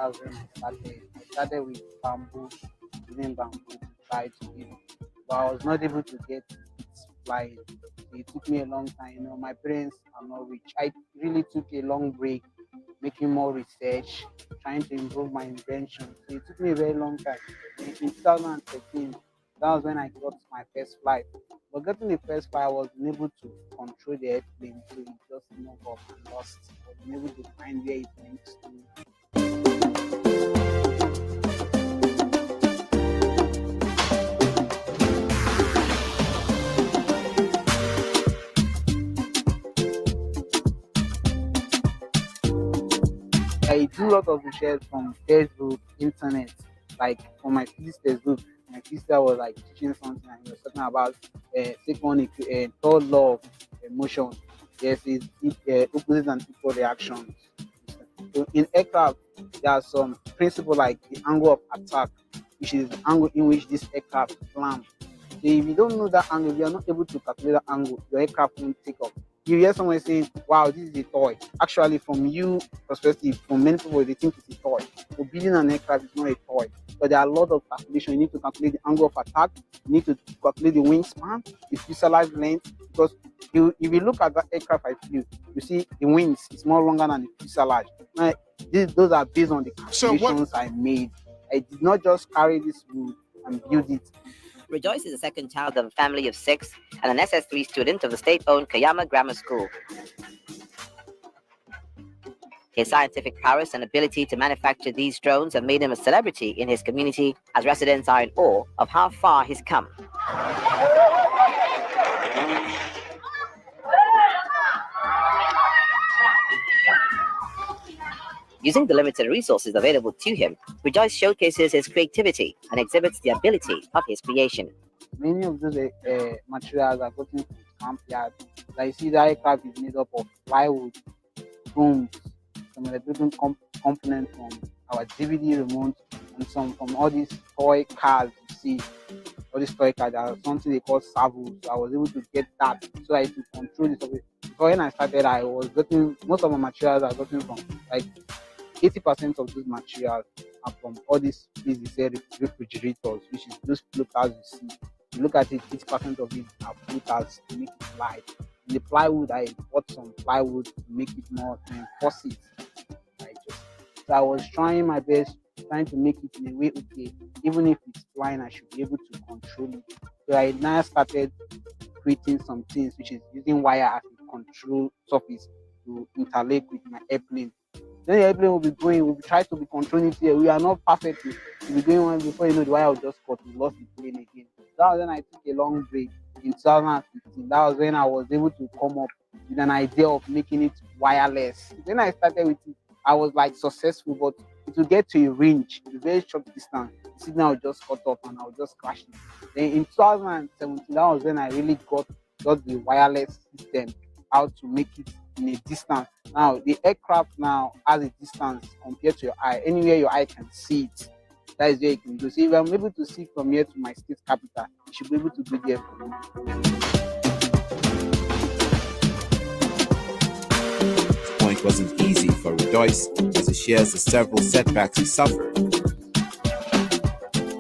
That's when I started. I started with bamboo, using bamboo to try to, but I was not able to get it flying. So it took me a long time. My parents are not rich. I really took a long break, making more research, trying to improve my invention. So it took me a very long time. In 2013, that was when I got my first flight. But getting the first flight, I was unable to control the airplane, so it just moved up and lost. I was unable to find where it went to. I do a lot of research from textbook, internet, like from my physics textbook. My physics was like teaching something, and he was talking about third law of motion. Yes, it's opposite and equal reactions. So in aircraft, there are some principle like the angle of attack, which is the angle in which this aircraft climb. So if you don't know that angle, you are not able to calculate that angle, your aircraft won't take off. You hear someone saying, wow, this is a toy. Actually, from you perspective, from many people, they think it's a toy. But building an aircraft is not a toy. But there are a lot of calculation. You need to calculate the angle of attack. You need to calculate the wingspan, the fuselage length. Because if you look at that aircraft I flew, you see the wings is more longer than the fuselage. Now, those are based on the calculations I made. I did not just carry this wood and build it. Rejoice is the second child of a family of 6 and an SS3 student of the state-owned Kayama Grammar School. His scientific prowess and ability to manufacture these drones have made him a celebrity in his community, as residents are in awe of how far he's come. Using the limited resources available to him, Rejoice showcases his creativity and exhibits the ability of his creation. Many of those materials are gotten from camp yard. Like you see, the aircraft is made up of plywood, foams, some electrical components from our DVD remote, and some from all these toy cars you see. All these toy cars are something they call servos. So I was able to get that so I could control this. Before when I started, I was getting most of my materials are gotten from like 80% of those materials are from all these refrigerators, which is those floaters you see. You look at it, 80% of it are floaters to make it light. In the plywood, I bought some plywood to make it more to enforce it. So I was trying my best, trying to make it in a way, okay, even if it's flying, I should be able to control it. So I now started creating some things, which is using wire as a control surface to interlake with my airplane. Then the airplane will be going, we'll try to be controlling it here. We are not perfect. We'll be going on before you know the wire will just cut. We lost the plane again. That was when I took a long break in 2015. That was when I was able to come up with an idea of making it wireless. When I started with it, I was like successful, but it will get to a range, a very short distance. The signal will just cut off and I'll just crash it. Then in 2017, that was when I really got the wireless system, how to make it in a distance. Now the aircraft now has a distance compared to your eye. Anywhere your eye can see it, that is where you can go. So if I'm able to see from here to my state capital, you should be able to go there for me. The point wasn't easy for Rejoice as he shares the several setbacks he suffered.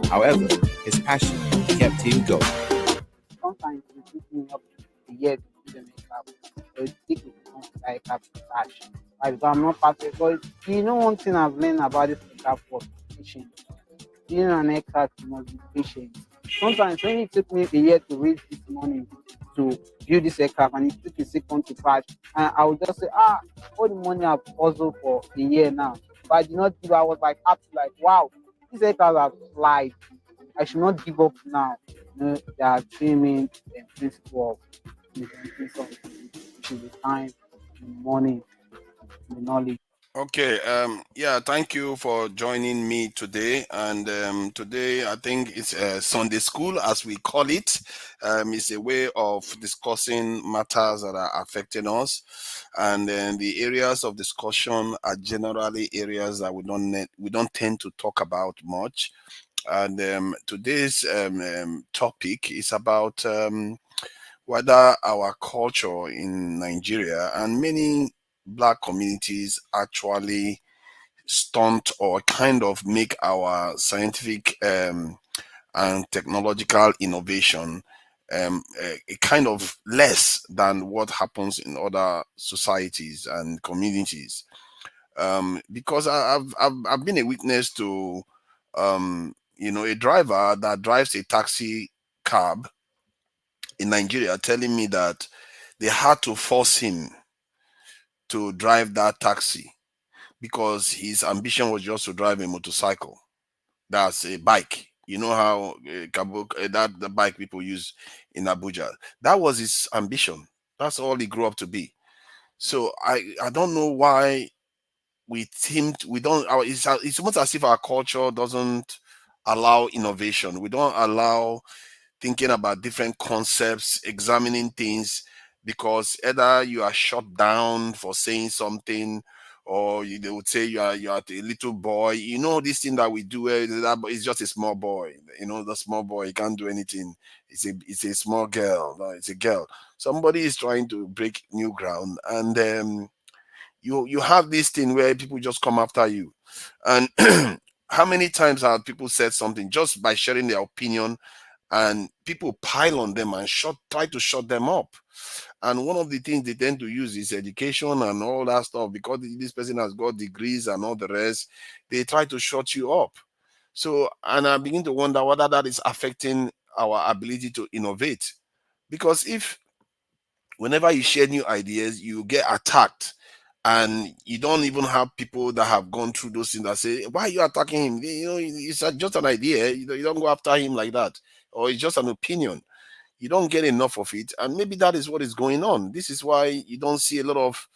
However, his passion kept him going. Sometimes it took me up a year to do the aircraft. So it takes me to aircraft to crash. Like, because I'm not perfect. But you know, one thing I've learned about this aircraft was patience. Being an aircraft, you must be patient. Sometimes when it took me a year to raise this money to build this aircraft and it took a second to crash, and I would just say, all the money I've hustled for a year now. But I did not give. I was like happy, like, wow, this aircraft have flied. I should not give up now. There are three main principles of implementing something, which is the time, the money, the knowledge. Okay, yeah, thank you for joining me today. And today, I think it's Sunday school, as we call it. It's a way of discussing matters that are affecting us, and then the areas of discussion are generally areas that we don't tend to talk about much. And today's topic is about whether our culture in Nigeria and many Black communities actually stunt or kind of make our scientific and technological innovation a kind of less than what happens in other societies and communities. Because I've been a witness to a driver that drives a taxi cab in Nigeria telling me that they had to force him to drive that taxi because his ambition was just to drive a motorcycle. That's a bike. You know how that the bike people use in Abuja. That was his ambition. That's all he grew up to be. So I don't know why we don't. It's almost as if our culture doesn't allow innovation. We don't allow thinking about different concepts, examining things, because either you are shut down for saying something, or they would say you are a little boy. You know, this thing that we do, it's just a small boy. You know, the small boy, he can't do anything. It's a small girl. No, it's a girl. Somebody is trying to break new ground, and you have this thing where people just come after you, and how many times have people said something just by sharing their opinion, and people pile on them and try to shut them up. And one of the things they tend to use is education and all that stuff, because this person has got degrees and all the rest. They try to shut you up. So, and I begin to wonder whether that is affecting our ability to innovate. Because if whenever you share new ideas, you get attacked, and you don't even have people that have gone through those things that say, "Why are you attacking him? You know, it's just an idea. You don't go after him like that, or it's just an opinion." You don't get enough of it, and maybe that is what is going on. This is why you don't see a lot of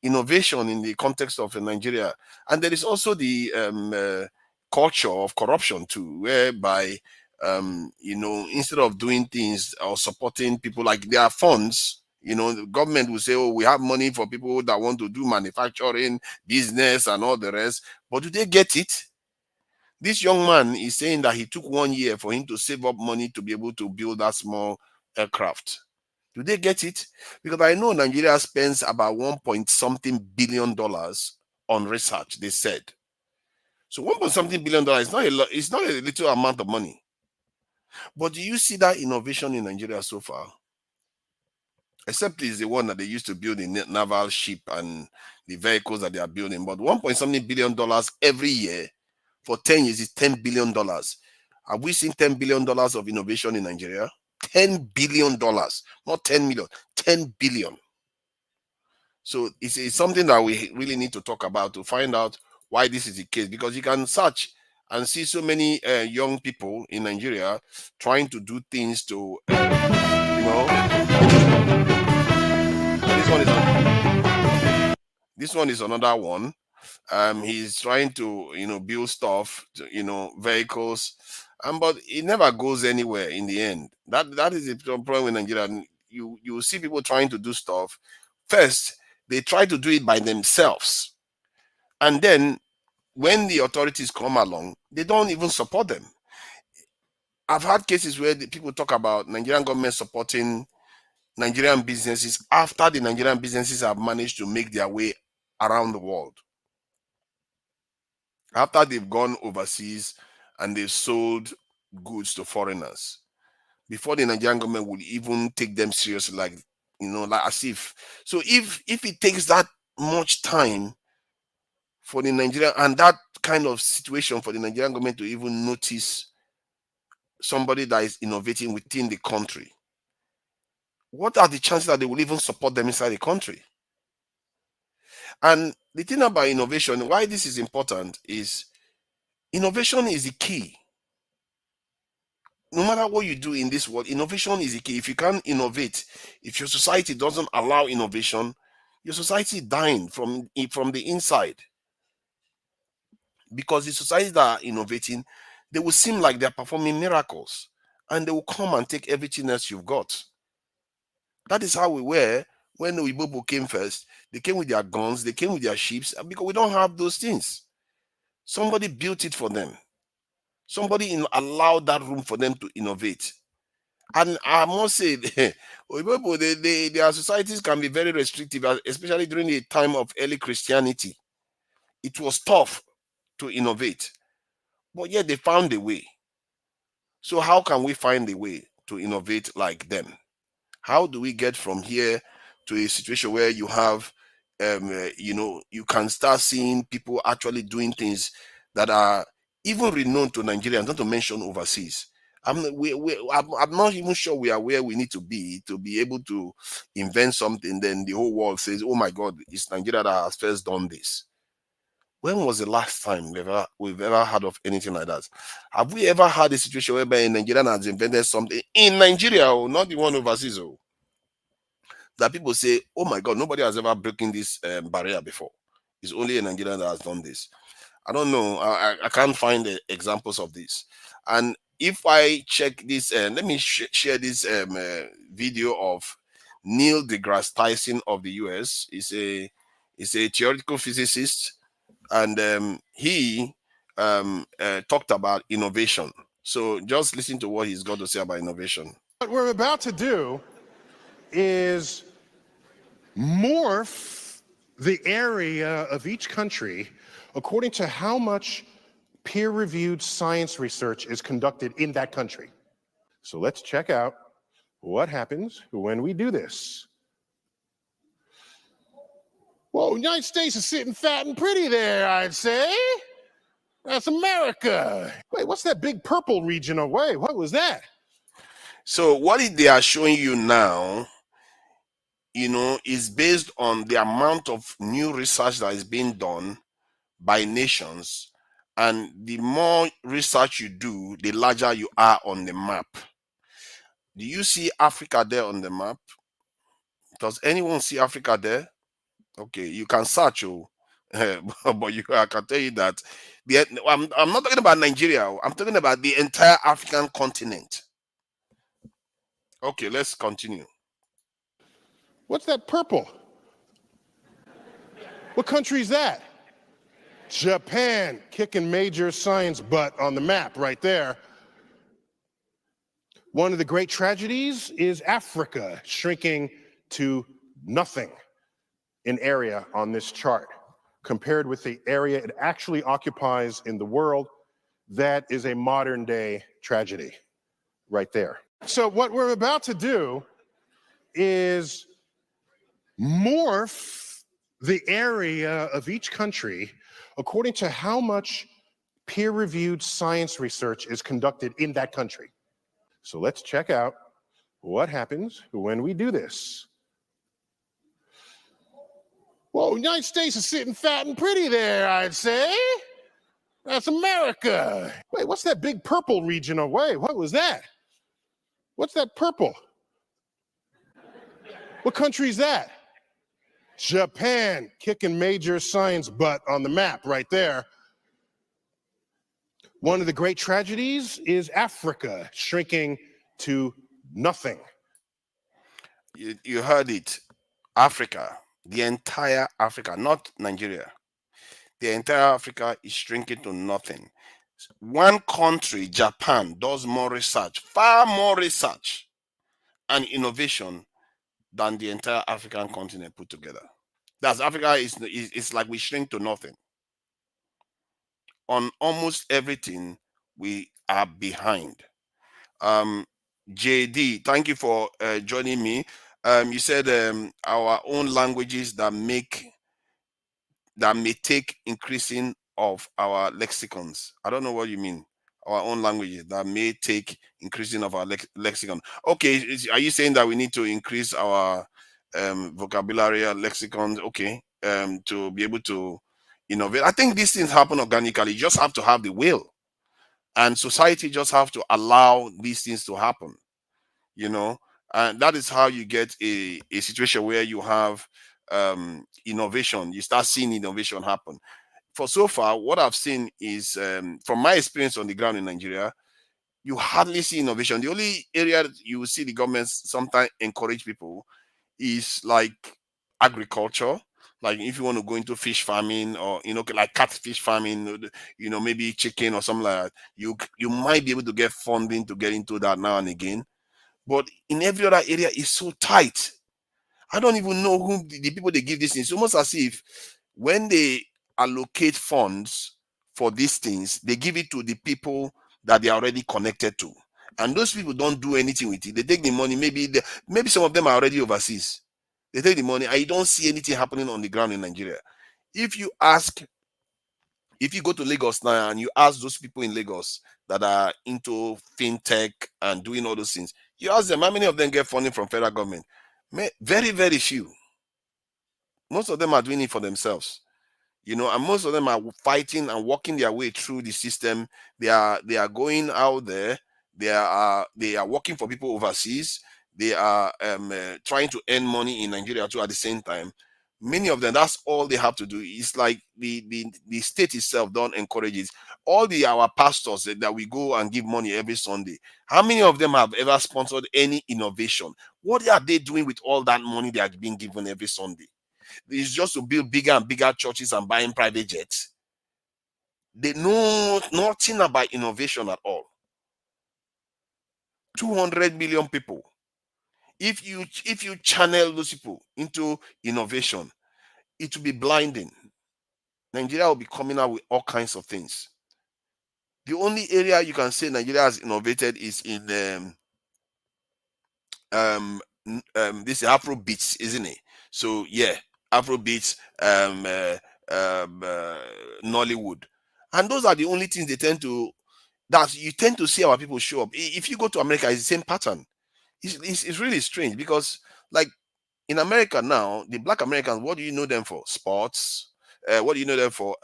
innovation in the context of Nigeria. And there is also the culture of corruption too, whereby instead of doing things or supporting people, like there are funds. The government will say, "Oh, we have money for people that want to do manufacturing, business, and all the rest." But do they get it? This young man is saying that he took 1 year for him to save up money to be able to build that small aircraft. Do they get it? Because I know Nigeria spends about 1 point something billion dollars on research, they said. So 1 point something billion dollars is not a lot, it's not a little amount of money. But do you see that innovation in Nigeria so far? Except it's the one that they used to build the naval ship and the vehicles that they are building. But 1 point something billion dollars every year for 10 years is $10 billion. Have we seen $10 billion of innovation in Nigeria? $10 billion, not 10 million, 10 billion. So it's something that we really need to talk about to find out why this is the case, because you can search and see so many young people in Nigeria trying to do things to, this one is another one. He's trying to build stuff to, vehicles, but it never goes anywhere in the end. That is the problem with Nigeria. You see people trying to do stuff. First they try to do it by themselves, and then when the authorities come along, they don't even support them. I've had cases where the people talk about Nigerian government supporting Nigerian businesses after the Nigerian businesses have managed to make their way around the world, after they've gone overseas and they've sold goods to foreigners, before the Nigerian government would even take them seriously, like as if. So if it takes that much time for the Nigerian, and that kind of situation, for the Nigerian government to even notice somebody that is innovating within the country, what are the chances that they will even support them inside the country? And the thing about innovation, why this is important, is innovation is the key. No matter what you do in this world, innovation is the key. If you can't innovate, if your society doesn't allow innovation, your society is dying from the inside. Because the societies that are innovating, they will seem like they're performing miracles, and they will come and take everything else you've got. That is how we were when the Igbo came first. They came with their guns, they came with their ships, because we don't have those things. Somebody built it for them. Somebody allowed that room for them to innovate. And I must say, their societies can be very restrictive, especially during the time of early Christianity. It was tough to innovate, but yet they found a way. So how can we find a way to innovate like them? How do we get from here to a situation where you have, you can start seeing people actually doing things that are even renowned to Nigerians, not to mention overseas. I'm not even sure we are where we need to be able to invent something. Then the whole world says, "Oh my God, it's Nigeria that has first done this." When was the last time we've ever heard of anything like that? Have we ever had a situation whereby a Nigerian has invented something in Nigeria, or not the one overseas, oh, that people say, "Oh my God, nobody has ever broken this barrier before. It's only a Nigerian that has done this." I don't know. I can't find the examples of this. And if I check this, let me share this video of Neil deGrasse Tyson of the US. He's a theoretical physicist, and he talked about innovation. So just listen to what he's got to say about innovation. What we're about to do is morph the area of each country according to how much peer-reviewed science research is conducted in that country. So let's check out what happens when we do this. Well, the United States is sitting fat and pretty there, I'd say. That's America. Wait, what's that big purple region away? What was that? So what they are showing you now, is based on the amount of new research that is being done by nations. And the more research you do, the larger you are on the map. Do you see Africa there on the map? Does anyone see Africa there? Okay, you can search, but I can tell you that I'm not talking about Nigeria. I'm talking about the entire African continent. Okay, let's continue. What's that purple? What country is that? Japan, kicking major science butt on the map right there. One of the great tragedies is Africa shrinking to nothing in area on this chart compared with the area it actually occupies in the world. That is a modern day tragedy right there. So what we're about to do is morph the area of each country according to how much peer-reviewed science research is conducted in that country. So let's check out what happens when we do this. Well, the United States is sitting fat and pretty there, I'd say. That's America. Wait, what's that big purple region away? What was that? What's that purple? What country is that? Japan, kicking major science butt on the map right there. One of the great tragedies is Africa shrinking to nothing. You heard it. Africa, the entire Africa, not Nigeria. The entire Africa is shrinking to nothing. One country, Japan, does more research, far more research and innovation than the entire African continent put together. That's Africa is like we shrink to nothing. On almost everything, we are behind. JD, thank you for joining me. You said our own languages that may take increasing of our lexicons. I don't know what you mean. Our own languages that may take increasing of our lexicon. Okay, are you saying that we need to increase our vocabulary or lexicons? Okay, to be able to innovate. I think these things happen organically. You just have to have the will, and society just have to allow these things to happen. And that is how you get a situation where you have innovation. You start seeing innovation happen. For so far, what I've seen is, from my experience on the ground in Nigeria, you hardly see innovation. The only area that you will see the government sometimes encourage people is like agriculture. Like if you want to go into fish farming, or like catfish farming, maybe chicken or something like that, you might be able to get funding to get into that now and again. But in every other area, it's so tight. I don't even know who the people they give this. It's almost as if when they allocate funds for these things, they give it to the people that they are already connected to. And those people don't do anything with it. They take the money, maybe some of them are already overseas. They take the money and you don't see anything happening on the ground in Nigeria. If you go to Lagos now and you ask those people in Lagos that are into fintech and doing all those things, you ask them how many of them get funding from federal government. Very, very few. Most of them are doing it for themselves. And most of them are fighting and working their way through the system. They are going out there. They are working for people overseas. They are trying to earn money in Nigeria too at the same time. Many of them, that's all they have to do. It's like the state itself don't encourage it. All our pastors that we go and give money every Sunday, how many of them have ever sponsored any innovation? What are they doing with all that money they are being given every Sunday? It's just to build bigger and bigger churches and buying private jets. They know nothing about innovation at all. 200 million people. If you channel those people into innovation, it will be blinding. Nigeria will be coming out with all kinds of things. The only area you can say Nigeria has innovated is in this Afro beats, isn't it? So yeah, Afro beats, Nollywood, and those are the only things they tend to. That you tend to see our people show up. If you go to America, it's the same pattern. It's really strange because, like, in America now, the Black Americans, what do you know them for? Sports. What do you know them for?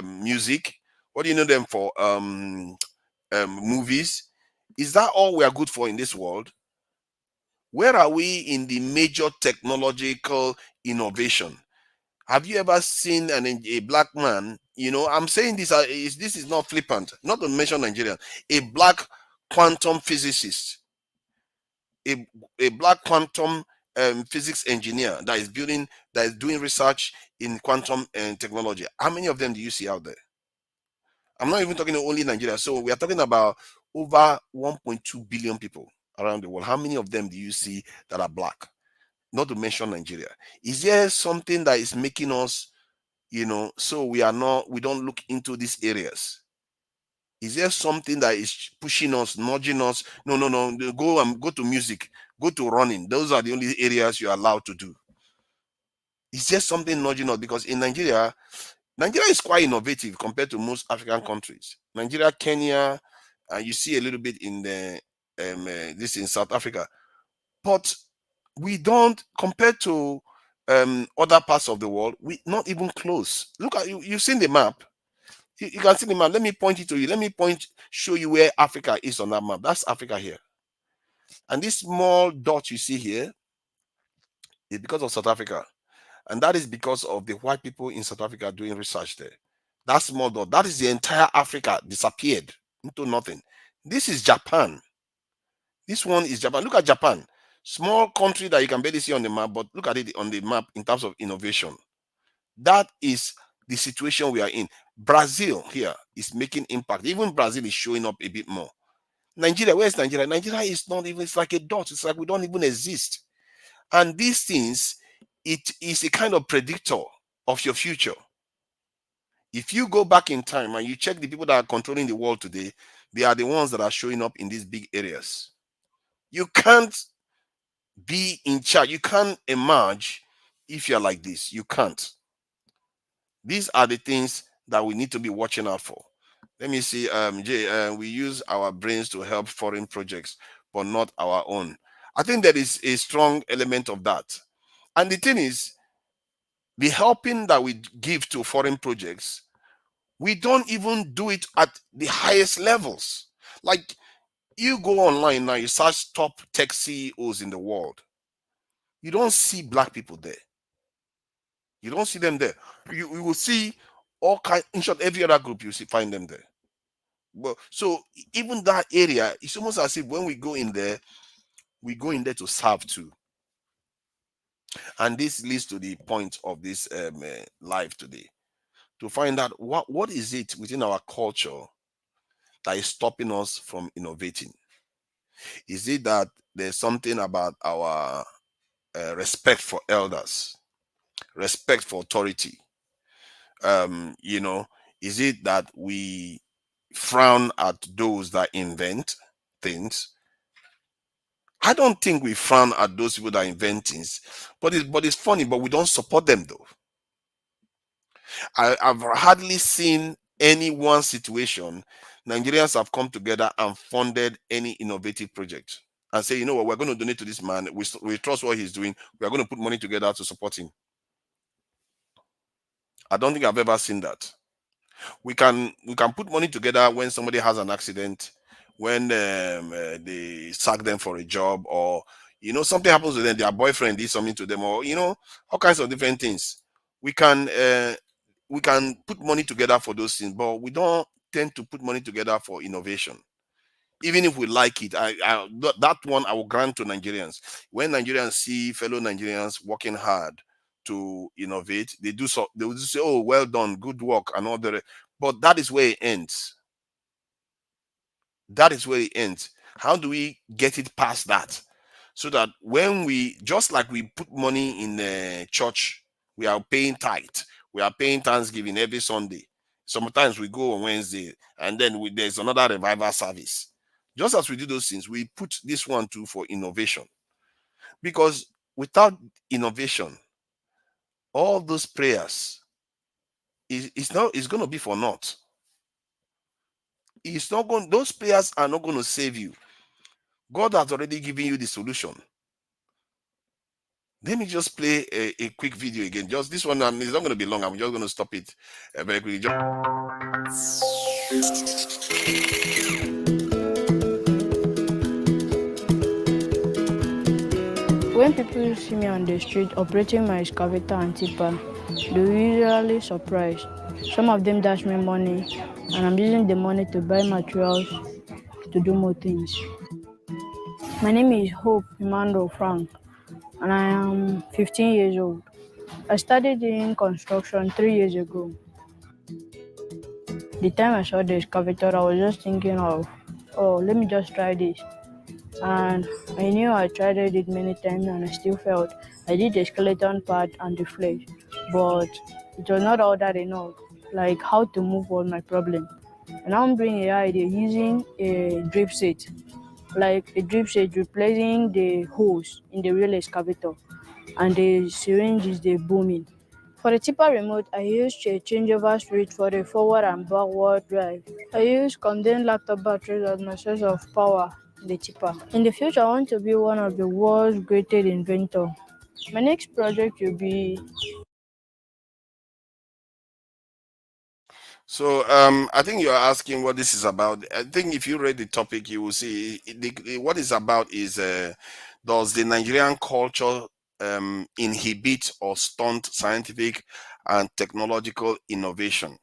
Music. What do you know them for? Movies. Is that all we are good for in this world? Where are we in the major technological innovation? Have you ever seen a black man? I'm saying this this is not flippant, not to mention Nigerian. A black quantum physicist, a black quantum physics engineer that is doing research in quantum technology. How many of them do you see out there? I'm not even talking only Nigeria. So we are talking about over 1.2 billion people around the world. How many of them do you see that are black? Not to mention Nigeria. Is there something that is making us, so we don't look into these areas? Is there something that is pushing us, nudging us? No, go to music, go to running. Those are the only areas you're allowed to do. Is there something nudging us? Because in Nigeria is quite innovative compared to most African countries. Nigeria, Kenya, you see a little bit in the this in South Africa, but we don't, compared to other parts of the world, we not even close. Look at you've seen the map. You can see the map. Let me point it to you. Let me show you where Africa is on that map. That's Africa here. And this small dot you see here is because of South Africa. And that is because of the white people in South Africa doing research there. That small dot, that is the entire Africa disappeared into nothing. This is Japan. This one is Japan. Look at Japan. Small country that you can barely see on the map, but look at it on the map in terms of innovation. That is the situation we are in. Brazil here is making impact. Even Brazil is showing up a bit more. Nigeria, where's Nigeria? Nigeria is not even, it's like a dot. It's like we don't even exist. And these things, it is a kind of predictor of your future. If you go back in time and you check the people that are controlling the world today, they are the ones that are showing up in these big areas. You can't be in charge. You can't emerge if you're like this. You can't. These are the things that we need to be watching out for. Let me see, Jay, we use our brains to help foreign projects, but not our own. I think there is a strong element of that. And the thing is, the helping that we give to foreign projects, we don't even do it at the highest levels. Like, you go online now, you search top tech CEOs in the world. You don't see black people there. You don't see them there. You will see all kinds, in short, every other group you see find them there. Well, so even that area, it's almost as if when we go in there to serve too. And this leads to the point of this live today, to find out what is it within our culture that is stopping us from innovating. Is it that there's something about our respect for elders, respect for authority? Is it that we frown at those that invent things? I don't think we frown at those people that invent things, but it's funny, but we don't support them though. I've hardly seen any one situation Nigerians have come together and funded any innovative project and say, you know what, we're going to donate to this man. We trust what he's doing. We are going to put money together to support him. I don't think I've ever seen that. We can put money together when somebody has an accident, when they sack them for a job, or something happens to them, their boyfriend did something to them, or all kinds of different things. We can put money together for those things, but we don't tend to put money together for innovation. Even if we like it, that one I will grant to Nigerians. When Nigerians see fellow Nigerians working hard to innovate, they will say, "Oh, well done, good work," and all that. But that is where it ends. That is where it ends. How do we get it past that? So that when we, just like we put money in the church, we are paying tithe, we are paying Thanksgiving every Sunday. Sometimes we go on Wednesday, and then there's another revival service. Just as we do those things, we put this one too for innovation. Because without innovation, all those prayers it's going to be for naught. It's not going. Those prayers are not going to save you. God has already given you the solution. Let me just play a quick video again. Just this one, and it's not going to be long. I'm just going to stop it very quickly. When people see me on the street operating my excavator and tipper, they're usually surprised. Some of them dash me money, and I'm using the money to buy materials to do more things. My name is Hope Emmanuel Frank, and I am 15 years old. I started in construction 3 years ago. The time I saw the excavator, I was just thinking of, oh, let me just try this. And I knew I tried it many times and I still failed. I did the skeleton part and the flesh, but it was not all that enough, like how to move on my problem. And now I'm doing a idea using a drip set, like a drip set replacing the hose in the real excavator, and the syringe is the booming. For the tipper remote, I used a changeover switch for the forward and backward drive. I use condensed laptop batteries as my source of power in the tipper. In the future, I want to be one of the world's greatest inventors. My next project will be So I think you're asking what this is about. I think if you read the topic, you will see what it's about is does the Nigerian culture inhibit or stunt scientific and technological innovation?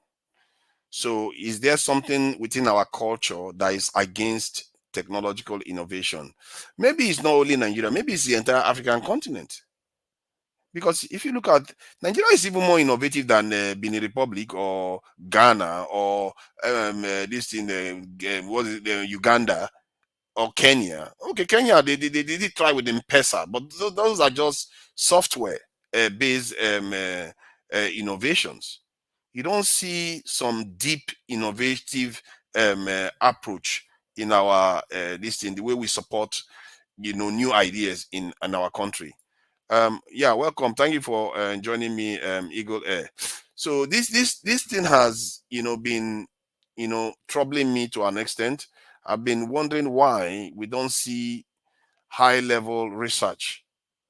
So is there something within our culture that is against technological innovation? Maybe it's not only Nigeria, maybe it's the entire African continent. Because if you look at Nigeria is even more innovative than Benin Republic or Ghana or this in what is it, Uganda or Kenya. Okay, Kenya they did try with M-Pesa, but those are just software based innovations. You don't see some deep innovative approach in our this thing, the way we support new ideas in our country. Yeah, welcome. Thank you for joining me, Eagle Air. So this thing has been troubling me to an extent. I've been wondering why we don't see high level research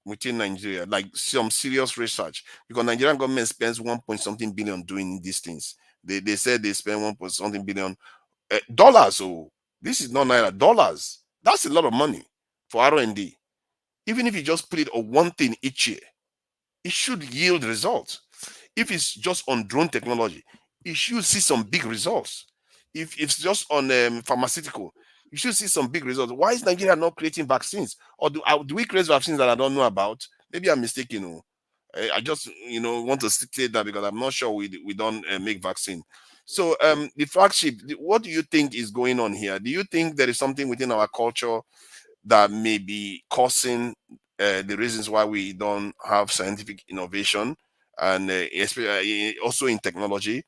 within Nigeria, like some serious research, because Nigerian government spends 1 point something billion doing these things. They said they spend 1 point something billion dollars. So this is not naira, dollars. That's a lot of money for R&D. Even if you just put it on one thing each year, it should yield results. If it's just on drone technology, you should see some big results. If it's just on pharmaceutical, you should see some big results. Why is Nigeria not creating vaccines? Or do we create vaccines that I don't know about? Maybe I'm mistaken. I just want to state that because I'm not sure we don't make vaccine. So the flagship, what do you think is going on here? Do you think there is something within our culture that may be causing the reasons why we don't have scientific innovation and especially also in technology?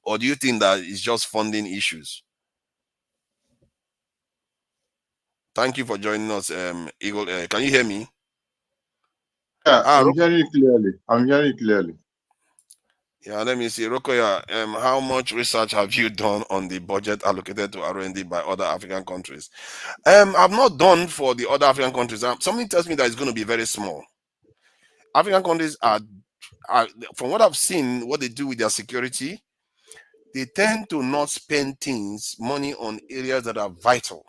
Or do you think that it's just funding issues? Thank you for joining us, Eagle. Can you hear me? Yeah, I'm hearing you clearly. I'm hearing you clearly. Yeah, let me see. Rokoya, how much research have you done on the budget allocated to R&D by other African countries? I've not done for the other African countries. Something tells me that it's going to be very small. African countries are, from what I've seen, what they do with their security, they tend to not spend money on areas that are vital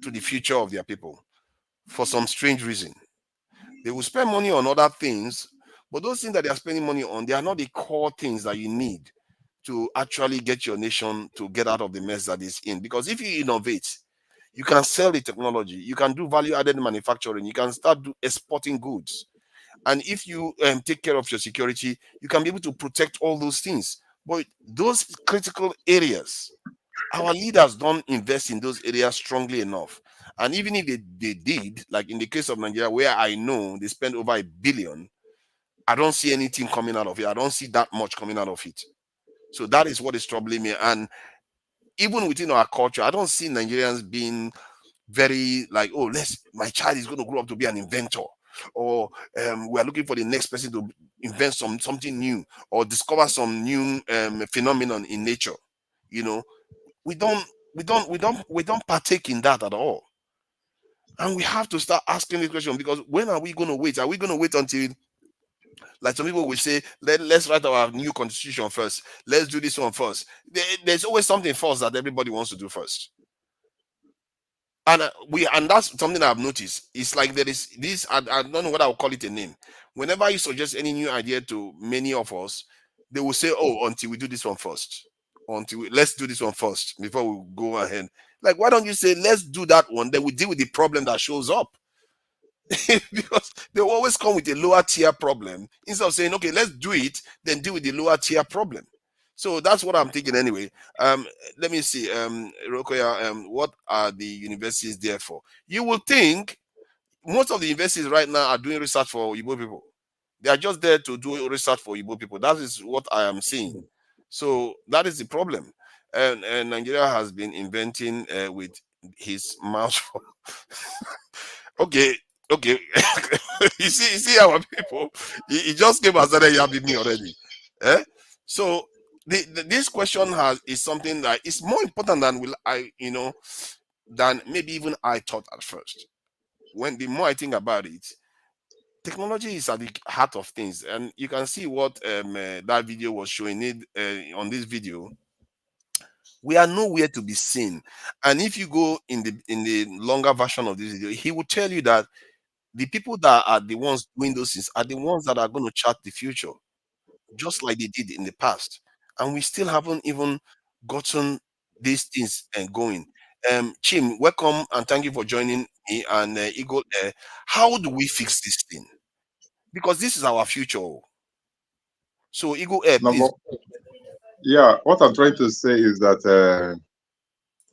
to the future of their people for some strange reason. They will spend money on other things, but those things that they are spending money on, they are not the core things that you need to actually get your nation to get out of the mess that is in. Because if you innovate, you can sell the technology, you can do value-added manufacturing, you can start exporting goods. And if you take care of your security, you can be able to protect all those things. But those critical areas, our leaders don't invest in those areas strongly enough. And even if they did, like in the case of Nigeria, where I know they spend over $1 billion, I don't see anything coming out of it. I don't see that much coming out of it. So that is what is troubling me. And even within our culture, I don't see Nigerians being very like, oh, my child is going to grow up to be an inventor, or we are looking for the next person to invent something new or discover some new phenomenon in nature. You know, we don't partake in that at all. And we have to start asking this question, because when are we going to wait? Are we going to wait until, like some people will say, let's write our new constitution first, let's do this one first? There's always something first that everybody wants to do first. And that's something I've noticed. It's like there is this, I don't know what I'll call it a name. Whenever you suggest any new idea to many of us, they will say, oh, until we do this one first. Let's do this one first before we go ahead. Like, why don't you say, let's do that one, then we deal with the problem that shows up? Because they will always come with a lower tier problem instead of saying, okay, let's do it, then deal with the lower tier problem. So that's what I'm thinking anyway. Let me see. Rokoya, what are the universities there for? You will think most of the universities right now are doing research for Igbo people. They are just there to do research for Igbo people. That is what I am seeing. So that is the problem. And Nigeria has been inventing with his mouth. Okay. you see our people. He just came and started yapping me already. So this question is something that is more important than maybe even I thought at first. When the more I think about it, technology is at the heart of things, and you can see what that video was showing. It on this video, we are nowhere to be seen. And if you go in the longer version of this video, he will tell you that the people that are the ones doing those things are the ones that are going to chart the future, just like they did in the past. And we still haven't even gotten these things going. Chim, welcome and thank you for joining me. And Eagle, how do we fix this thing? Because this is our future. So Eagle, please. Yeah, what I'm trying to say is that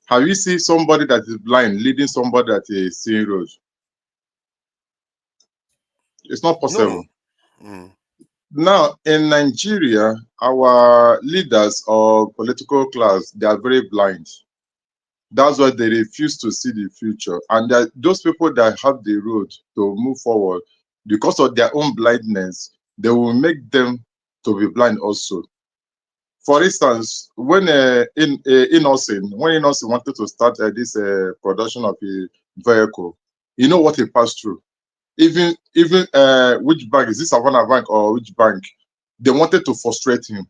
have you seen somebody that is blind leading somebody that is seeing road? It's not possible. No. Now, in Nigeria, our leaders or political class, they are very blind. That's why they refuse to see the future. And those people that have the road to move forward, because of their own blindness, they will make them to be blind also. For instance, when Innocent wanted to start this production of a vehicle, you know what he passed through? Even which bank, is this Savannah Bank or which bank? They wanted to frustrate him.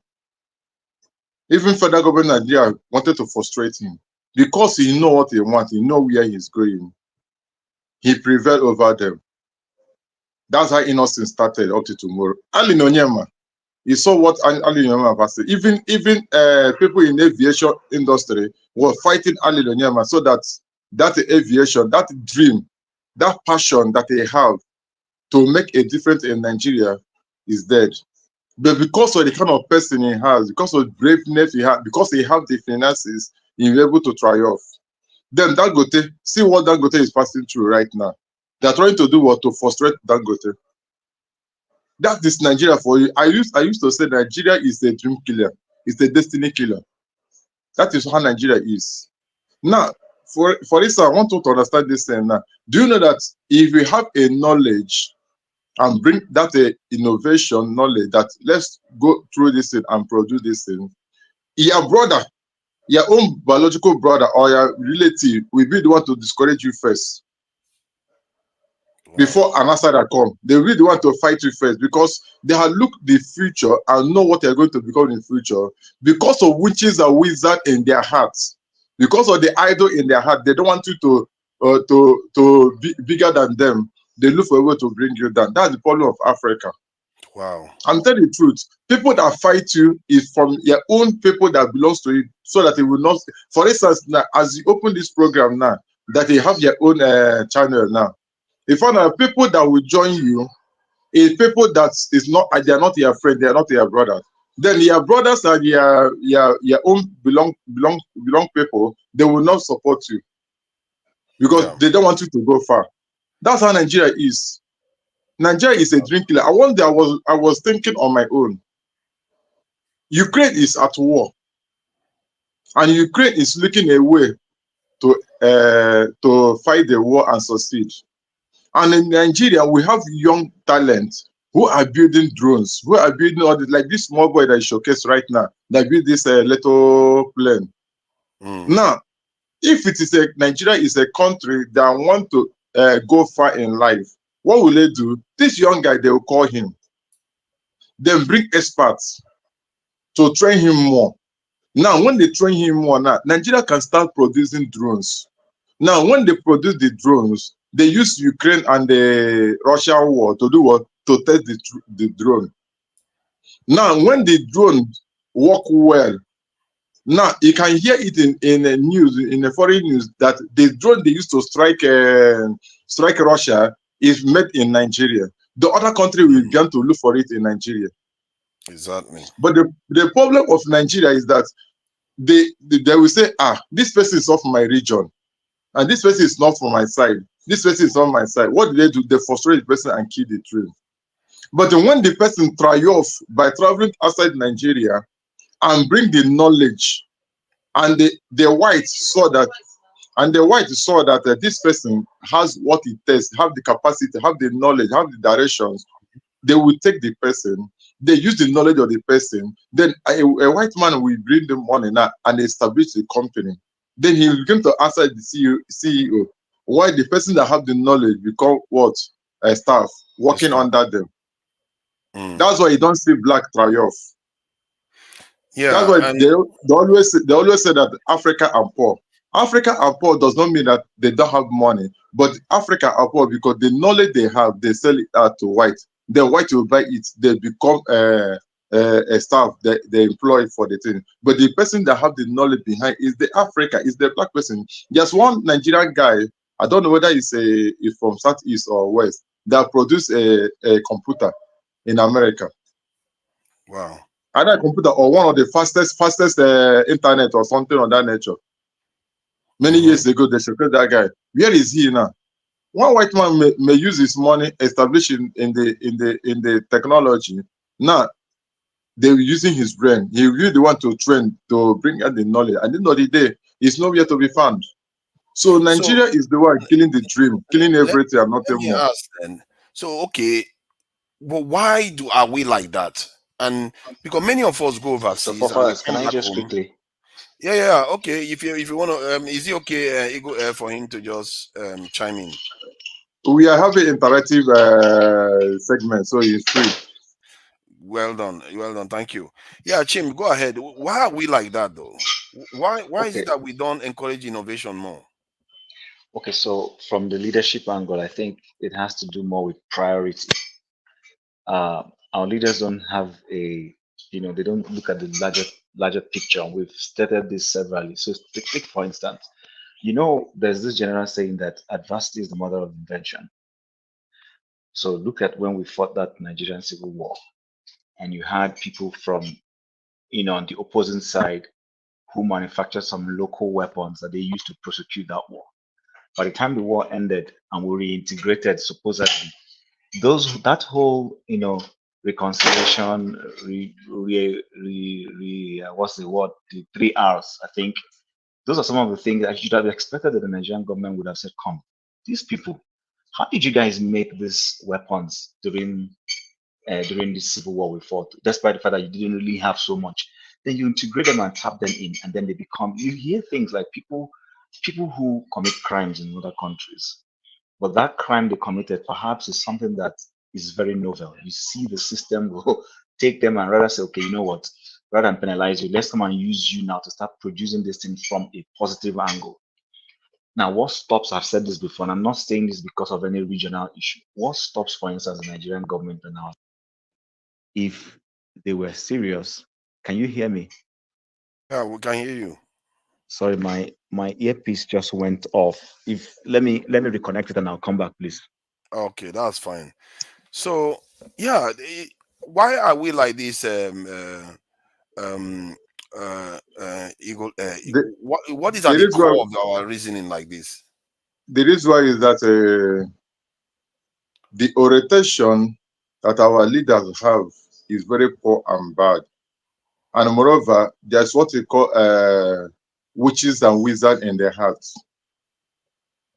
Even federal government Nigeria wanted to frustrate him because he know what he wants, he know where he's going. He prevailed over them. That's how Innocent started up to tomorrow. Ali Nonyema, you saw what Ali Nonyema was saying. Even people in aviation industry were fighting Ali Nonyema so that aviation, that dream, that passion that they have to make a difference in Nigeria is dead. But because of the kind of person he has, because of braveness he has, because he has the finances, he's able to triumph. Then Dangote, see what Dangote is passing through right now. They're trying to do what? To frustrate Dangote. That is Nigeria for you. I used to say Nigeria is a dream killer. is a destiny killer. That is how Nigeria is. Now, for this, I want you to understand this thing now. Do you know that if we have a knowledge and bring that innovation knowledge that let's go through this thing and produce this thing, your brother, your own biological brother or your relative will be the one to discourage you first. Before an outsider come, they really want to fight you first because they have looked the future and know what they're going to become in the future. Because of witches and wizards in their hearts, because of the idol in their heart, they don't want you to be bigger than them. They look for a way to bring you down. That's the problem of Africa. Wow. I'm telling you the truth. People that fight you is from your own people that belongs to you, so that it will not. For instance, now as you open this program now, that you have your own channel now. You find out people that will join you is people that is not, they are not your friend, they are not your brothers. Then your brothers and your own belong people, they will not support you because they don't want you to go far. That's how Nigeria is. Nigeria is a dream killer. One day I was thinking on my own. Ukraine is at war, and Ukraine is looking a way to fight the war and succeed. And in Nigeria, we have young talent who are building drones, who are building all this, like this small boy that is showcased right now, that built this little plane. Now, if it is Nigeria is a country that want to go far in life, what will they do? This young guy, they will call him. Then bring experts to train him more. Now, when they train him more, now Nigeria can start producing drones. Now, when they produce the drones, they use Ukraine and the Russian war to do what? To test the drone. Now, when the drone work well, now you can hear it in the news, in the foreign news, that the drone they used to strike Russia is made in Nigeria. The other country will begin to look for it in Nigeria. Exactly. But the problem of Nigeria is that they will say, this person is not from my region, and this person is not from my side. This person is on my side. What do? They frustrate the person and kill the train. But when the person triumph by traveling outside Nigeria and bring the knowledge, and the whites saw that, this person has what it takes, have the capacity, have the knowledge, have the directions, they will take the person. They use the knowledge of the person. Then a white man will bring the money now and establish the company. Then he will begin to answer the CEO. Why the person that have the knowledge become what? Staff working under them. That's why you don't see black triumph. Yeah, that's why they always say that Africa are poor. Africa are poor does not mean that they don't have money, but Africa are poor because the knowledge they have, they sell it out to white. The white will buy it. They become a staff that they employ for the thing. But the person that have the knowledge behind is the Africa, is the black person. There's one Nigerian guy, I don't know whether he's from Southeast or West, that produced a computer in America. Wow. Either a computer or one of the fastest internet or something of that nature. Many years ago, they showed that guy. Where is he now? One white man may use his money establishing in the technology. Now they're using his brain. He really want to train to bring out the knowledge. At the end of the day, it's nowhere to be found. So Nigeria is the one killing the dream, killing everything and nothing more. Ask then. So okay, but why are we like that? And because many of us go overseas. So, can I just quickly? Yeah. Okay. If you want to, is it okay, for him to just chime in? We are having interactive segment, so he's free. Well done. Thank you. Yeah, Chim, go ahead. Why are we like that though? Why is it that we don't encourage innovation more? Okay, so from the leadership angle, I think it has to do more with priority. Our leaders don't have they don't look at the larger picture. We've stated this severally. So take for instance, there's this general saying that adversity is the mother of invention. So look at when we fought that Nigerian civil war, and you had people from on the opposing side who manufactured some local weapons that they used to prosecute that war. By the time the war ended and we reintegrated, supposedly, that whole reconciliation, what's the word? The 3 R's. I think those are some of the things that you'd have expected that the Nigerian government would have said, "Come, these people, how did you guys make these weapons during this civil war we fought, despite the fact that you didn't really have so much? Then you integrate them and tap them in, and then they become." You hear things like people who commit crimes in other countries, but that crime they committed perhaps is something that is very novel. You see the system will take them and rather say, okay, you know what? Rather than penalize you, let's come and use you now to start producing this thing from a positive angle. Now, what stops, I've said this before, and I'm not saying this because of any regional issue. What stops, for instance, the Nigerian government now? If they were serious, can you hear me? Yeah, we can hear you. Sorry, my earpiece just went off. If let me reconnect it and I'll come back, please. Okay, that's fine. So yeah, why are we like this? Eagle. The, What is at the the reason why core of our reasoning like this? the reason why is that the orientation that our leaders have is very poor and bad. And moreover, there's what we call witches and wizards in their hearts.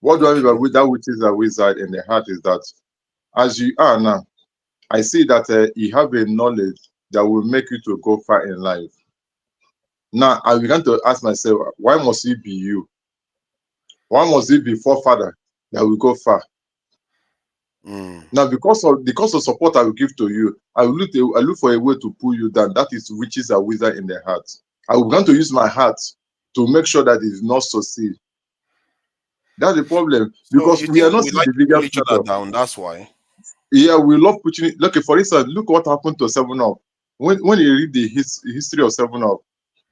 What do I mean by that witches and wizard in the heart is that as you are now, I see that you have a knowledge that will make you to go far in life. Now, I began to ask myself, why must it be you? Why must it be forefather that will go far? Now, because of support I will give to you, I look for a way to pull you down. That is witches and wizard in the heart. I will going to use my heart to make sure that it is not succeed. That's the problem, So because you we are think not we seeing like the to bigger pull each other picture. down? That's why. Yeah, we love pushing it. Look, for instance, look what happened to 7 Up. When you read the history of 7 Up,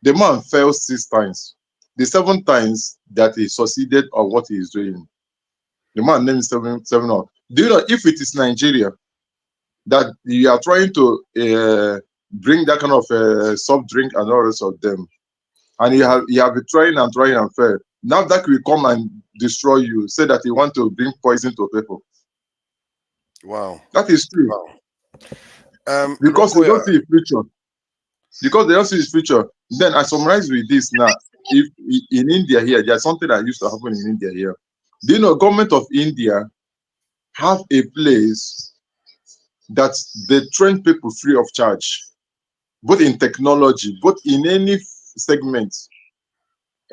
the man fell 6 times. The 7 times that he succeeded on what he is doing, the man named 7 Up. Do you know, if it is Nigeria that you are trying to bring that kind of soft drink and all the rest of them, and you have been trying and failed, now that will come and destroy you, say that you want to bring poison to people. Wow. That is true. Wow. Because they Rokoya, don't see a future. Because they don't see his future. Then I summarize with this now. If in India here, there's something that used to happen in India here. Do you know government of India have a place that they train people free of charge, both in technology, both in any segment,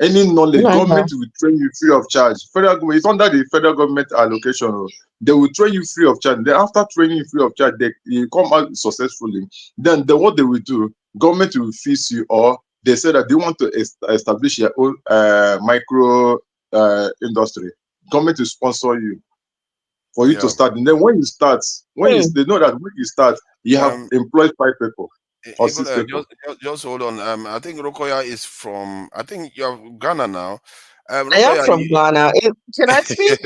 any knowledge, Uh-huh. government will train you free of charge. Federal government, it's under the federal government allocation. They will train you free of charge. Then after training you free of charge, you come out successfully. Then what they will do, government will fees you, or they say that they want to establish your own micro industry. Government will sponsor you for you to yeah. start. And then when you start, Hmm. they know that when you start, you have Um, employed 5 people or Eagle, 6 people. just hold on. I think Rokoya is from. I think you're Ghana now. I am Rokoya, from Ghana. Can I speak?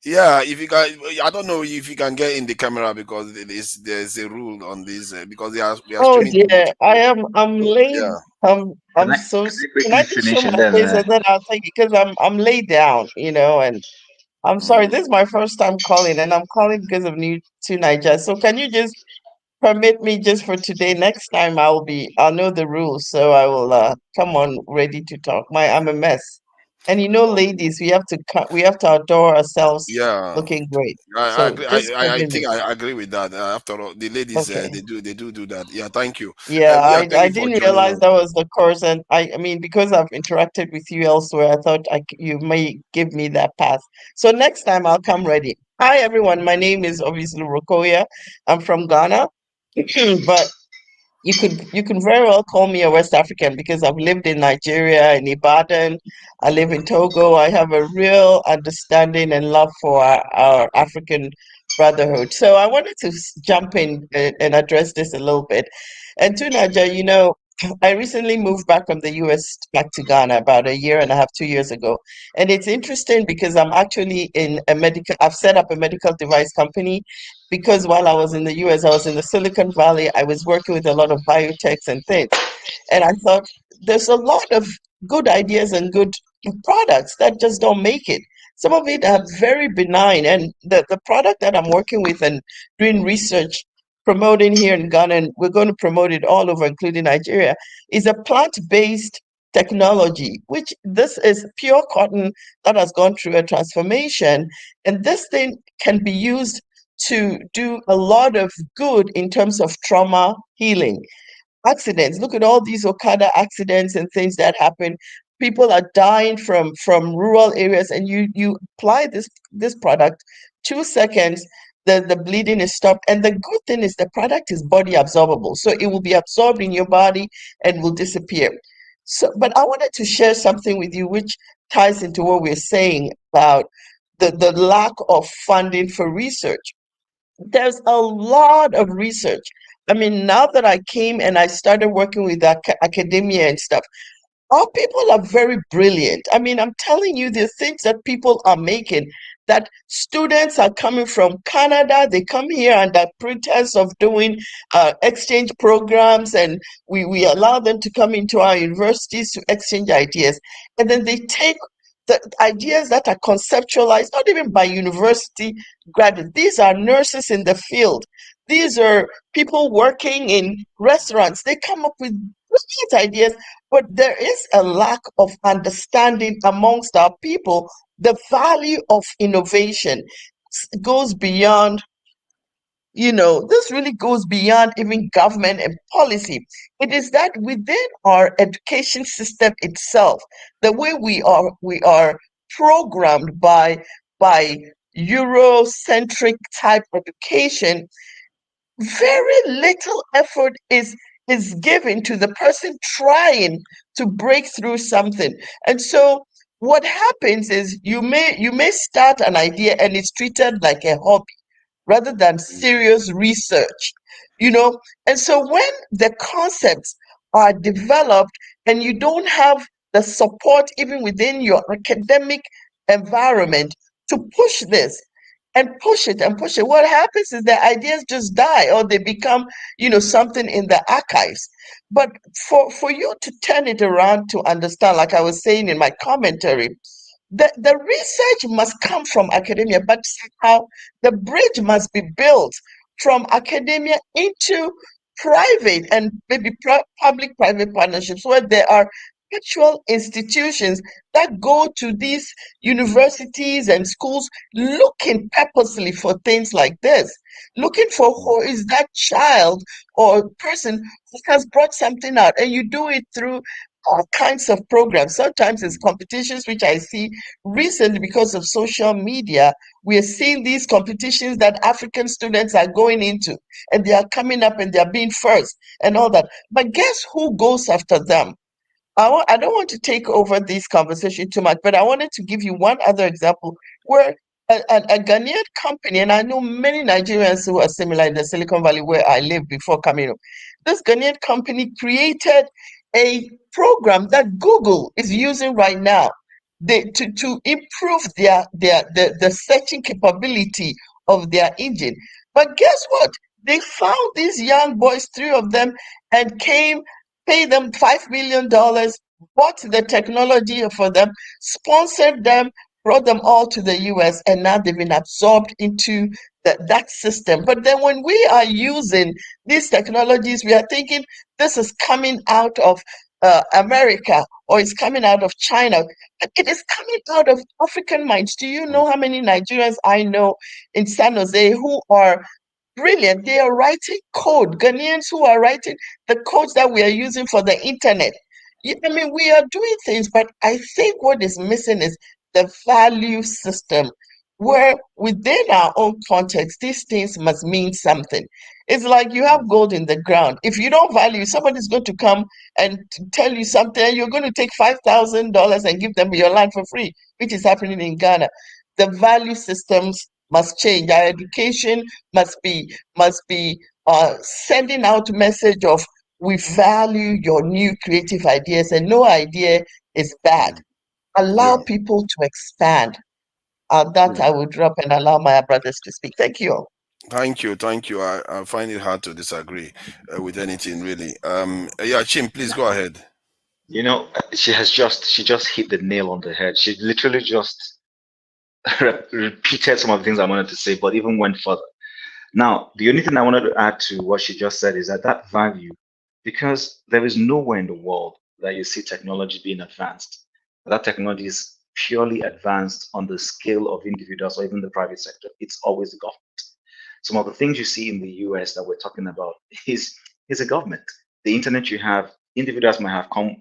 yeah. If you can, I don't know if you can get in the camera because there's a rule on this because we are Oh streaming to dear, multiple. I'm laid. Yeah. Can I'm I so. can I Can I quickly just show finish my and then face and then I'll take it because I'm laid down, and I'm sorry. This is my first time calling, and I'm calling because of new to Nigeria. So can you just permit me just for today? Next time I'll know the rules, so I will come on ready to talk. I'm a mess, and ladies, we have to adore ourselves Yeah. looking great. I So agree. just I permit think me. I agree with that. After all, the ladies Okay. they do that. Yeah, thank you. Yeah, Yeah, thank I you for didn't joining realize us. that was the course, and I mean because I've interacted with you elsewhere, I thought you may give me that pass. So next time I'll come ready. Hi everyone, my name is obviously Rokoya. I'm from Ghana, but you can very well call me a West African because I've lived in Nigeria, in Ibadan. I live in Togo. I have a real understanding and love for our African brotherhood. So I wanted to jump in and address this a little bit. And to Naja, I recently moved back from the US back to Ghana about a year and a half, 2 years ago. And it's interesting because I'm actually I've set up a medical device company because while I was in the US, I was in the Silicon Valley, I was working with a lot of biotechs and things. And I thought there's a lot of good ideas and good products that just don't make it. Some of it are very benign. And the product that I'm working with and doing research promoting here in Ghana, and we're going to promote it all over, including Nigeria, is a plant-based technology, which this is pure cotton that has gone through a transformation. And this thing can be used to do a lot of good in terms of trauma healing. Accidents, look at all these Okada accidents and things that happen. People are dying from rural areas, and you apply this product, 2 seconds, the bleeding is stopped. And the good thing is the product is body absorbable, so it will be absorbed in your body and will disappear. So, but I wanted to share something with you which ties into what we're saying about the lack of funding for research. There's a lot of research. I mean, now that I came and I started working with academia and stuff, our people are very brilliant. I mean, I'm telling you, the things that people are making, that students are coming from Canada, they come here under pretense of doing exchange programs, and we allow them to come into our universities to exchange ideas. And then they take the ideas that are conceptualized, not even by university graduates. These are nurses in the field. These are people working in restaurants. They come up with brilliant ideas, but there is a lack of understanding amongst our people. The value of innovation goes beyond, this really goes beyond even government and policy. It is that within our education system itself, the way we are programmed by Eurocentric type education, very little effort is given to the person trying to break through something. And so what happens is you may start an idea and it's treated like a hobby rather than serious research, you know. And so when the concepts are developed and you don't have the support even within your academic environment to push this and push it and push it, what happens is the ideas just die, or they become, something in the archives. But for you to turn it around to understand, like I was saying in my commentary, the research must come from academia, but somehow the bridge must be built from academia into private and maybe public-private partnerships, where there are actual institutions that go to these universities and schools looking purposely for things like this, looking for who is that child or person who has brought something out, and you do it through all kinds of programs. Sometimes it's competitions, which I see recently because of social media. We are seeing these competitions that African students are going into, and they are coming up and they are being first and all that. But guess who goes after them? I don't want to take over this conversation too much, but I wanted to give you one other example where a Ghanaian company, and I know many Nigerians who are similar in the Silicon Valley where I lived before coming up. This Ghanaian company created a program that Google is using right now, to improve the searching capability of their engine. But guess what? They found these young boys, three of them, and paid them $5 million, bought the technology for them, sponsored them, brought them all to the US, and now they've been absorbed into that system. But then when we are using these technologies, we are thinking this is coming out of America, or it's coming out of China. But it is coming out of African minds. Do you know how many Nigerians I know in San Jose who are brilliant? They are writing code. Ghanaians who are writing the codes that we are using for the internet. I mean, we are doing things, but I think what is missing is the value system, where within our own context, these things must mean something. It's like you have gold in the ground. If you don't value, somebody's going to come and tell you something, and you're going to take $5,000 and give them your land for free, which is happening in Ghana. The value systems must change. Our education must be sending out message of, we value your new creative ideas, and no idea is bad. Allow Yeah. people to expand. That I will drop and allow my brothers to speak. Thank you all. Thank you, thank you. I find it hard to disagree with anything really. Yeah, Chim, please go ahead. She just hit the nail on the head. She literally just repeated some of the things I wanted to say, but even went further. Now, the only thing I wanted to add to what she just said is that that value, because there is nowhere in the world that you see technology being advanced. That technology is purely advanced on the scale of individuals or even the private sector. It's always the government. Some of the things you see in the US that we're talking about is a government. The internet you have, individuals might have come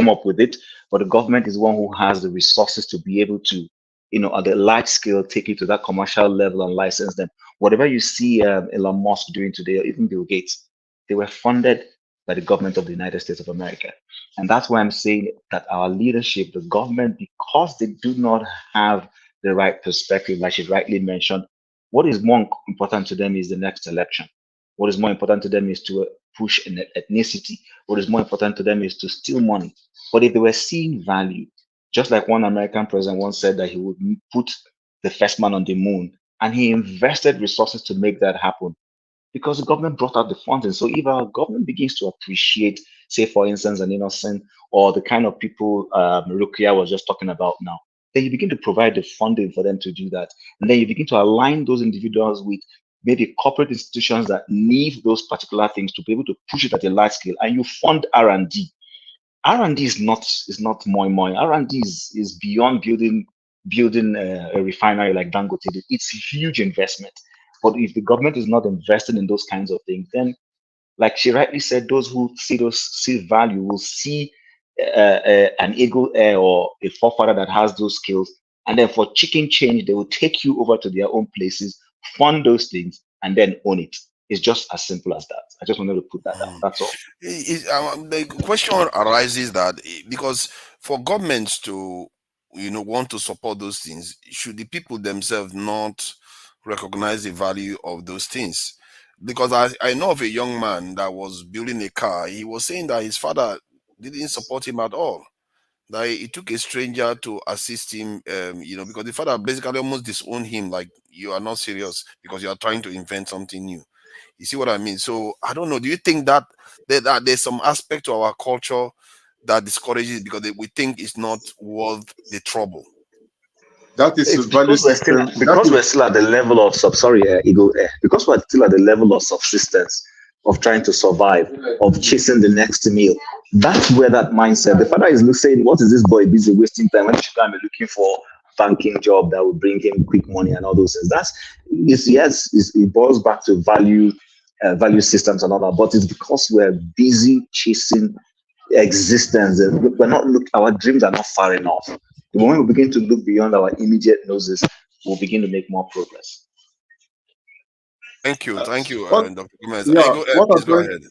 up with it, but the government is one who has the resources to be able to, at a large scale, take it to that commercial level and license them. Whatever you see Elon Musk doing today, or even Bill Gates, they were funded by the government of the United States of America. And that's why I'm saying that our leadership, the government, because they do not have the right perspective, like she rightly mentioned, what is more important to them is the next election. What is more important to them is to push an ethnicity. What is more important to them is to steal money. But if they were seeing value, just like one American president once said that he would put the first man on the moon, and he invested resources to make that happen because the government brought out the funding. So if our government begins to appreciate, say, for instance, an innocent or the kind of people Rukia was just talking about now, then you begin to provide the funding for them to do that. And then you begin to align those individuals with maybe corporate institutions that need those particular things to be able to push it at a large scale. And you fund R&D. R&D is not more. R&D is beyond building a refinery like Dangote. It's a huge investment. But if the government is not invested in those kinds of things, then, like she rightly said, those who see value will see an eagle heir or a forefather that has those skills, and then for chicken change, they will take you over to their own places, fund those things, and then own it. It's just as simple as that. I just wanted to put that out. That's all. The question arises that because for governments to want to support those things, should the people themselves not recognize the value of those things? Because I know of a young man that was building a car. He was saying that his father didn't support him at all, that it took a stranger to assist him, because the father basically almost disowned him, like, you are not serious because you are trying to invent something new. You see what I mean? So I don't know. Do you think that there's some aspect to our culture that discourages because we think it's not worth the trouble? That is a It's value system. That because is we're still at the level of Eagle Air, because we're still at the level of subsistence, of trying to survive, of chasing the next meal. That's where that mindset. The father is saying, "What is this boy busy wasting time? When he should come and looking for banking job that will bring him quick money and all those things." It boils back to value systems and all that, but it's because we're busy chasing existence. And we're not our dreams are not far enough. The moment we begin to look beyond our immediate noses, we'll begin to make more progress. Thank you, what Dr. Gomez. yeah what I'm Please go trying ahead.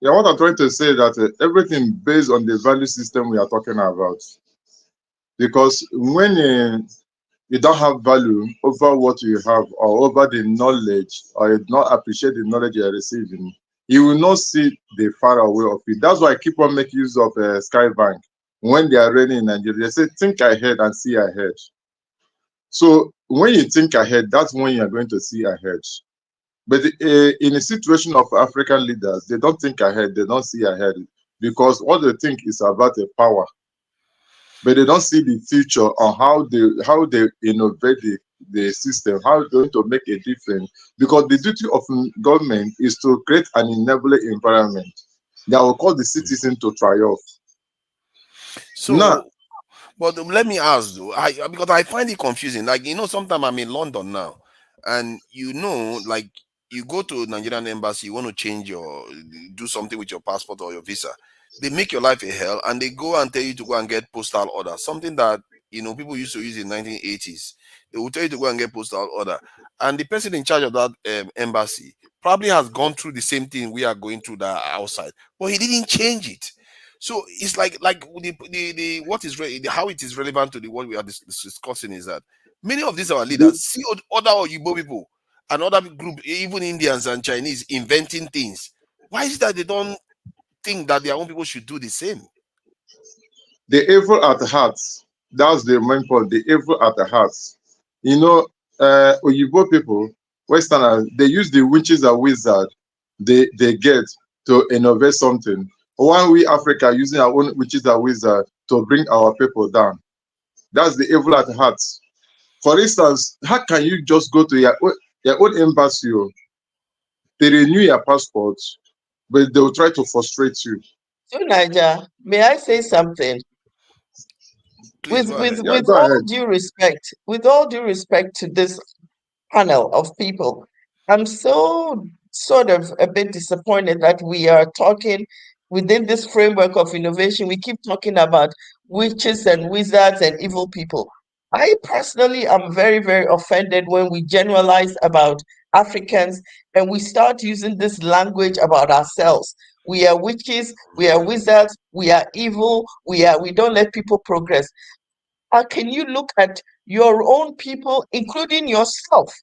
yeah what I'm trying to say that everything based on the value system we are talking about. Because when you don't have value over what you have or over the knowledge, or you not appreciate the knowledge you're receiving, you will not see the far away of it. That's why I keep on making use of Skybank. When they are running in Nigeria, they say think ahead and see ahead. So when you think ahead, that's when you are going to see ahead. But in a situation of African leaders, they don't think ahead, they don't see ahead, because what they think is about the power, but they don't see the future on how they innovate the system, how it's going to make a difference. Because the duty of government is to create an enabling environment that will cause the citizen to triumph. Now, So, but let me ask though, because I find it confusing. Like, sometimes I'm in London now, and like, you go to Nigerian embassy, you want to do something with your passport or your visa. They make your life a hell, and they go and tell you to go and get postal order, something that people used to use in 1980s. They will tell you to go and get postal order, and the person in charge of that embassy probably has gone through the same thing we are going through that outside, but he didn't change it. So it's like the what is how it is relevant to the what we are discussing is that many of these our leaders see other Oyibo people and other group, even Indians and Chinese, inventing things. Why is it that they don't think that their own people should do the same? the evil at the heart, that's the main point. The evil at the heart. Oyibo people, Westerners, they use the witches and wizards they get to innovate something. While we Africa using our own witches and wizards to bring our people down. That's the evil at the heart. For instance, how can you just go to your Your own embassy, they renew your passport, but they will try to frustrate you. So, Niger, may I say something? Please go ahead. Yeah, go ahead. With all due respect to this panel of people, I'm so sort of a bit disappointed that we are talking within this framework of innovation. We keep talking about witches and wizards and evil people. I personally am very, very offended when we generalize about Africans and we start using this language about ourselves. We are witches, we are wizards, we are evil, we don't let people progress. How can you look at your own people, including yourself,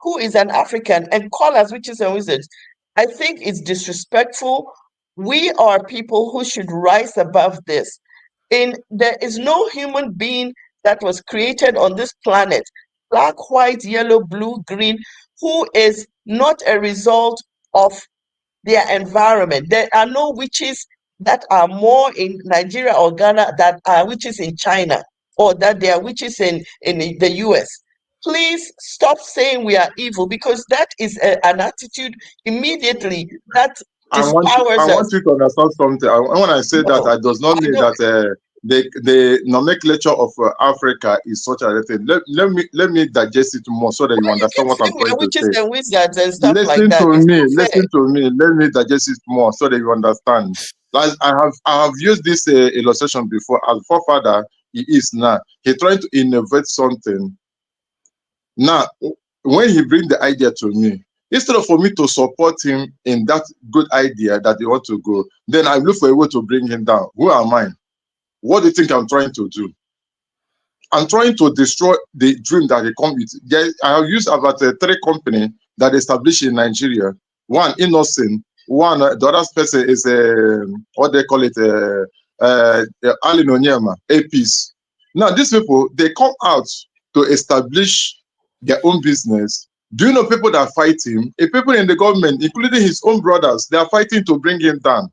who is an African, and call us witches and wizards? I think it's disrespectful. We are people who should rise above this. There is no human being that was created on this planet, black, white, yellow, blue, green, who is not a result of their environment. There are no witches that are more in Nigeria or Ghana that are witches in China or that there are witches in the US. Please stop saying we are evil because that is an attitude immediately that I dispowers want us. you to understand something. When I say that, No, I does not I mean don't. that the nomenclature of Africa is such a thing. Let me digest it more so that you Well, you understand keep what I'm saying we trying are to witches say. and wizards and stuff like that. It's not fair. Listen to me. Let me digest it more so that you understand. Like I have used this illustration before. As forefather, he is now. He trying to innovate something. Now, when he bring the idea to me, instead of for me to support him in that good idea that he want to go, then I look for a way to bring him down. Who am I? What do you think I'm trying to do? I'm trying to destroy the dream that he come with. I have used about three companies that established in Nigeria. One Innocent, one the other person is what they call it Alin Onyema, APs. Now these people they come out to establish their own business. Do you know people that fight him? People in the government, including his own brothers, they are fighting to bring him down.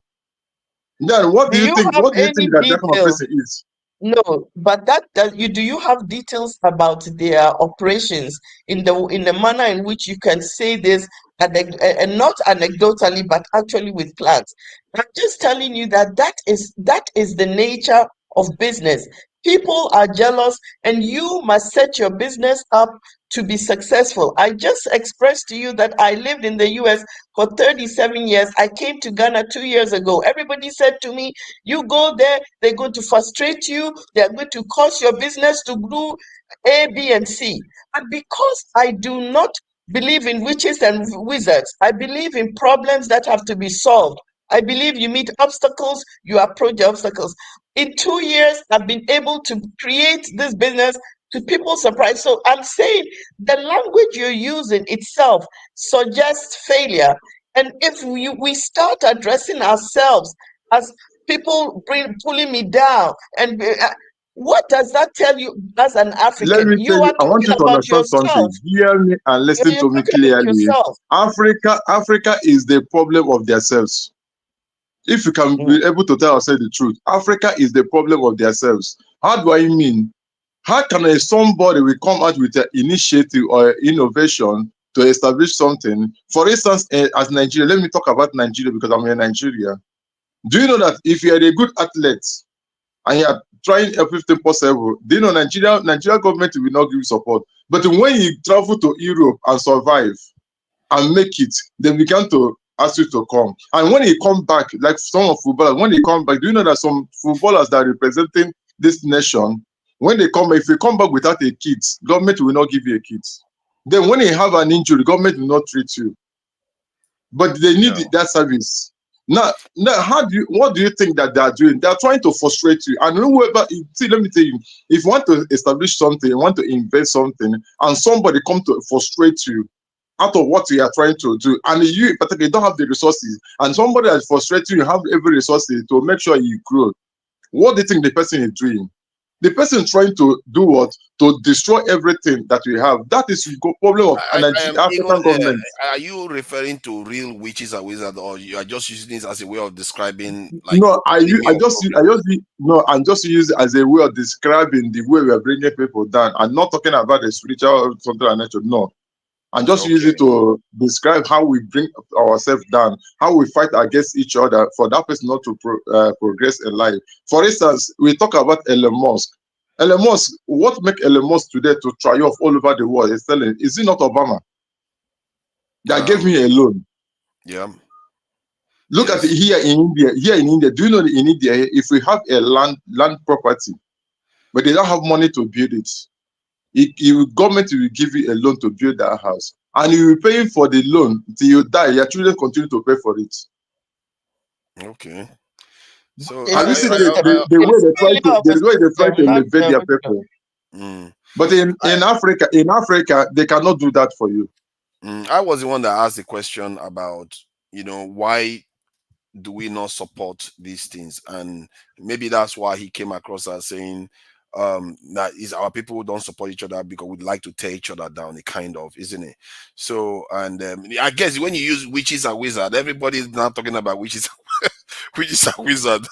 Then what Do do you you think? have What do you any think that that kind of details? person is? No, but that you do you have details about their operations in the manner in which you can say this and not anecdotally but actually with plans. I'm just telling you that that is the nature of business. People are jealous and you must set your business up to be successful. I just expressed to you that I lived in the US for 37 years. I came to Ghana 2 years ago. Everybody said to me, you go there, they're going to frustrate you, they're going to cause your business to do A, B, and C. And because I do not believe in witches and wizards, I believe in problems that have to be solved. I believe you meet obstacles, you approach the obstacles. In 2 years, I've been able to create this business to people's surprise. So I'm saying the language you're using itself suggests failure. And if we start addressing ourselves as people pulling me down, and what does that tell you as an Let African? me tell You you, are I want talking you to about understand yourself. something. Hear me and listen You're to me talking about clearly. yourself. Africa is the problem of themselves. If you can Mm. be able to tell ourselves the truth, Africa is the problem of themselves. How do I mean? How can somebody will come out with an initiative or innovation to establish something? For instance, as Nigeria, let me talk about Nigeria because I'm in Nigeria. Do you know that if you are a good athlete and you are trying everything possible, do you know Nigeria government will not give you support. But when you travel to Europe and survive and make it, they began to ask you to come. And when you come back, like some of footballers, when they come back, do you know that some footballers that are representing this nation, when they come, if you come back without a kit, government will not give you a kit. Then when you have an injury, government will not treat you. But they need Yeah. that service. Now, what do you think that they are doing? They are trying to frustrate you. And whoever, see, let me tell you, if you want to establish something, you want to invest something, and somebody come to frustrate you out of what you are trying to do, and you particularly don't have the resources, and somebody that frustrates you, you have every resources to make sure you grow. What do you think the person is doing? The person trying to do what? To destroy everything that we have. That is the problem of an Even African government. are you referring to real witches and wizards, or you are just using this as a way of describing like No, naming a problem? no, I'm just using it as a way of describing the way we are bringing people down. I'm not talking about the spiritual or something like that. No, and just use it to describe how we bring ourselves down, how we fight against each other for that person not to progress in life. For instance, we talk about Elon Musk. Elon Musk, what make Elon Musk today to triumph all over the world is telling, is it not Obama that gave me a loan? Yeah. Look at it here in India. Here in India, do you know that in India, if we have a land property, but they don't have money to build it, government will give you a loan to build that house, and you will pay for the loan till you die. Your children continue to pay for it. Okay. So Have you seen the way they try to elevate their people? But in Africa, they cannot do that for you. I was the one that asked the question about, why do we not support these things? And maybe that's why he came across as saying that is our people who don't support each other because we'd like to tear each other down, kind of, isn't it? So, and I guess when you use witches and wizard, everybody's now talking about witches witches and wizard.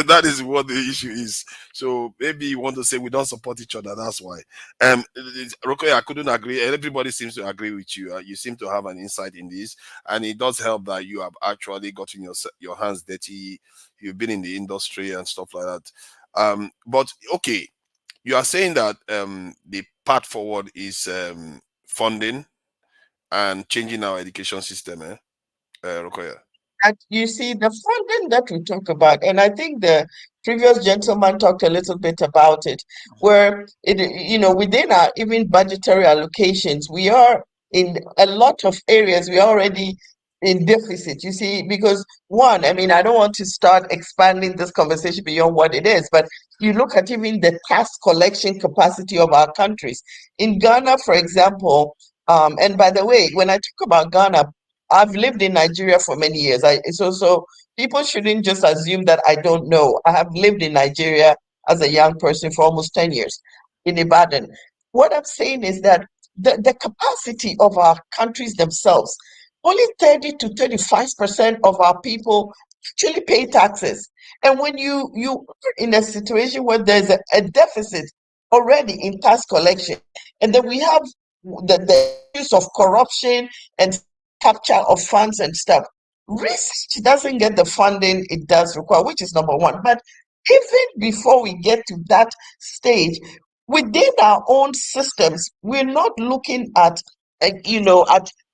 That is what the issue is. So maybe you want to say we don't support each other, that's why. Rokoya, I couldn't agree. Everybody seems to agree with you. You seem to have an insight in this, and it does help that you have actually gotten your hands dirty. You've been in the industry and stuff like that. But okay, you are saying that the path forward is funding and changing our education system, Rokoya? And you see, the funding that we talk about, and I think the previous gentleman talked a little bit about it, where within our even budgetary allocations, we are in a lot of areas, we are already in deficit. You see, because one, I mean, I don't want to start expanding this conversation beyond what it is, but you look at even the tax collection capacity of our countries. In Ghana, for example, and by the way, when I talk about Ghana, I've lived in Nigeria for many years. So people shouldn't just assume that I don't know. I have lived in Nigeria as a young person for almost 10 years in Ibadan. What I'm saying is that the capacity of our countries themselves, only 30 to 35% of our people actually pay taxes. And when you are in a situation where there's a deficit already in tax collection, and then we have the use of corruption and capture of funds and stuff. Research doesn't get the funding it does require, which is number one. But even before we get to that stage, within our own systems, we're not looking at, at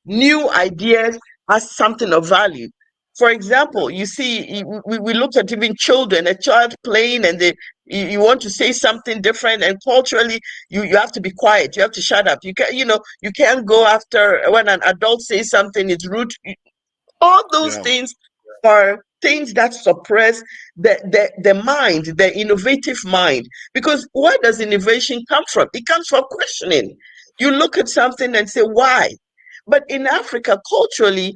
new ideas as something of value. For example, you see, we look at even children, a child playing, and you want to say something different, and culturally, you have to be quiet. You have to shut up. You can't go after when an adult says something. It's rude. All those things are things that suppress the mind, the innovative mind. Because where does innovation come from? It comes from questioning. You look at something and say, why? But in Africa, culturally,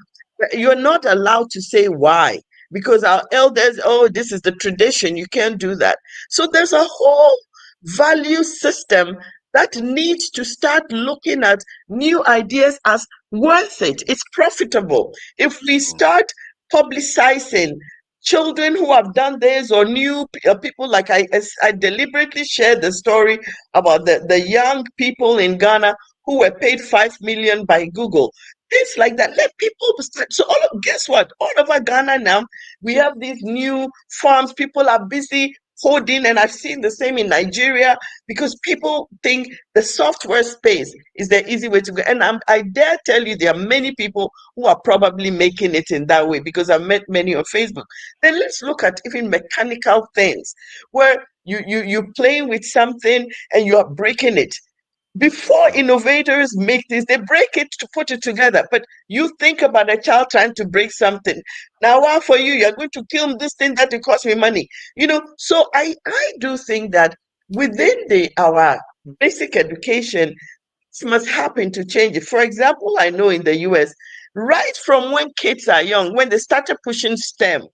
you're not allowed to say why because our elders, oh, this is the tradition. You can't do that. So there's a whole value system that needs to start looking at new ideas as worth it. It's profitable. If we start publicizing children who have done this or new people, like I deliberately shared the story about the young people in Ghana who were paid 5 million by Google. Things like that. Let people start. So guess what? All over Ghana now, we have these new farms. People are busy coding, and I've seen the same in Nigeria because people think the software space is the easy way to go. And I dare tell you, there are many people who are probably making it in that way because I've met many on Facebook. Then let's look at even mechanical things where you're playing with something and you are breaking it. Before innovators make this, they break it to put it together. But you think about a child trying to break something. Now, while for you, you're going to kill this thing that will cost me money. So I do think that within our basic education, this must happen to change it. For example, I know in the US, right from when kids are young, when they started pushing STEM,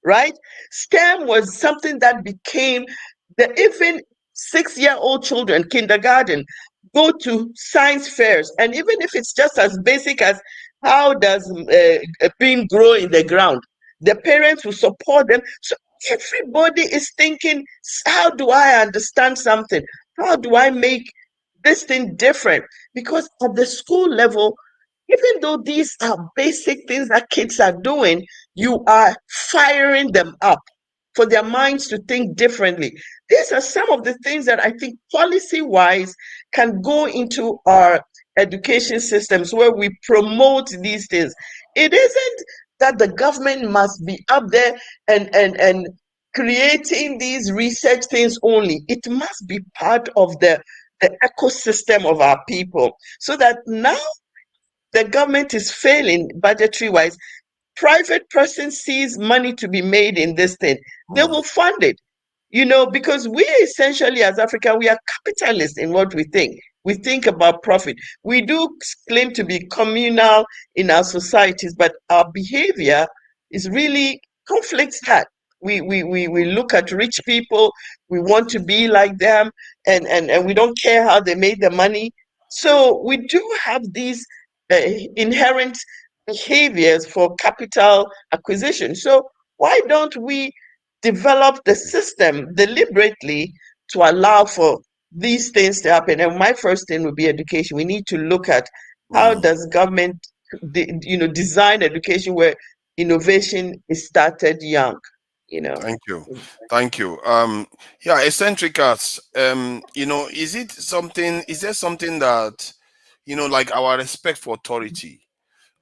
right? STEM was something that became even 6-year-old children, kindergarten, go to science fairs. And even if it's just as basic as how does a bean grow in the ground, the parents will support them. So everybody is thinking, how do I understand something? How do I make this thing different, because at the school level, even though these are basic things that kids are doing, you are firing them up for their minds to think differently. These are some of the things that I think policy wise can go into our education systems where we promote these things. It isn't that the government must be up there and creating these research things only. It must be part of the ecosystem of our people, so that now the government is failing budgetary wise, private person sees money to be made in this thing, they will fund it. Because we essentially as Africa, we are capitalists in what we think. We think about profit. We do claim to be communal in our societies, but our behavior is really conflicts that. We look at rich people, we want to be like them, and we don't care how they made the money. So we do have these inherent behaviors for capital acquisition. So why don't we develop the system deliberately to allow for these things to happen? And my first thing would be education. We need to look at how does government design education where innovation is started young. Thank you. Thank you. Yeah, eccentricas, is there something that, like our respect for authority,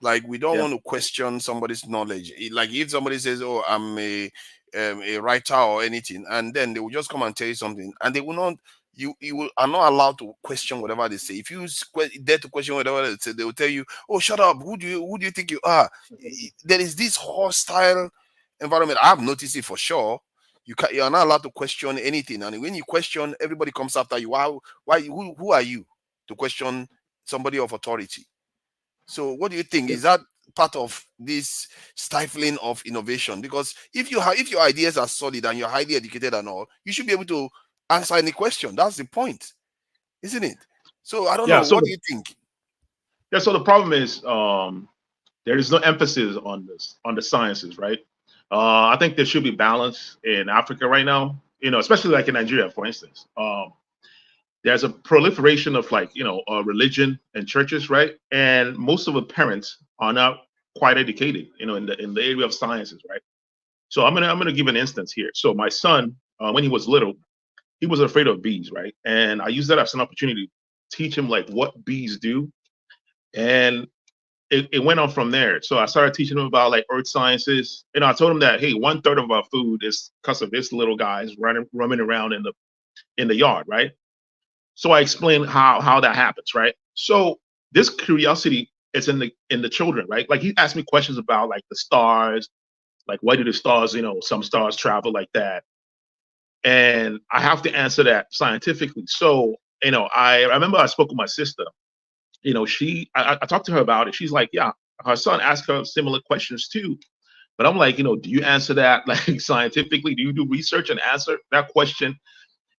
like we don't Yeah. want to question somebody's knowledge. Like if somebody says, "Oh, I'm a writer or anything," and then they will just come and tell you something, and they will not. Are not allowed to question whatever they say. If you dare to question whatever they say, they will tell you, "Oh, shut up! Who do you think you are?" There is this hostile environment. I've noticed it for sure. You are not allowed to question anything, and when you question, everybody comes after you. Who are you to question somebody of authority? So what do you think? Is that part of this stifling of innovation? Because if your ideas are solid and you're highly educated and all, you should be able to answer any question. That's the point, isn't it? So I don't Yeah. know. So What do you think? so the problem is there is no emphasis on the sciences, right? I think there should be balance in Africa right now. Especially like in Nigeria, for instance. There's a proliferation of religion and churches, right? And most of the parents are not quite educated, in the area of sciences, right? So I'm gonna give an instance here. So my son, when he was little, he was afraid of bees, right? And I used that as an opportunity to teach him like what bees do, and it went on from there. So I started teaching him about like earth sciences. I told him that, hey, 1/3 of our food is because of this little guys running around in the yard, right? So I explained how that happens, right? So this curiosity is in the children, right? Like he asked me questions about like the stars, like why do the stars, some stars travel like that, and I have to answer that scientifically. So I remember I spoke with my sister. I talked to her about it. She's like, yeah, her son asked her similar questions too. But I'm like, do you answer that like scientifically? Do you do research and answer that question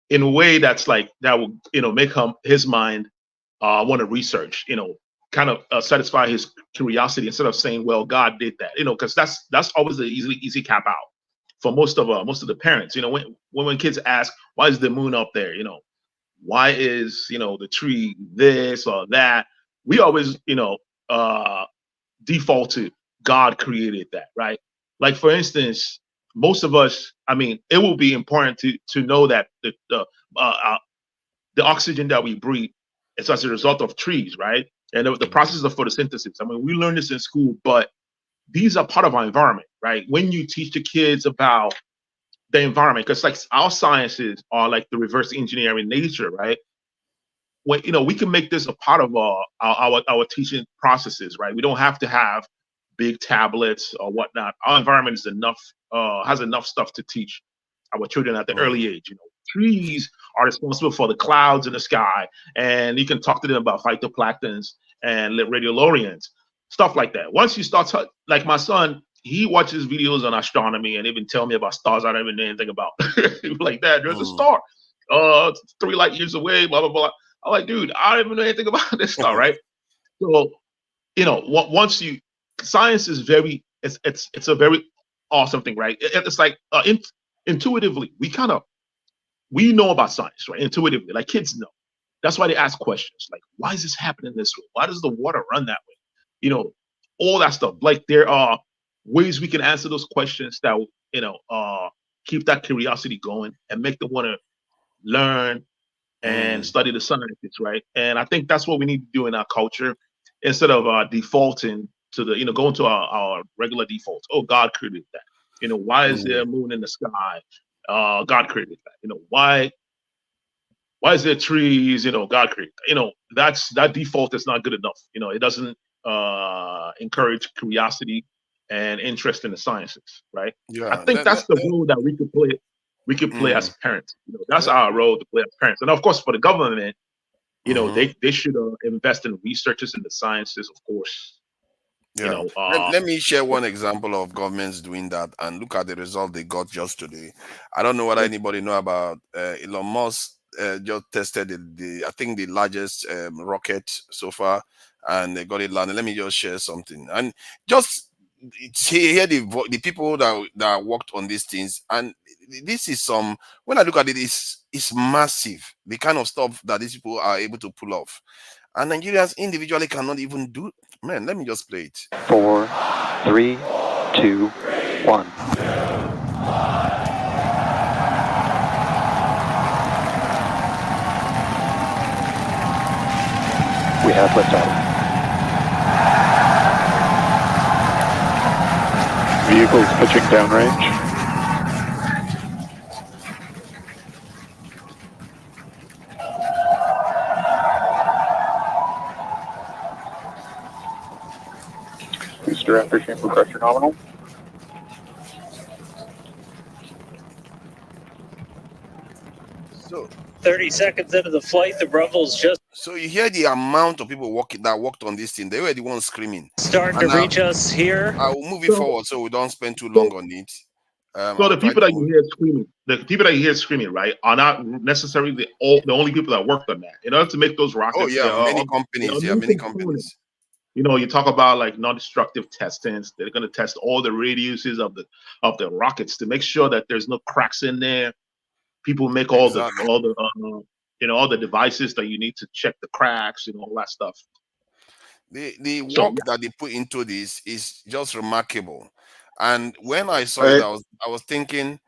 in a way that's like that will make his mind want to research, kind of satisfy his curiosity instead of saying, well, God did that, because that's always the easy cap out for most of the parents. When kids ask, why is the moon up there, why is the tree this or that, we always default to God created that, right? Like for instance, most of us, I mean, it will be important to know that the oxygen that we breathe is as a result of trees, right? And the process of photosynthesis. I mean, we learn this in school, but these are part of our environment, right? When you teach the kids about the environment, because like our sciences are like the reverse engineering nature, right? When we can make this a part of our teaching processes, right? We don't have to have big tablets or whatnot. Our environment is enough, has enough stuff to teach our children at the early age. Trees are responsible for the clouds in the sky, and you can talk to them about phytoplanktons and radiolarians, stuff like that. Once you start like my son, he watches videos on astronomy and even tell me about stars I don't even know anything about. Like that, there's a star, 3 light years away, blah blah blah. I'm like, dude, I don't even know anything about this star, right? So, once science is it's a very awesome thing, right? It's like intuitively, we know about science, right? Intuitively, like kids know. That's why they ask questions like, why is this happening this way? Why does the water run that way? You know, all that stuff. Like there are ways we can answer those questions that keep that curiosity going and make them want to learn and study the sciences, right? And I think that's what we need to do in our culture instead of defaulting to the, going to our regular defaults. Oh, God created that. Why is there a moon in the sky? God created that. Why is there trees? God created that. That default is not good enough. It doesn't encourage curiosity and interest in the sciences, right? I Yeah. think that's the role that we could play. We could play as parents. That's our role to play as parents. And of course, for the government, they should invest in researchers in the sciences, of course. Yeah. Let me share one example of governments doing that and look at the result they got just today. I don't know whether anybody know about Elon Musk just tested the I think the largest rocket so far, and they got it landed. Let me just share something and just hear the people that worked on these things. And this is some, when I look at it, it's massive, the kind of stuff that these people are able to pull off. And Nigerians individually cannot even do. Man, let me just play it. 4, 3, 2, 1. We have liftoff. Vehicles pitching downrange. Booster after chamber pressure nominal. So 30 seconds into the flight, the rumbles just. So you hear the amount of people that worked on this thing. They were the ones screaming. Starting to reach us here. I will move it forward so we don't spend too long on it. So the people that you hear screaming, right, are not necessarily the only people that worked on that. In order to make those rockets, oh yeah, many companies. Many companies. You talk about like non-destructive testings. They're going to test all the radiuses of the rockets to make sure that there's no cracks in there. People make all the devices that you need to check the cracks and all that stuff. The work that they put into this is just remarkable. And when I saw it, I was thinking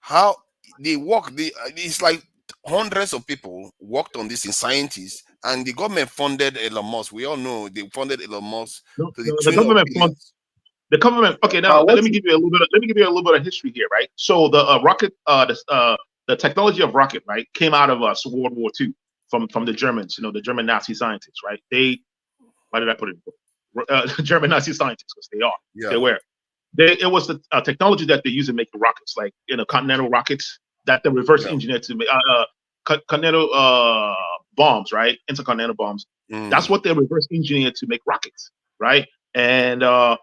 how they work. It's like hundreds of people worked on this in scientists, and the government funded Elon Musk. We all know they funded Elon Musk to the tune of billions. The government. Okay, now let me give you a little bit. Let me give you a little bit of history here, right? So the rocket, the technology of rocket, right, came out of World War II from the Germans. The German Nazi scientists, right? Why did I put it? German Nazi scientists, because they are. Yeah. They were. It was the technology that they use in making rockets, like continental rockets that they reverse engineered to make continental bombs, right? Intercontinental bombs. That's what they reverse engineered to make rockets, right? And I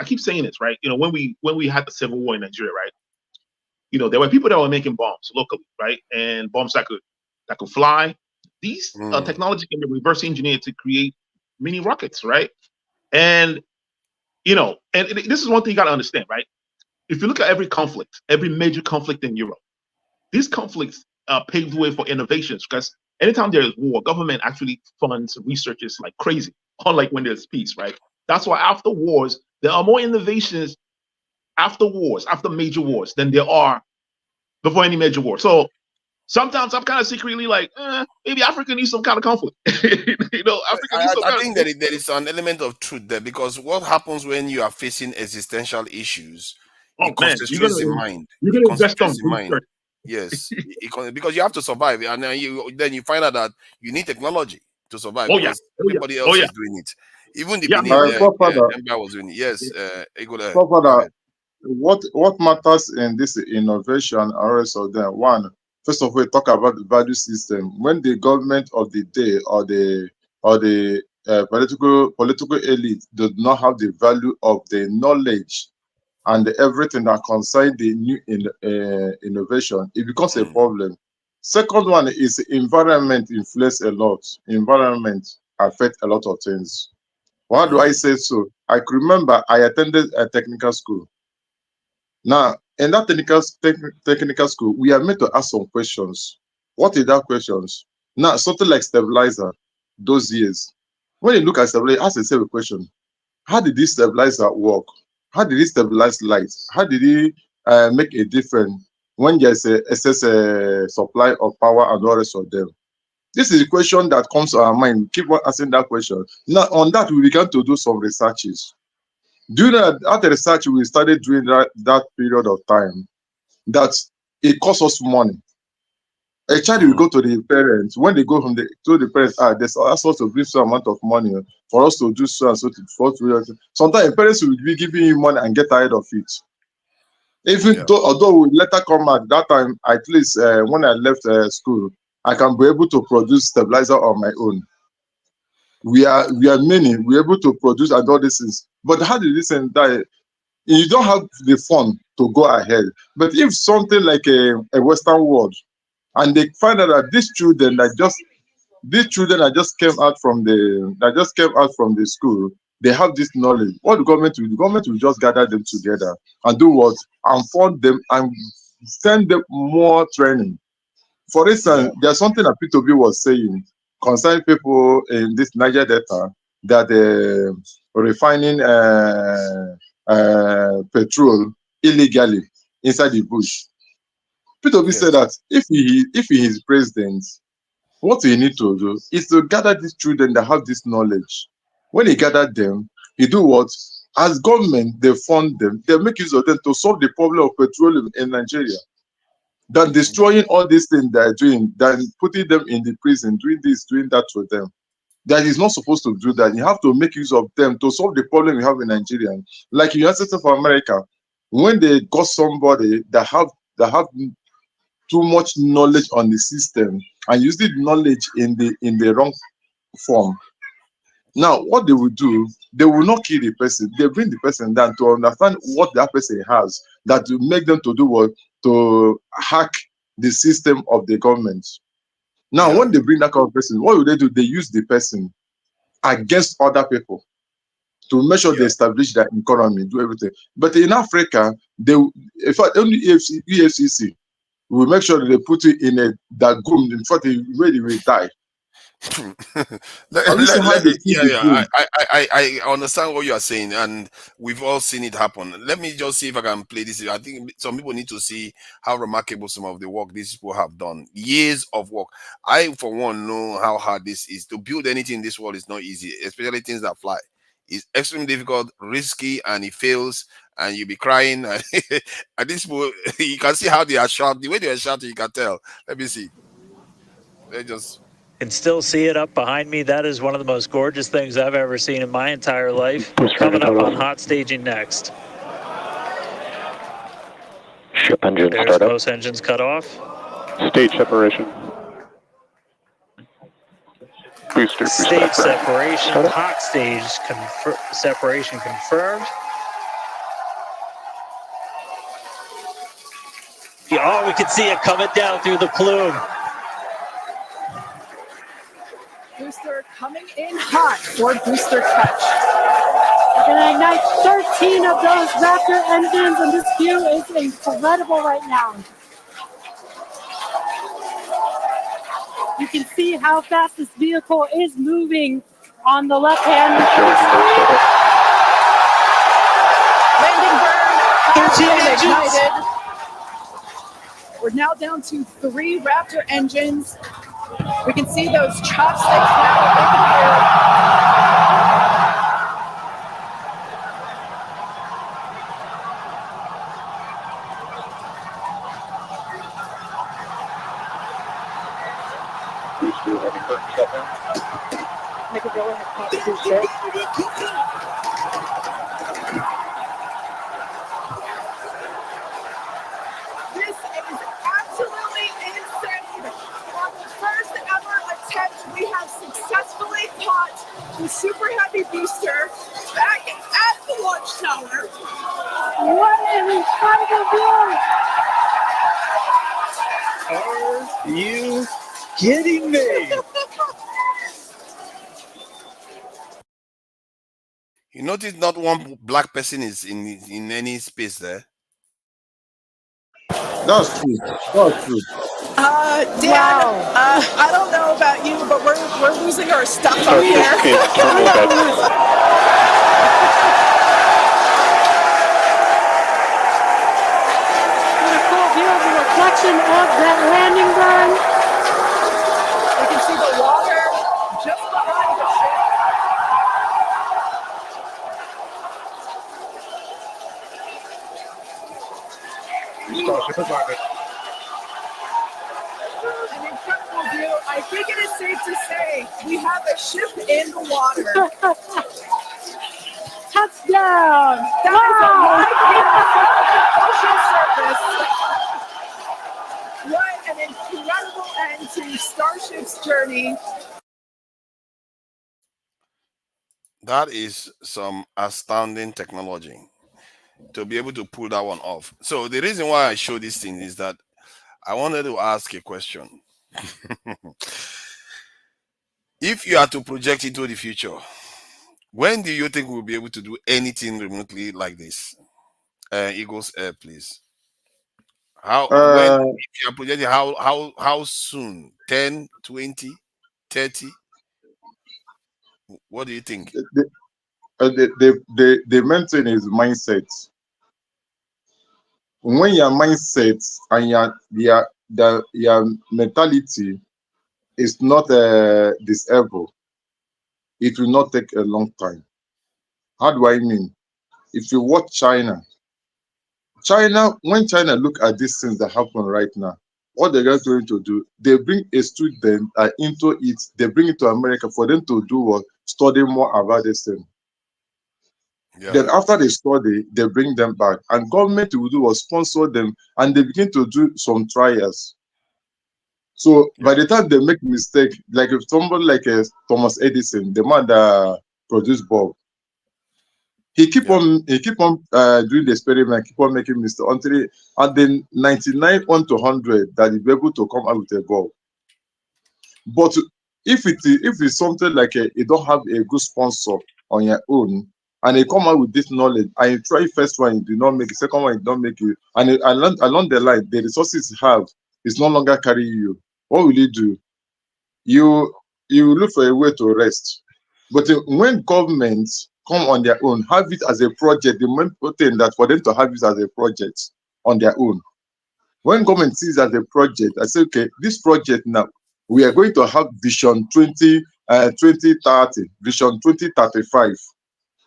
keep saying this, right? When we had the civil war in Nigeria, right? There were people that were making bombs locally, right? And bombs that could fly. These technology can be reverse engineered to create mini rockets, right? And this is one thing you got to understand, right? If you look at every major conflict in Europe, these conflicts paved the way for innovations, because anytime there is war, government actually funds researchers like crazy, unlike when there's peace, right? That's why after wars, there are more innovations after major wars, than there are before any major war. So sometimes I'm kind of secretly like, maybe Africa needs some kind of conflict. Africa needs some I think that there is an element of truth there, because what happens when you are facing existential issues? Oh man, you're gonna invest on research. Yes, because you have to survive, and then you find out that you need technology to survive. Because everybody else is doing it. Even the Empire was doing it. Yes, go ahead. What matters in this innovation are also there. One, first of all, we talk about the value system. When the government of the day or the political elite does not have the value of the knowledge and everything that concerns the new innovation, it becomes a problem. Second one is environment influence a lot. Environment affect a lot of things. Why do I say so? I can remember I attended a technical school. Now, in that technical school, we are made to ask some questions. What is that questions? Now, something like stabilizer, those years. When you look at stabilizer, ask yourself a question. How did this stabilizer work? How did it stabilize light? How did it make a difference when there's a excess supply of power and all the rest of them? This is a question that comes to our mind. Keep on asking that question. Now, on that, we began to do some researches. During that research, we started doing that period of time, that it costs us money. A child will go to the parents. When they go to the parents, there's also to give some amount of money for us to do so and so. Sometimes parents will be giving you money and get tired of it. Even though, although we later come out, that time, at least when I left school, I can be able to produce stabilizer on my own. We are many. We're able to produce and all these things. But how did this end die? You don't have the fund to go ahead. But if something like a Western world, and they find out that these children that just came out from the school, they have this knowledge. What the government will do? The government will just gather them together and do what? And fund them and send them more training. For instance, there's something that P2B was saying concerning people in this Niger Delta that refining petrol illegally inside the bush. P2B said that if he is president, what he need to do is to gather these children that have this knowledge. When he gathered them, he do what? As government, they fund them, they make use of them to solve the problem of petroleum in Nigeria. Than destroying all these things they're doing, than putting them in the prison, doing this, doing that to them. That is not supposed to do that. You have to make use of them to solve the problem we have in Nigeria. Like United States of America, when they got somebody that have too much knowledge on the system and use the knowledge in the wrong form. Now, what they will do, they will not kill the person. They bring the person down to understand what that person has, that will make them to do what? To hack the system of the government. Now, when they bring that kind of person, what will they do? They use the person against other people to make sure they establish their economy, do everything. But in Africa, in fact, only EFCC will make sure that they put it in that goom, in fact, where they will die. I understand what you are saying, and we've all seen it happen. Let me just see if I can play this. I think some people need to see how remarkable some of the work these people have done. Years of work. I, for one, know how hard this is. To build anything in this world is not easy, especially things that fly. It's extremely difficult, risky, and it fails, and you'll be crying. And this people, you can see how they are shouting. The way they are shouting, you can tell. Let me see. Let's just. And still see it up behind me. That is one of the most gorgeous things I've ever seen in my entire life. Coming up on hot staging next. Ship engine There's startup. most engines cut off. Stage separation. Booster Stage separation. Startup. Hot stage separation confirmed. Oh, we can see it coming down through the plume. Booster coming in hot for booster catch. Gonna ignite 13 of those Raptor engines, and this view is incredible right now. You can see how fast this vehicle is moving on the left hand. Landing burn, 13 ignited. We're now down to 3 Raptor engines. We can see those chopsticks now in the air. Make a go ahead, pop booster. This is absolutely insane. On the first ever attempt, we have successfully caught the Super Heavy booster back at the launch tower. What an incredible view! Are you kidding me? You notice not one black person is in any space there. That's true. That's true. Dan, Wow. I don't know about you, but we're losing our stuff up here. What a cool view of the reflection of that landing burn. You can see the water just behind the ship. An incredible view. I think it is safe to say we have a ship in the water. Touchdown. That is a Wow. live view from the ocean surface. What an incredible end to Starship's journey. That is some astounding technology to be able to pull that one off. So the reason why I show this thing is that I wanted to ask a question. If you are to project into the future, when do you think we'll be able to do anything remotely like this? Eagles Air, please. When Uh, if you are projecting, how soon? 10, 20, 30? What do you think? the main thing is mindset. When your mindset and your mentality is not disabled, it will not take a long time. How do I mean? If you watch China, when China look at these things that happen right now, what they're going to do, they bring a student into it, they bring it to America for them to do what? Study more about this thing. Yeah. Then after they study, they bring them back. And government will do was sponsor them and they begin to do some trials. So by the time they make mistake, like if somebody like Thomas Edison, the man that produced bulb, he keep on doing the experiment, keep on making mistakes until at the 99 on to 100 that he'll be able to come out with a bulb. But if it's something like you don't have a good sponsor on your own, and you come out with this knowledge, and you try first one, you do not make it, second one, you don't make it, and along the line, the resources you have is no longer carrying you. What will you do? You look for a way to rest. But when governments come on their own, have it as a project, the main thing that for them to have it as a project on their own. When government sees as a project, I say, okay, this project now, we are going to have vision 2030, vision 2035.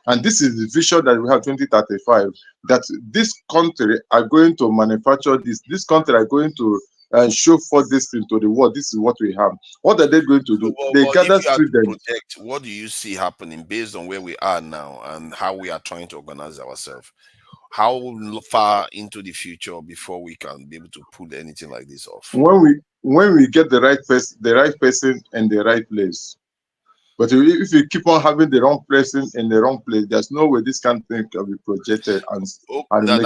And this is the vision that we have 2035, that this country are going to manufacture this country are going to show for this into the world. This is what we have. What are they going to do? They But gather if you are to students. project, what do you see happening based on where we are now and how we are trying to organize ourselves? How far into the future before we can be able to pull anything like this off? When we get the right person in the right place. But if you keep on having the wrong person in the wrong place, there's no way this kind of thing can be projected and make it.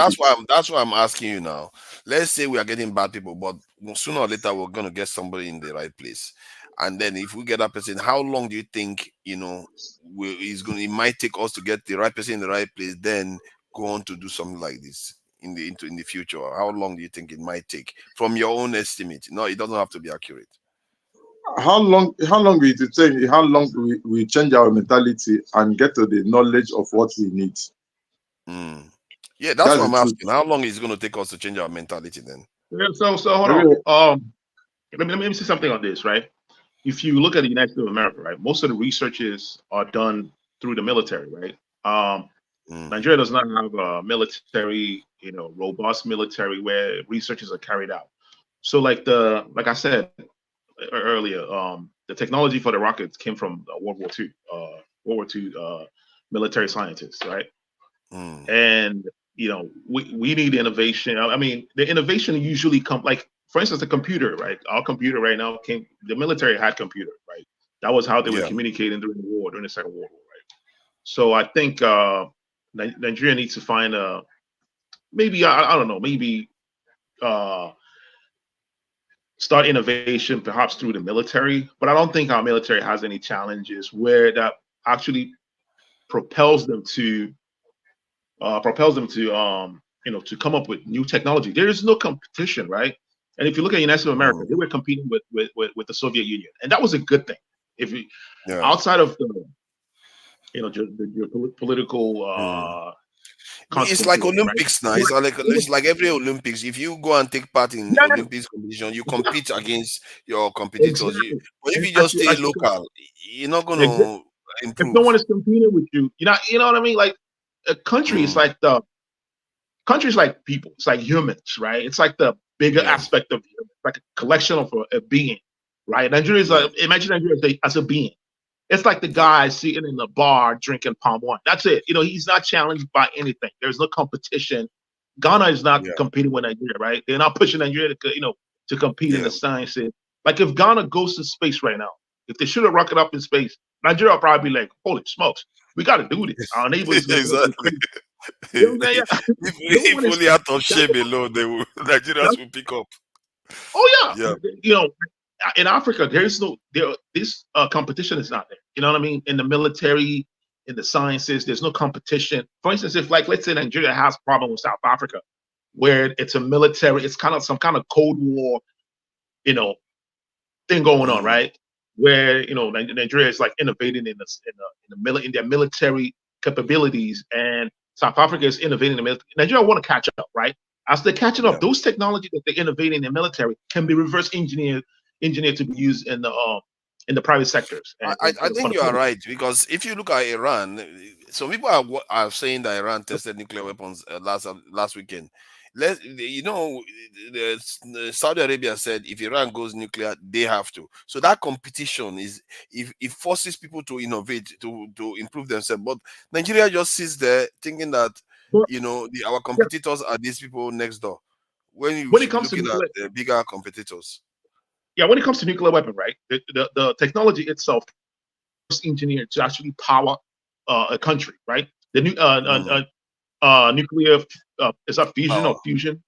That's why I'm asking you now. Let's say we are getting bad people, but sooner or later we're gonna get somebody in the right place. And then if we get that person, how long do you think it might take us to get the right person in the right place, then go on to do something like this in the future? How long do you think it might take from your own estimate? No, it doesn't have to be accurate. How long will it take? How long we change our mentality and get to the knowledge of what we need? Yeah, that's That's what the I'm truth. asking. How long is it going to take us to change our mentality then? Yeah, so hold on. Let me say something on this, right? If you look at the United States of America, right, most of the researches are done through the military, right? Nigeria does not have a military, robust military where researches are carried out. So like I said earlier, the technology for the rockets came from World War II military scientists, right? And we need innovation. I mean, the innovation usually come, like, for instance, the computer, right? Our computer right now the military had computer, right? That was how they were communicating during the Second World War, right? So I think Nigeria needs to find maybe I don't know, maybe start innovation perhaps through the military, but I don't think our military has any challenges where that actually propels them to to come up with new technology. There is no competition, right? And if you look at United States of America, they were competing with the Soviet Union, and that was a good thing. If you outside of the political it's like consequences, Olympics now. It's like every Olympics. If you go and take part in Yeah, Olympics competition, you compete against your competitors. exactly. But if And you just stay local, you're not going to if no improve. one is competing with you, you know what I mean? Like a country is like countries like people. It's like humans, right? It's like the bigger aspect of human, like a collection of a being, right? Nigeria is imagine Nigeria as a being. It's like the guy sitting in the bar drinking palm wine. That's it. He's not challenged by anything. There's no competition. Ghana is not competing with Nigeria, right? They're not pushing Nigeria to compete in the sciences. Like if Ghana goes to space right now, if they shoot a rocket up in space, Nigeria will probably be like, holy smokes, we got to do this. Our neighbors Exactly. If only out of shame alone, Nigerians will pick up. Oh yeah. In Africa, this competition is not there. You know what I mean? In the military, in the sciences, there's no competition. For instance, if let's say Nigeria has a problem with South Africa, where it's a military, it's kind of some kind of Cold War, thing going on, right? Where Nigeria is like innovating in their military capabilities, and South Africa is innovating in the military. Nigeria want to catch up, right? As they're catching up, those technologies that they're innovating in the military can be reverse engineered to be used in the private sectors. I think you are right, because if you look at Iran, some people are saying that Iran tested nuclear weapons last weekend. Saudi Arabia said if Iran goes nuclear, they have to. So that competition it forces people to innovate, to improve themselves. But Nigeria just sits there thinking that our competitors are these people next door, when you should be looking at the bigger competitors. Yeah, when it comes to nuclear weapon, right? The technology itself is engineered to actually power a country, right? The nuclear is that fusion or fusion?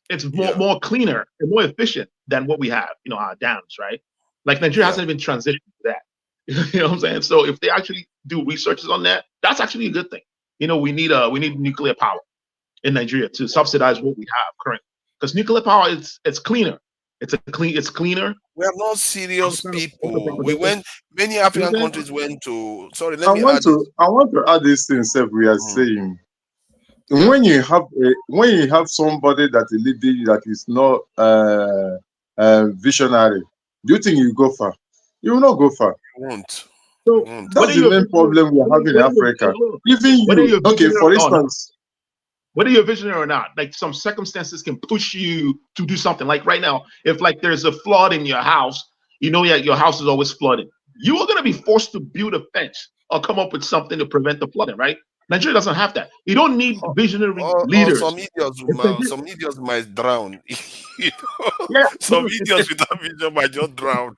It's more cleaner and more efficient than what we have, our dams, right? Like Nigeria hasn't even transitioned to that. You know what I'm saying? So if they actually do researches on that, that's actually a good thing. We need nuclear power in Nigeria to subsidize what we have currently, because nuclear power it's cleaner. It's cleaner. We are not serious people. Many African countries went to. Sorry, I want to add this thing. We are saying when you have somebody that is leading that is not visionary, do you think you go far? You will not go far. You won't. So that's the main problem we are having in Africa. Even you, okay, for instance. Whether you're a visionary or not, like some circumstances can push you to do something. Like right now, if like there's a flood in your house, your house is always flooded. You are going to be forced to build a fence or come up with something to prevent the flooding, right? Nigeria doesn't have that. You don't need visionary leaders. Some idiots might drown. Some idiots without vision might just drown.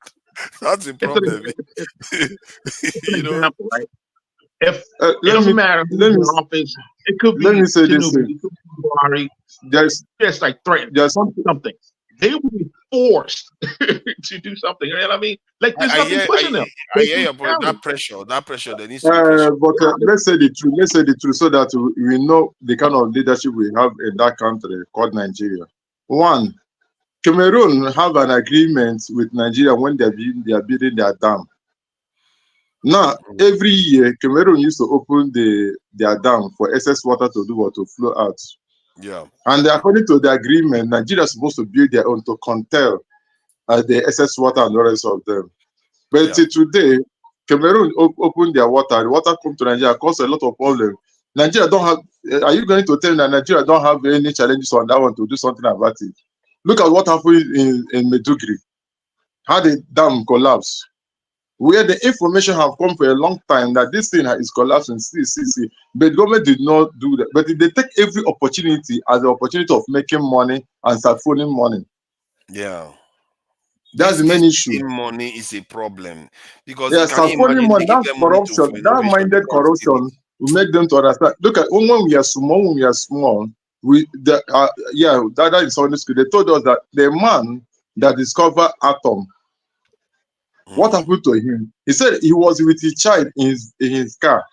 That's the problem. It's an example, right? If it doesn't matter who's in office, it could be Buhari. There's like threatened. There's something. They will be forced to do something. You know what I mean? Like there's nothing pushing them. I hear you, but that pressure, they need to be pressure. But let's say the truth, so that we know the kind of leadership we have in that country called Nigeria. One, Cameroon have an agreement with Nigeria when they are building their dam. Now, every year, Cameroon used to open their dam for excess water to flow out. Yeah. And according to the agreement, Nigeria is supposed to build their own to curtail the excess water and the rest of them. But today, Cameroon opened their water. The water come to Nigeria, cause a lot of problems. Nigeria don't have. Are you going to tell me that Nigeria don't have any challenges on that one to do something about it? Look at what happened in Maiduguri. How the dam collapsed. Where the information have come for a long time that this thing is collapsing, but the government did not do that. But they take every opportunity as the opportunity of making money and start phoning money. Yeah. That's the main issue. Money is a problem because start phoning money. That's corruption. That minded corruption will make them to understand. Look at when we are small, that is on the school. They told us that the man that discovered atom. What happened to him? He said he was with his child in his car.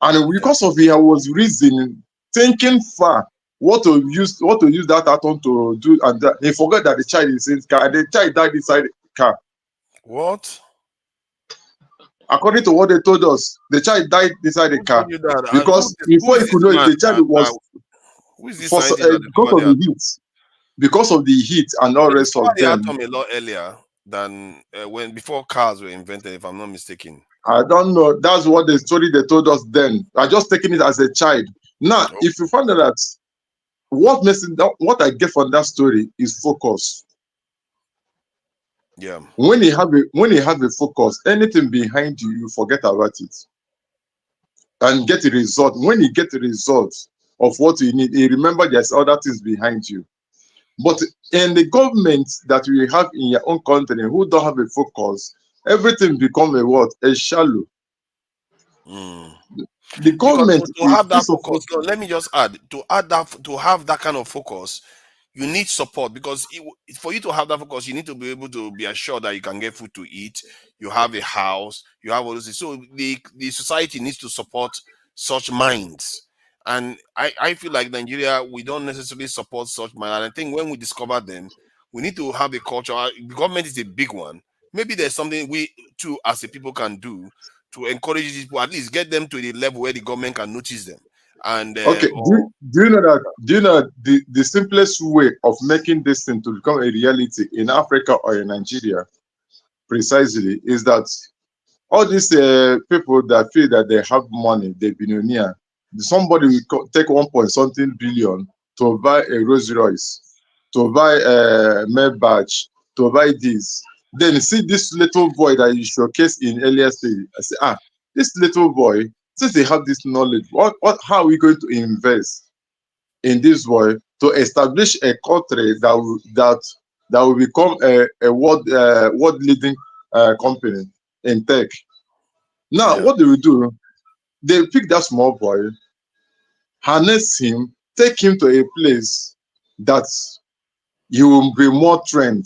And because of it, I was reasoning, thinking far. what to use that atom to do, and that. He forgot that the child is in the car, and the child died inside the car. What? According to what they told us, the child died inside the Who car told you that? And because who before is he this could know it, man the child was who is this scientist that because discovered of the the atom? heat, because of the heat and all They rest discovered of the them. atom a lot earlier than before cars were invented, if I'm not mistaken. I don't know. That's what the story they told us then. I just taking it as a child. Now, if you find out that what I get from that story is focus. Yeah. When you have a focus, anything behind you, you forget about it and get a result. When you get the result of what you need, you remember there's other things behind you. But in the government that we have in your own country who don't have a focus, everything become a shallow. The Because government to have that is focus, no, let me just add to have that kind of focus, you need support because for you to have that focus, you need to be able to be assured that you can get food to eat, you have a house, you have all those things. So the society needs to support such minds. And I feel like Nigeria, we don't necessarily support such minds. And I think when we discover them, we need to have a culture. The government is a big one. Maybe there's something we too as a people can do to encourage these people, at least get them to the level where the government can notice them. And okay. Do you know that? Do you know the simplest way of making this thing to become a reality in Africa or in Nigeria, precisely, is that all these people that feel that they have money, they're billionaire. Somebody will take 1 point something billion to buy a Rolls Royce, to buy a Maybach, to buy this. Then see this little boy that you showcased in earlier stage. I say, this little boy, since they have this knowledge, how are we going to invest in this boy to establish a country that will become a world leading company in tech? Now, what they will do, they pick that small boy, harness him, take him to a place that he will be more trained.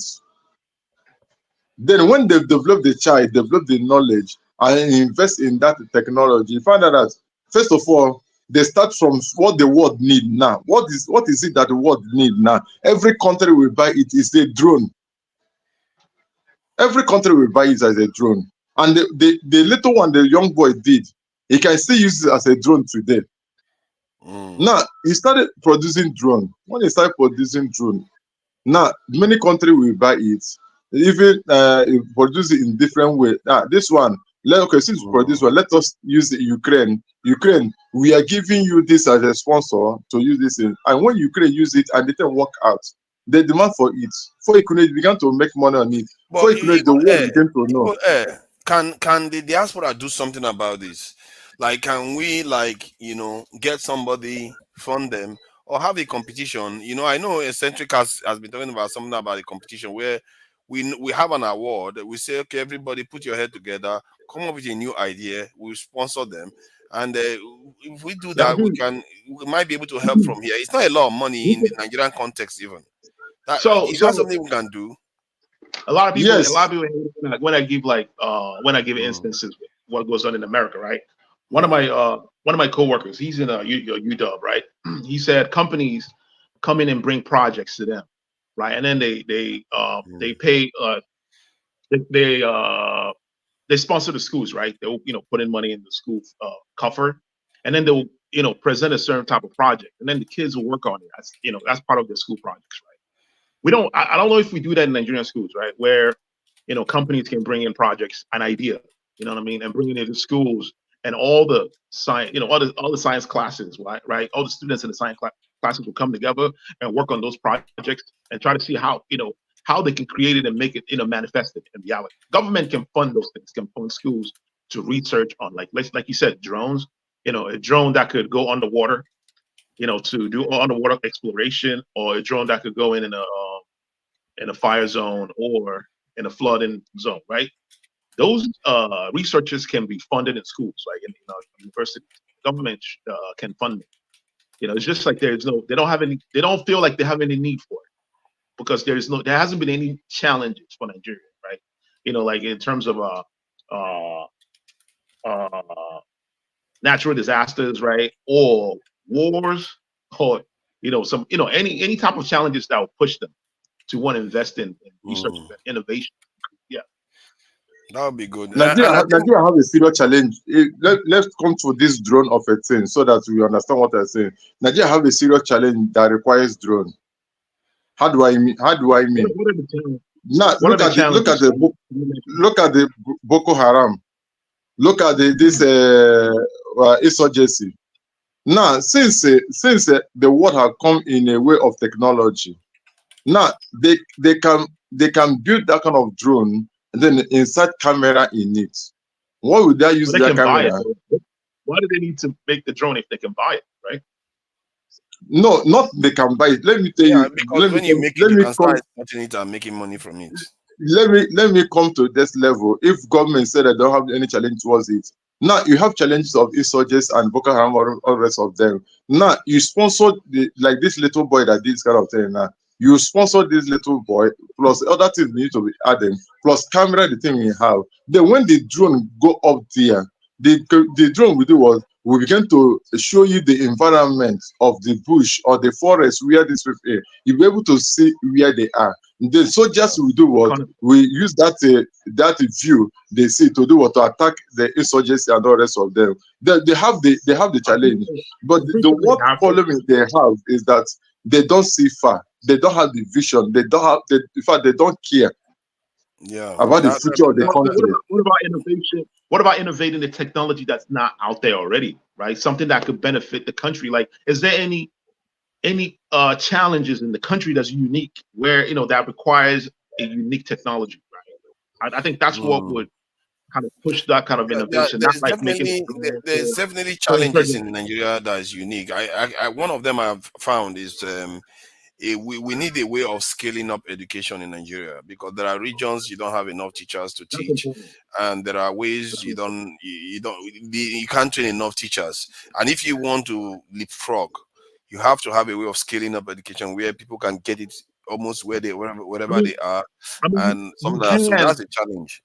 Then when they've developed the child, develop the knowledge, and invest in that technology, you find out that, first of all, they start from what the world need now. What is it that the world need now? Every country will buy it. Is a drone. Every country will buy it as a drone. And the little one the young boy did, he can still use it as a drone today. Now, he started producing drone. When he started producing drone, now many countries will buy it. Even produce it in different way. This one, since we produce one, let us use the Ukraine. Ukraine, we are giving you this as a sponsor to use this in. And when Ukraine use it and it didn't work out, they demand for it. For Ukraine began to make money on it. For Ukraine, the world began to know. Can the diaspora do something about this? Like, can we get somebody, fund them, or have a competition? I know Eccentric has been talking about something about a competition where we have an award. We say, okay, everybody put your head together, come up with a new idea. We sponsor them, and if we do that, we might be able to help from here. It's not a lot of money in the Nigerian context, even. Is that something we can do? A lot of people, Yes. when I give instances of what goes on in America, right? One of my coworkers, he's in a UW, right? He said companies come in and bring projects to them, right? And then they pay they sponsor the schools, right? They'll put in money in the school cover, and then they'll present a certain type of project, and then the kids will work on it. That's part of their school projects, right? We don't. I don't know if we do that in Nigerian schools, right? Where companies can bring in projects, an idea, you know what I mean, and bring it into schools, and all the science, all the science classes, right? All the students in the science classes will come together and work on those projects and try to see how they can create it and make it manifest it in reality. Government can fund those things, can fund schools to research on like you said, drones. A drone that could go underwater, to do underwater exploration, or a drone that could go in a fire zone or in a flooding zone, right? Those researchers can be funded in schools, right? In universities, government can fund it. It's just like they don't feel like they have any need for it because there hasn't been any challenges for Nigeria, right? Like in terms of natural disasters, right, or wars, or any type of challenges that will push them to want to invest in research and innovation. Yeah, that would be good. Nigeria, And I think, Nigeria have a serious challenge. Let's come to this drone of a thing so that we understand what I'm saying. Nigeria have a serious challenge that requires drone. How do I mean? what are the challenges? Now What are the challenges? look at the Boko Haram. Look at this insurgency. Now, since the world have come in a way of technology, now they can build that kind of drone and then insert camera in it. What would they use Well, they that can buy camera? it. Why do they need to make the drone if they can buy it, right? No, not they can buy it. Let me tell yeah, you. because when you make it, Let you me can come. start exporting it and making money from it. Let me come to this level. If government said they don't have any challenge towards it, now you have challenges of insurgents and Boko Haram or all the rest of them. Now you sponsor like this little boy that did this kind of thing. Now you sponsor this little boy plus other things need to be added plus camera the thing we have. Then when the drone go up there, the drone we do was we begin to show you the environment of the bush or the forest where this people are. You'll be able to see where they are. The soldiers will do what we use that view they see to do what to attack the insurgency and all the rest of them. They have the challenge, but the what problem they have is that they don't see far. They don't have the vision. They don't have in fact they don't care Yeah, about the future of the country. What about innovation? What about innovating the technology that's not out there already, right? Something that could benefit the country. Like, is there any challenges in the country that's unique where that requires a unique technology, right? I think that's what would kind of push that kind of innovation, not like making there's definitely challenges in Nigeria that is unique. One of them I've found is we need a way of scaling up education in Nigeria, because there are regions you don't have enough teachers to teach, and there are ways you can't train enough teachers. And if you want to leapfrog, you have to have a way of scaling up education where people can get it almost wherever they are, and some of that. So that's a challenge.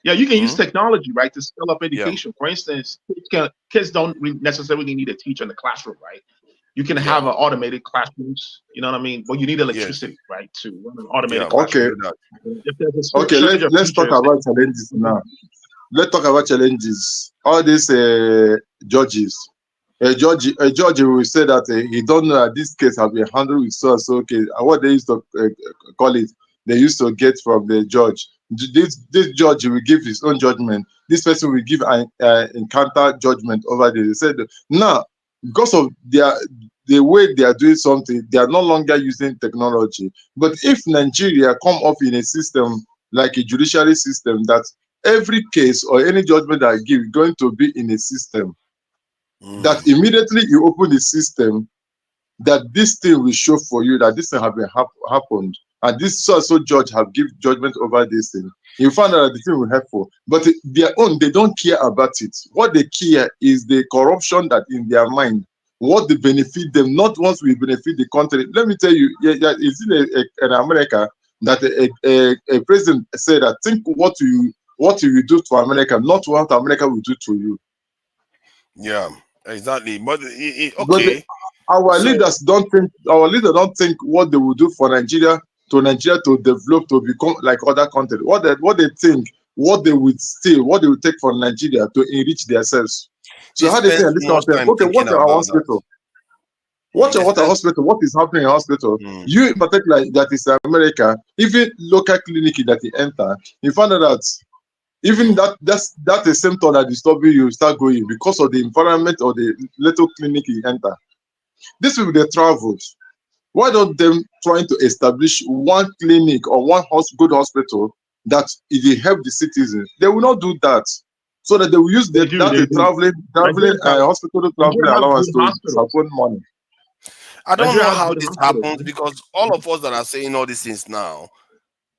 Yeah, you can use technology, right, to scale up education. For instance, kids don't necessarily need a teacher in the classroom, right? You can have an automated classrooms, you know what I mean? But you need electricity, right, to run an automated classroom. Okay, let's talk about challenges now. Let's talk about challenges. All these judges. A judge will say that he don't know that this case has been handled with so okay. What they used to call it, they used to get from the judge. This judge will give his own judgment. This person will give an encounter judgment over this. They said now because of the way they are doing something, they are no longer using technology. But if Nigeria come up in a system like a judiciary system that every case or any judgment that I give is going to be in a system that immediately you open the system, that this thing will show for you that this thing have been happened, and this so judge have give judgment over this thing. You find out that the thing will helpful, but their own they don't care about it. What they care is the corruption that in their mind. What they benefit them, not once we benefit the country. Let me tell you, it's in America that a president said, "I think what you will do to America, not what America will do to you." Yeah, exactly. But But our leaders don't think. Our leaders don't think what they will do for Nigeria to develop to become like other countries. What they think, what they would steal, what they will take from Nigeria to enrich themselves. So how they think this kind of thing? Okay, what's our hospital? Watch what a hospital. What is happening in hospital? You in particular, that is America. Even local clinic that you enter, you find out that even that's a symptom that disturbing you start going because of the environment or the little clinic you enter. These people they traveled. Why don't them trying to establish one clinic or one good hospital that it will help the citizens? They will not do that. So that they will use that traveling hospital traveling allowance to support money. I don't know how this happens, because all of us that are saying all these things now,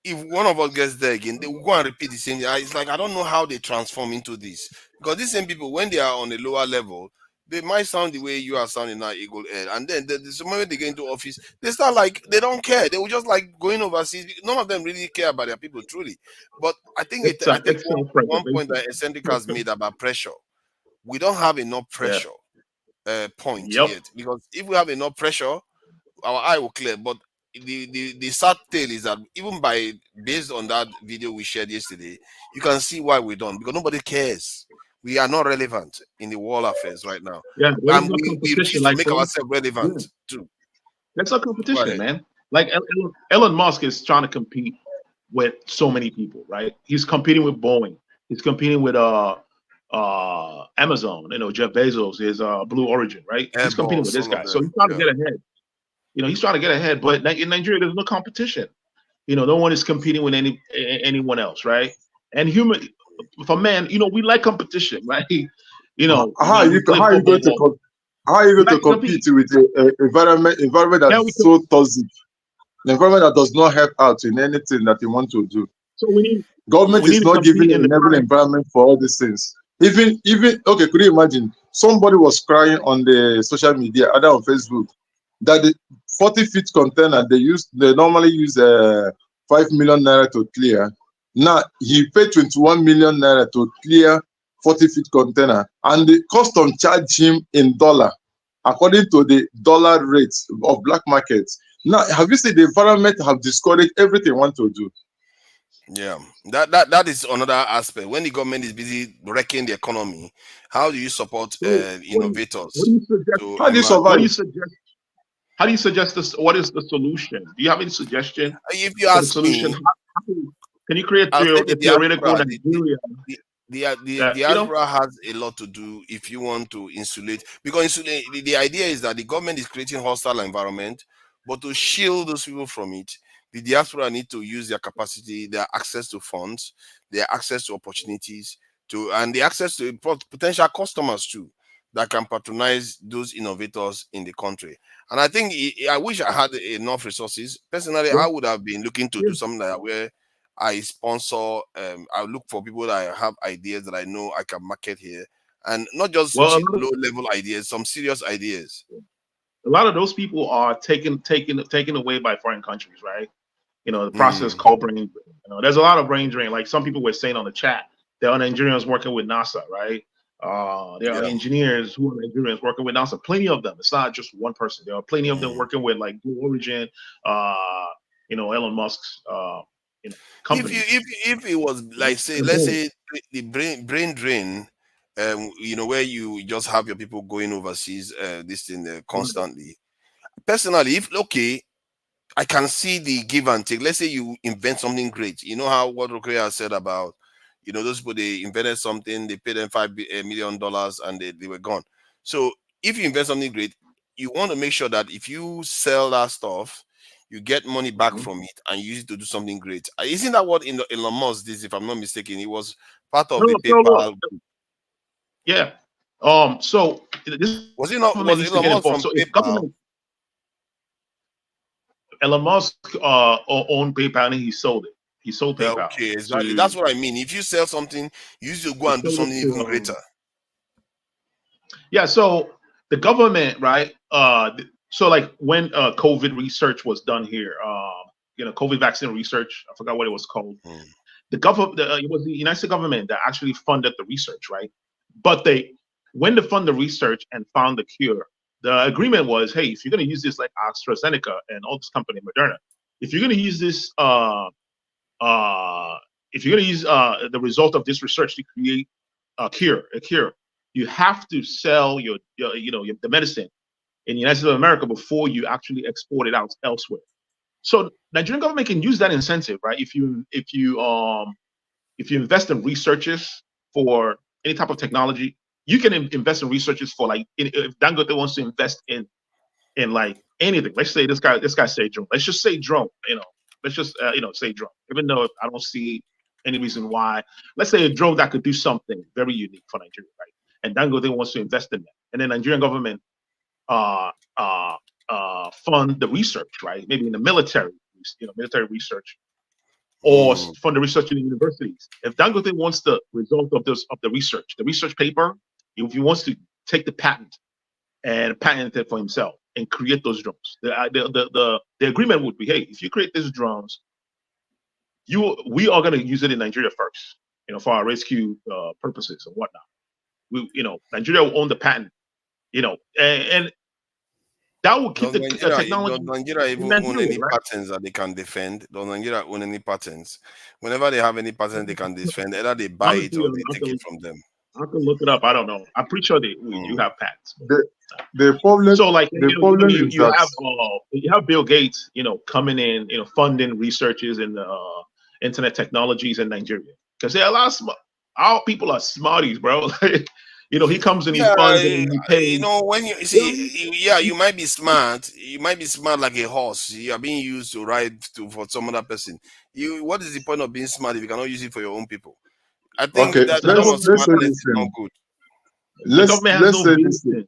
if one of us gets there again, they will go and repeat the same thing. It's like I don't know how they transform into this, because these same people, when they are on a lower level, they might sound the way you are sounding now, Eagle Air, and then the moment they get into office, they start like they don't care. They will just like going overseas. None of them really care about their people truly. But I think one point that Eccentric has made about pressure, we don't have enough pressure. point Yep. yet, because if we have enough pressure, our eye will clear. But the sad tale is that even based on that video we shared yesterday, you can see why we don't, because nobody cares. We are not relevant in the world affairs right now, Yeah, there is and no we competition. refuse to Like make for ourselves yeah, relevant too. there's no Go competition, ahead. man. Like Elon Musk is trying to compete with so many people, right? He's competing with Boeing. He's competing with Amazon. You know, Jeff Bezos is Blue Origin, right? He's competing with Airbus, this all of guy, so he's them. trying to Yeah. get ahead. You know, he's trying to get ahead. But in Nigeria, there's no competition. You know, no one is competing with anyone else, right? And human, for man, you know, we like competition, right? You know, we play How are you going to football. how are you We going to like to compete compete. with an environment Yeah, we that's can. so toxic, an environment that does not help out in anything that you want to do? So Government we need is to not giving compete an in the enabling current. environment for all these things. Even okay, could you imagine somebody was crying on the social media, either on Facebook, that the 40 feet container they normally use 5 million naira to clear. Now he paid 21 million naira to clear 40 feet container, and the custom charge him in dollar according to the dollar rates of black markets. Now, have you seen the environment have discouraged everything want to do? Yeah, that is another aspect. When the government is busy wrecking the economy, how do you support So what do innovators you suggest? to How do you emerge? What do survive? you suggest? How do you suggest this? What is the solution? Do you have any suggestion If you for the ask solution? me, Can you create I'll say the a theoretical diaspora. Nigeria The that you know? diaspora has a lot to do if you want to insulate, because the idea is that the government is creating hostile environment, but to shield those people from it, the diaspora need to use their capacity, their access to funds, their access to opportunities, and the access to potential customers too, that can patronize those innovators in the country. And I think I wish I had enough resources. Personally, Yeah, I would have been looking to yeah. do something like that, where I sponsor. I look for people that have ideas that I know I can market here, and not just Well, low level ideas, some serious ideas. a lot of those people are taken away by foreign countries, right? You know, the process Mm, called brain drain. You know, there's a lot of brain drain. Like some people were saying on the chat, there are Nigerians working with NASA, right? There are yeah. engineers who are Nigerians working with NASA. Plenty of them. It's not just one person. There are plenty of them Mm. working with like Blue Origin, you know, Elon Musk's, you know, If you companies. if it was like, say, let's say the brain drain, where you just have your people going overseas, this thing constantly. Personally, if okay, I can see the give and take. Let's say you invent something great. You know how what Rokoya said about, those people, they invented something, they paid them $5 million and they were gone. So if you invent something great, you want to make sure that if you sell that stuff, you get money back Mhm. from it and use it to do something great. Isn't that what Elon Musk did, if I'm not mistaken? It was part of No, the so look, PayPal. yeah. So this government Was needs to Elon get Musk involved. from So if PayPal? government, Elon Musk owned PayPal and he sold it. He sold Yeah, PayPal okay, exactly. to That's what I mean. If you sell something, you used to go he and do sold it something to even greater. yeah. So the government, right? So like when COVID research was done here, you know, COVID vaccine research. I forgot what it was called. Mm. The government, it was the United States government that actually funded the research, right? But when they fund the research and found the cure, the agreement was, hey, if you're going to use this like AstraZeneca and all this company Moderna, if you're going to use this, uh, if you're going to use the result of this research to create a cure, you have to sell the medicine in the United States of America before you actually export it out elsewhere. So Nigerian government can use that incentive, right? If you invest in researches for any type of technology, you can invest in researches for like if Dangote wants to invest in like anything. Let's say this guy say drone. Let's just say drone. Let's just say drone. Even though I don't see any reason why. Let's say a drone that could do something very unique for Nigeria, right? And Dangote wants to invest in that, and then Nigerian government uh uh fund the research, right? Maybe in the military, military research or Mm. fund the research in the universities. If Dangote wants the result of the research paper, if he wants to take the patent and patent it for himself and create those drones, the agreement would be, hey, if you create these drones, we are going to use it in Nigeria first, for our rescue purposes and whatnot. Nigeria will own the patent You know, and that will keep Does the Nigeria, does technology Nigeria in even own Nigeria, any right? patents that they can defend? Does Nigeria own any patents? Whenever they have any patents they can defend, either they buy it Honestly, or they take it from them. I can look it up. I don't know. I'm pretty sure we do Mm. have patents. The the problem So like the problem is that you have Bill Gates, coming in, funding researches in the internet technologies in Nigeria because there are a lot of our people are smarties, bro. Like, he comes and he Yeah, funds and he pays. when you see, yeah, you might be smart. You might be smart like a horse. You are being used to ride for some other person. What is the point of being smart if you cannot use it for your own people? I think okay. that The term of Let's say government, smartness this is not thing. good. the government has Let's no say this thing. business.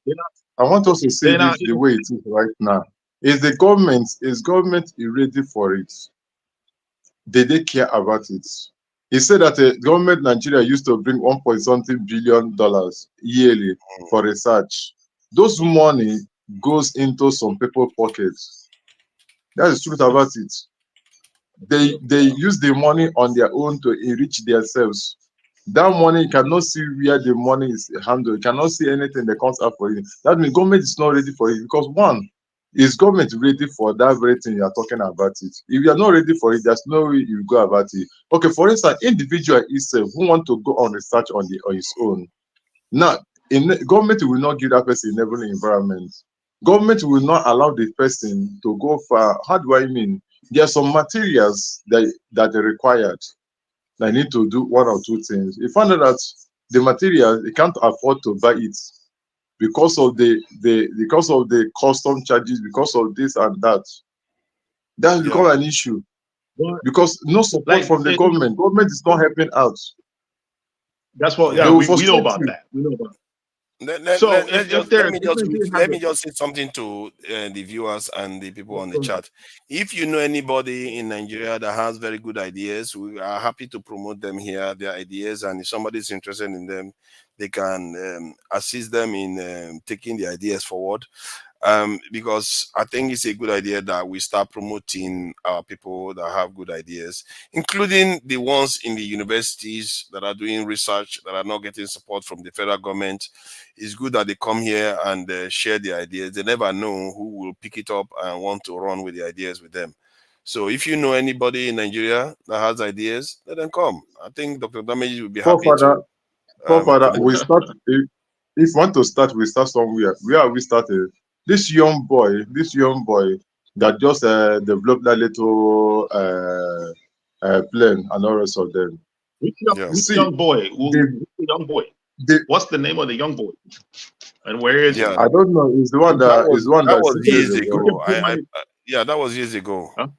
I want us to see They're this not. the way it is right now. Is government ready for it? Did they care about it? He said that the government Nigeria used to bring 1 point something billion dollars yearly for research. Those money goes into some people's pockets. That's the truth about it. They use the money on their own to enrich themselves. That money you cannot see where the money is handled. You cannot see anything that comes out for you. That means government is not ready for it because one, is government ready for that very thing you are talking about it? If you are not ready for it, there's no way you go about it. Okay, for instance, individual itself who want to go on research on his own. Now, government will not give that person a level environment. Government will not allow the person to go far. How do I mean? There are some materials that are required. I need to do one or two things. You find out that the material you can't afford to buy it because of the custom charges, because of this and that. That's Yeah, become an issue But because no support like, from the government. Government is not helping out. that's what. They Yeah, yeah. will we know frustrate about you. that. We know about. Let, let, So let, let if just there let if me just Nigeria has let me just say something to the viewers and the people on the a chat. If you know anybody in Nigeria that has very good ideas, we are happy to promote them here, their ideas, and if somebody is interested in them, they can assist them in taking the ideas forward. Because I think it's a good idea that we start promoting our people that have good ideas, including the ones in the universities that are doing research that are not getting support from the federal government. It's good that they come here and share their ideas. They never know who will pick it up and want to run with the ideas with them. So if you know anybody in Nigeria that has ideas, let them come. I think Dr. Damage will be happy Forefather, to promote we them. start. If you want to start, we start somewhere. Where are we started? This young boy that just developed that little plane and all rest of them. Yeah, which See, young boy? the Who's the young boy? the What's the name of the young boy? And where is yeah. he? I don't know. Is the one That that was is the one that that was We can says years the we voice. can ago. put money. Yeah, that was years ago. Huh? That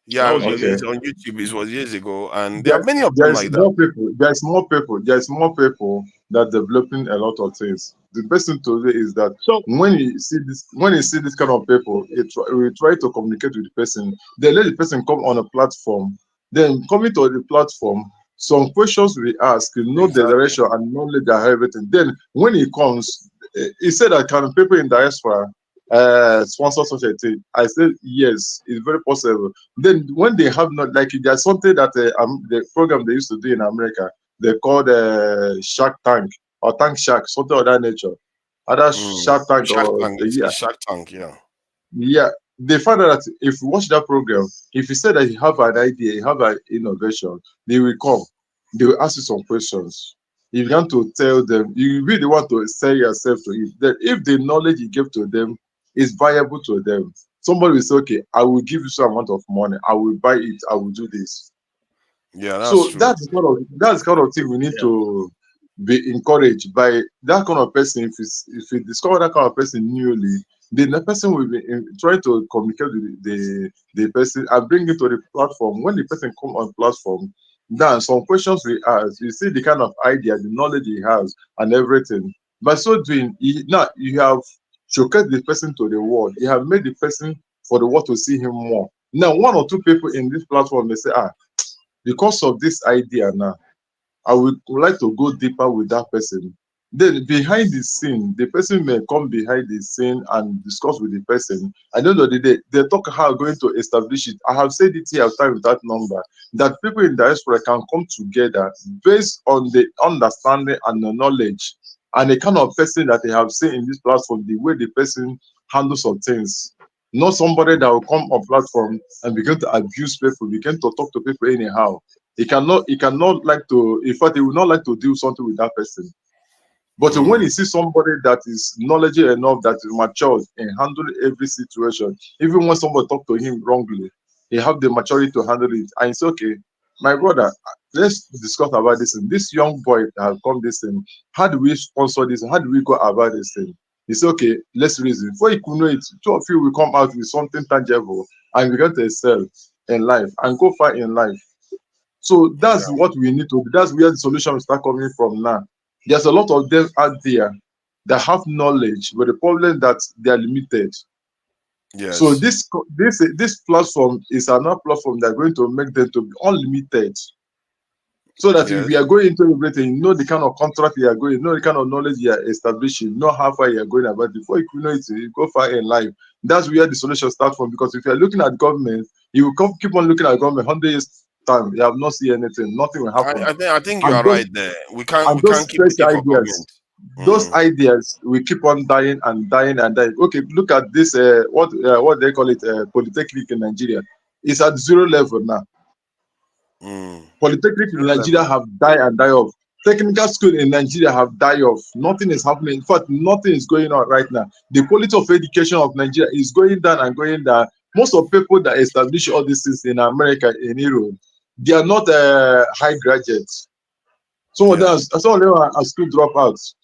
Yeah, was years Okay. ago. it's on YouTube. It was years ago, and there are There, many of them there's like that. more people. There's more people that developing a lot of things. The best thing today is that So when you see this kind of people, we try to communicate with the person. Then let the person come on a platform. Then coming to the platform, some questions we ask, you know the Exactly. direction and knowledge and everything. Then when he comes, he said that can people in diaspora sponsor such a thing? I said yes, it's very possible. Then when they have not like there's something that the program they used to do in America, they called Shark Tank or Tank Shark, something of that nature. Either Mm. Shark Tank Shark or Tank. It's yeah, Shark Tank. Yeah. yeah. They found out that if you watch that program, if you say that you have an idea, you have an innovation, they will come. They will ask you some questions. If you want to tell them, you really want to sell yourself to it. That if the knowledge you give to them is valuable to them, somebody will say, okay, I will give you some amount of money, I will buy it, I will do this. Yeah, that's So true. that's the kind of thing we need yeah, to be encouraged by that kind of person. If you discover that kind of person newly, then the person will be try to communicate with the person and bring it to the platform. When the person come on platform, then some questions we ask, you see the kind of idea, the knowledge he has, and everything. By so doing, now you have showcased the person to the world. You have made the person for the world to see him more. Now, one or two people in this platform may say, because of this idea now, I would like to go deeper with that person. Then behind the scene, the person may come behind the scene and discuss with the person. I don't know the day they talk how going to establish it. I have said it here time with that number that people in diaspora can come together based on the understanding and the knowledge and the kind of person that they have seen in this platform, the way the person handles some things. Not somebody that will come on platform and begin to abuse people, begin to talk to people anyhow. He cannot like to, in fact, he would not like to do something with that person. But when you see somebody that is knowledgeable enough, that is mature and handle every situation, even when somebody talk to him wrongly, he have the maturity to handle it. And it's okay, my brother, let's discuss about this thing. This young boy that have come this thing, how do we sponsor this? How do we go about this thing? It's okay, let's reason. Before you could know it, two of you will come out with something tangible and begin to excel in life and go far in life. So that's what we need to do. That's where the solution will start coming from now. There's a lot of them out there that have knowledge, but the problem that they are limited. So Yes. this platform is another platform that's going to make them to be unlimited. So that if you are going into everything, you know the kind of contract you are going, you know the kind of knowledge you are establishing, you know how far you are going about. Before you know it, you go far in life. That's where the solution starts from. Because if you are looking at government, you will keep on looking at government 100 years time. You have not seen anything. Nothing will happen. I think you And are right there. We those can't keep fresh looking for ideas, government. those ideas will keep on dying and dying and dying. Okay, look at this. What they call it, polytechnic in Nigeria. It's at zero level now. Polytechnic in Zero Nigeria level. have died and died off. Technical school in Nigeria have died off. Nothing is happening. In fact, nothing is going on right now. The quality of education of Nigeria is going down and going down. Most of people that establish all these things in America, in Europe, they are not high graduates. Some of them are school dropouts.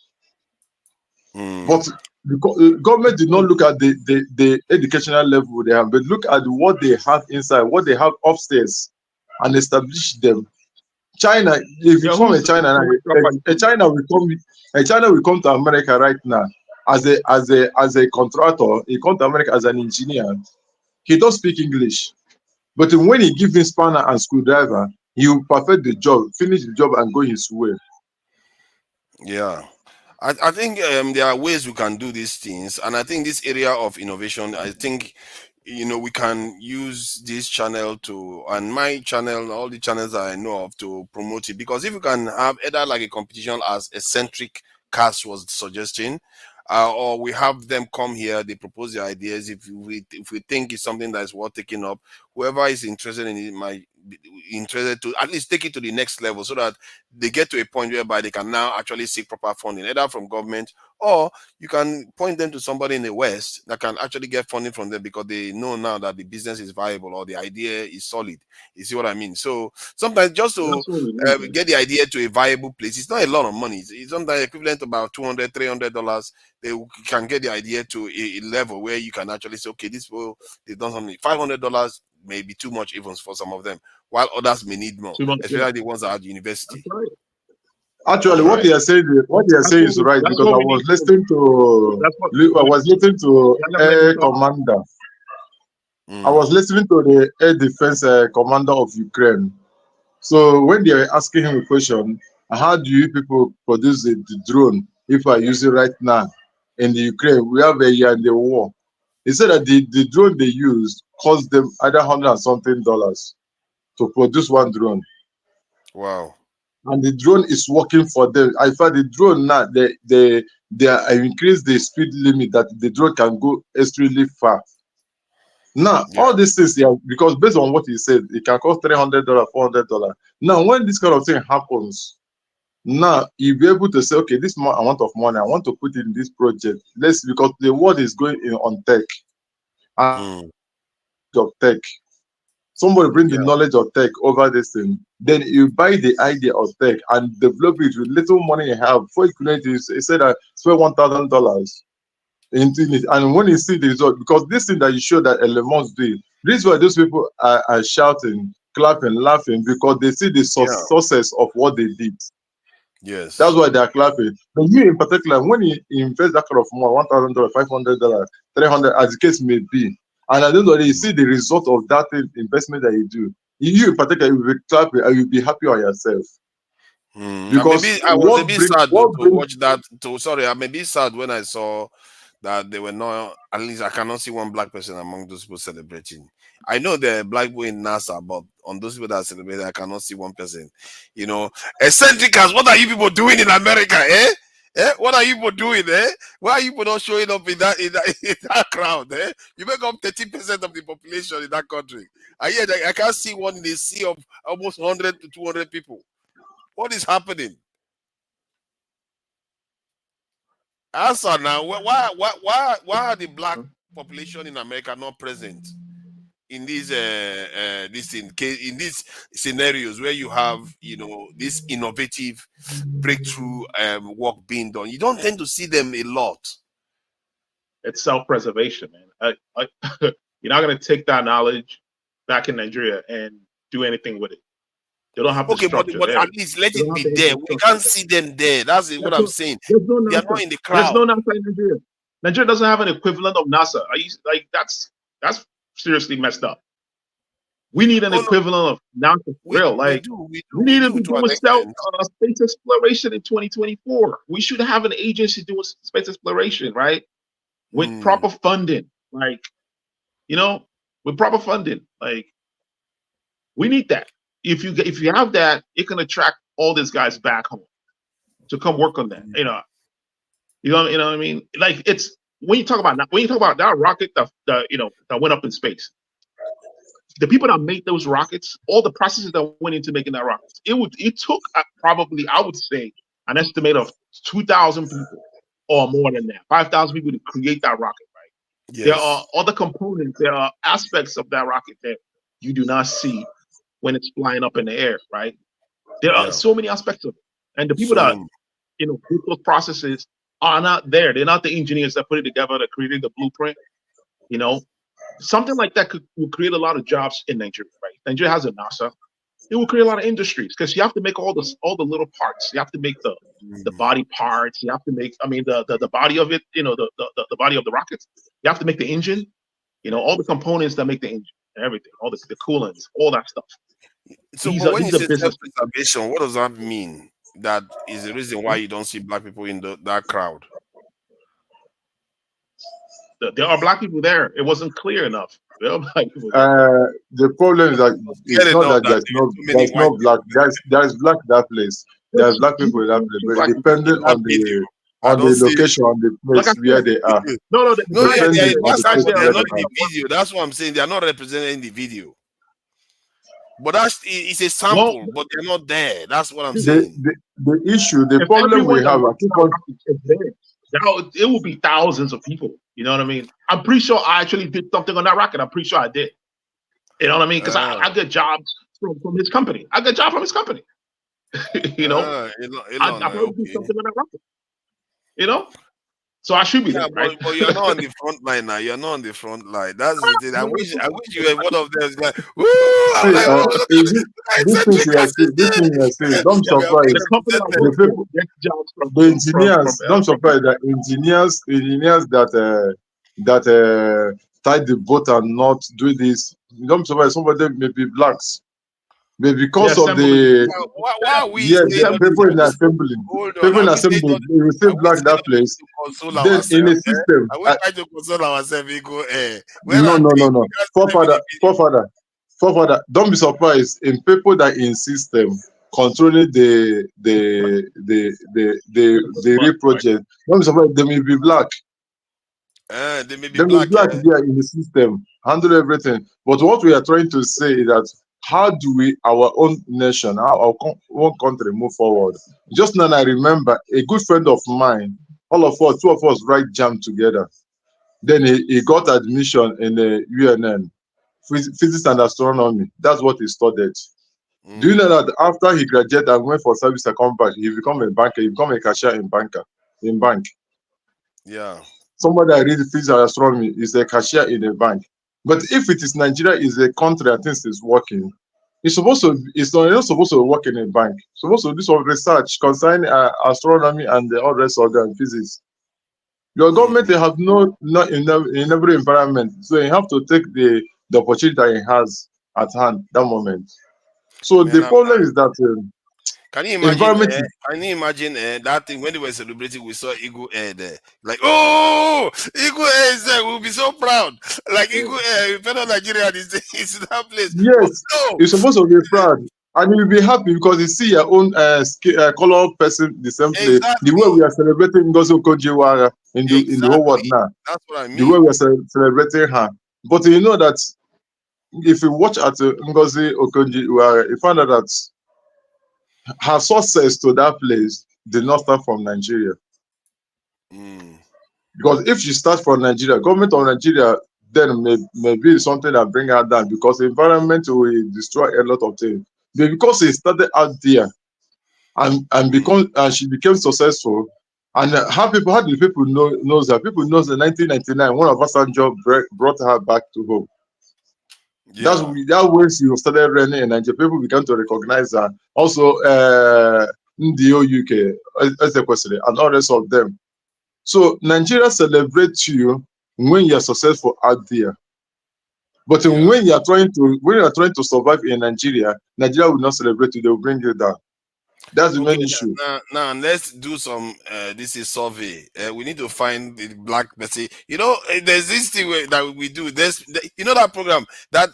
But the government did not look at the educational level they have, but look at what they have inside, what they have upstairs, and establish them. China, if you come in China, a China will come to America right now as a contractor. He come to America as an engineer. He don't speak English, but when he give him spanner and screwdriver, he will perfect the job, finish the job, and go his way. Yeah. I think there are ways we can do these things, and I think this area of innovation, I think, we can use this channel to, and my channel, all the channels that I know of, to promote it. Because if you can have either like a competition, as eccentric Cass was suggesting, or we have them come here, they propose their ideas. If we think it's something that is worth taking up, whoever is interested in it might be interested to at least take it to the next level, so that they get to a point whereby they can now actually seek proper funding, either from government, or you can point them to somebody in the West that can actually get funding from them, because they know now that the business is viable or the idea is solid. You see what I mean? So sometimes just to get the idea to a viable place, it's not a lot of money. It's sometimes equivalent to about $200, $300. They can get the idea to a level where you can actually say, okay, this will, they've done something. $500 may be too much even for some of them, while others may need more, especially the ones that are at university. Actually, what you are saying, is right, because I was listening to Air Commander. I was listening to the Air Defense Commander of Ukraine. So when they were asking him a question, how do you people produce the drone if I use it right now in the Ukraine? We have a year in the war. He said that the drone they used cost them either $100 and something to produce one drone. Wow. And the drone is working for them. I thought the drone now, they increased the speed limit that the drone can go extremely far. Now, all these things, because based on what he said, it can cost $300, $400. Now, when this kind of thing happens, now you'll be able to say, okay, this amount of money I want to put in this project. Because the world is going in on tech. Of tech. Somebody bring the knowledge of tech over this thing. Then you buy the idea of tech and develop it with little money you have. Before you create it, you say that spend $1,000 into it. And when you see the result, because this thing that you show that elements do, this is why those people are shouting, clapping, laughing, because they see the success of what they did. Yes. That's why they are clapping. But you in particular, when you invest that kind of money, $1,000, $500, $300, as the case may be, and at the end of the day, you see the result of that investment that you do, you in particular, you will be clapping and you'll be happy on yourself. Because maybe I was a bit sad to watch that. Sorry, I may be sad when I saw that they were not, at least I cannot see one black person among those people celebrating. I know there are black people in NASA, but on those people that are celebrating, I cannot see one person. Eccentric as, what are you people doing in America, eh? What are you doing? Why are you not showing up in that crowd? You make up 30% of the population in that country. And yet I can't see one in a sea of almost 100 to 200 people. What is happening? Answer now. Why are the black population in America not present in these in these scenarios where you have this innovative breakthrough work being done? You don't tend to see them a lot. It's self-preservation, man. You're not going to take that knowledge back in Nigeria and do anything with it. They don't have the structure but there. at least let it be there. We can't see them there. That's what I'm saying. They are not in the crowd. There's no NASA in Nigeria. Nigeria doesn't have an equivalent of NASA. That's seriously messed up. We need an equivalent of NASA. We need to be doing space exploration in 2024. We should have an agency doing space exploration, right? With proper funding, with proper funding. We need that. If you have that, it can attract all these guys back home to come work on that. You know what I mean? Like, it's when you talk about that rocket that went up in space. The people that made those rockets, all the processes that went into making that rocket, it took probably, I would say, an estimate of 2,000 people or more than that, 5,000 people to create that rocket, right? Yes. There are other components, there are aspects of that rocket that you do not see when it's flying up in the air, right? There are so many aspects of it. And the people that, do those processes are not there. They're not the engineers that put it together, that created the blueprint. Something like that will create a lot of jobs in Nigeria, right? Nigeria has a NASA. It will create a lot of industries because you have to make all the little parts. You have to make the body parts. You have to make, the body of it, the body of the rockets. You have to make the engine, all the components that make the engine, everything, all the coolants, all that stuff. So when you say self-preservation, what does that mean? That is the reason why you don't see black people in that crowd. There are black people there. It wasn't clear enough. The problem is that it's not that there's no black. There's black in that place. There's black people in that place, but depending on the location, on the place where they are. They're not in the video. That's what I'm saying. They are not represented in the video. But it's a sample, but they're not there. That's what I'm saying. The problem we have, it will be thousands of people. You know what I mean? I'm pretty sure I actually did something on that rocket. I'm pretty sure I did. You know what I mean? Because I get jobs from his company. I get jobs from his company. I probably did something on that rocket. So I should be there, right? But you're not on the front line now. You're not on the front line. That's the thing. I wish you were one of them. Like, this thing you are saying, don't surprise the engineers. Don't surprise the engineers that tied the boat and not do this. Don't surprise some of them may be blacks. But because of the people in assembly, we still black that place. Then in a system, I will try to console ourselves. No. Forefather, don't be surprised in people that in system controlling the real project. Don't be surprised, they may be black. They may be black there in the system, handle everything. But what we are trying to say is that how do we, our own nation, our own country, move forward? Just now, I remember a good friend of mine, two of us write JAM together. Then he got admission in the UNN, physics and astronomy. That's what he studied. Do you know that after he graduated and went for service and come back, he become a banker, he become a cashier in bank. Yeah. Somebody that reads physics and astronomy is a cashier in a bank. But if it is Nigeria is a country I think is working, it's not supposed to work in a bank. It's supposed to do some research concerning astronomy and the other rest of the physics. Your government they have not in every environment, so you have to take the opportunity that it has at hand that moment. So the problem is that can you imagine that thing when they were celebrating? We saw Eagle Air there, like, oh, Eagle Air is there. We'll be so proud. Like Eagle Air, fellow Nigeria is in that place. Yes, you're supposed to be proud. And you'll be happy because you see your own color person the same place. The way Exactly. we are celebrating Ngozi Okonjo-Iweala in the whole world Exactly. now, That's what I the way mean. we are celebrating her. But you know that if you watch at Ngozi Okonjo-Iweala, you find out that her success to that place did not start from Nigeria. Mm. Because if she starts from Nigeria, government of Nigeria then may be something that bring her down because the environment will destroy a lot of things. But because she started out there and she became successful, and how the people knows her? People knows in 1999 one of Obasanjo brought her back to home. Yeah. That way she started running in Nigeria. People began to recognize her. Also, Ndio UK, Ezekwesili, and all rest of them. So Nigeria celebrates you when you're successful out there. But Yeah. when you are trying to survive in Nigeria, Nigeria will not celebrate you, they will bring you down. That's the Okay, main issue. now let's do some. This is survey. We need to find the black person. You know, there's this thing that we do. You know that program, that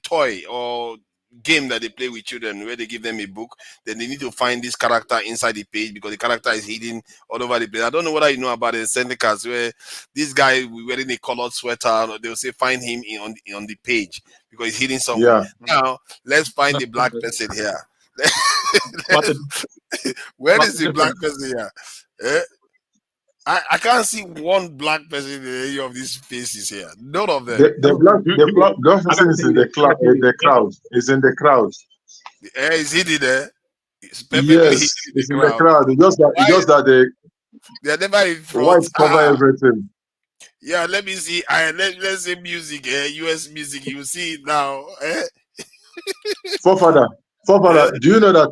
toy or game that they play with children, where they give them a book. Then they need to find this character inside the page because the character is hidden all over the place. I don't know whether you know about the Sendicas where this guy wearing a colored sweater. They'll say find him on the page because he's hidden somewhere. Yeah. Now let's find the black person here. But Where but is the black person here? Eh? I can't see one black person in any of these faces here. None of them. The black I person gotta is tell in you, the I gotta tell you, crowd. Is in the crowd. Is hidden there? It's perfectly hidden Yes, in the it's in the crowd. crowd. Why It's just that the they are never in white front? cover everything. Yeah, let me see. Let's say music, US music. You see it now. Forefather, Eh? do you know that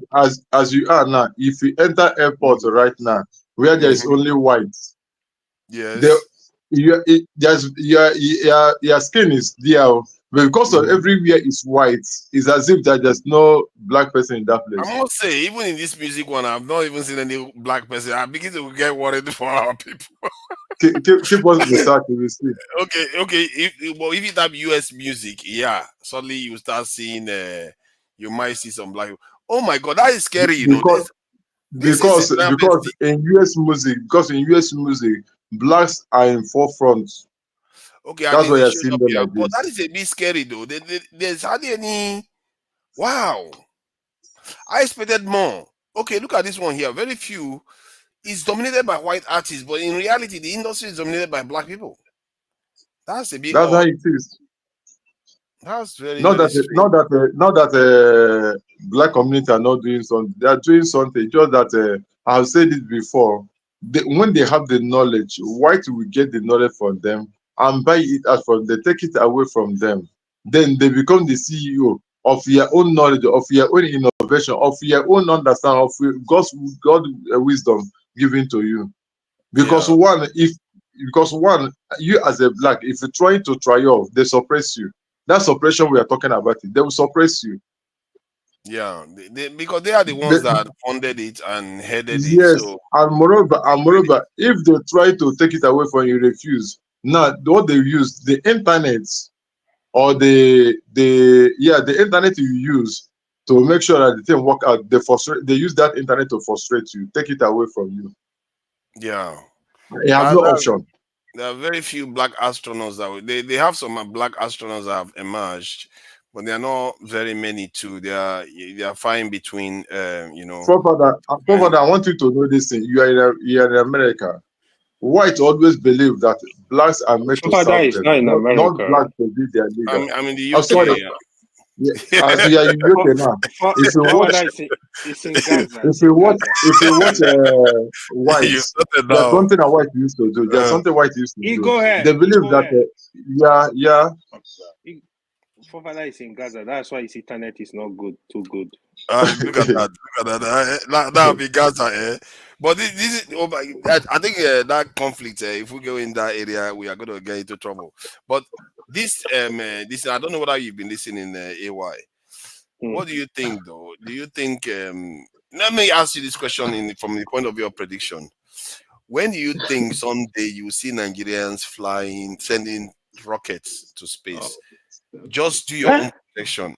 as you are now, if you enter airport right now, where there is Mhm. only white, the Yes. your skin is there, but because of Mhm. everywhere is white, it's as if that there's no black person in that I place. must say, even in this music one, I've not even seen any black person. I begin to get worried for our people. Keep on researching, you see. Okay. If you type US music, yeah, suddenly you start seeing. You might see some black. Oh my God, that is scary. You know, Because this is a because travesty. in US music, blacks are in forefront. Okay, I That's mean why they you're showed seeing up them here, like but that this. is a bit scary though. There's hardly any. Wow, I expected more. Okay, look at this one here. Very few. It's dominated by white artists, but in reality, the industry is dominated by black people. That's a bit That's how odd. it is. That's very, very strange. Not that black community are not doing something. They are doing something. Just that I've said it before. When they have the knowledge, white will get the knowledge from them and buy it out from. They take it away from them. Then they become the CEO of your own knowledge, of your own innovation, of your own understanding, of God wisdom given to you. Because Yeah, one, you as a black, if you're trying to triumph, they suppress you. That suppression we are talking about, they will suppress you. yeah. Because they are the ones The- that funded it and headed it. yes, So and moreover, if they try to take it away from you, refuse. Now, what they use, the internet or the internet you use to make sure that the thing work out. They use that internet to frustrate you, take it away from you. yeah, You have no option. there are very few black astronauts they have some black astronauts that have emerged, but they are not very many too. They are fine between and I want you to know this thing. You are in America. White always believe that blacks are made to Father serve is them, not in not America. blacks to be their leader. I'm in the I'm sorry. UK. Yeah, Yeah. as we are in For, UK now. If you watch, Father is in Gaza. if It's you in watch, Gaza. if you watch You whites, started there's now. something that white used to do. There's Uh, something white used to He do. go They ahead. He believe go that, ahead. yeah. He, Father is in Gaza. That's why his internet is not good. Too good. look at that. Look at that. That'll be Gaza. But this is. Oh my, I think that conflict. If we go in that area, we are going to get into trouble. But this I don't know whether you've been listening, AY. Hmm. What do you think, though? Do you think? Let me ask you this question from the point of view of prediction. When do you think someday you will see Nigerians flying, sending rockets to space? Just do your Eh? own prediction.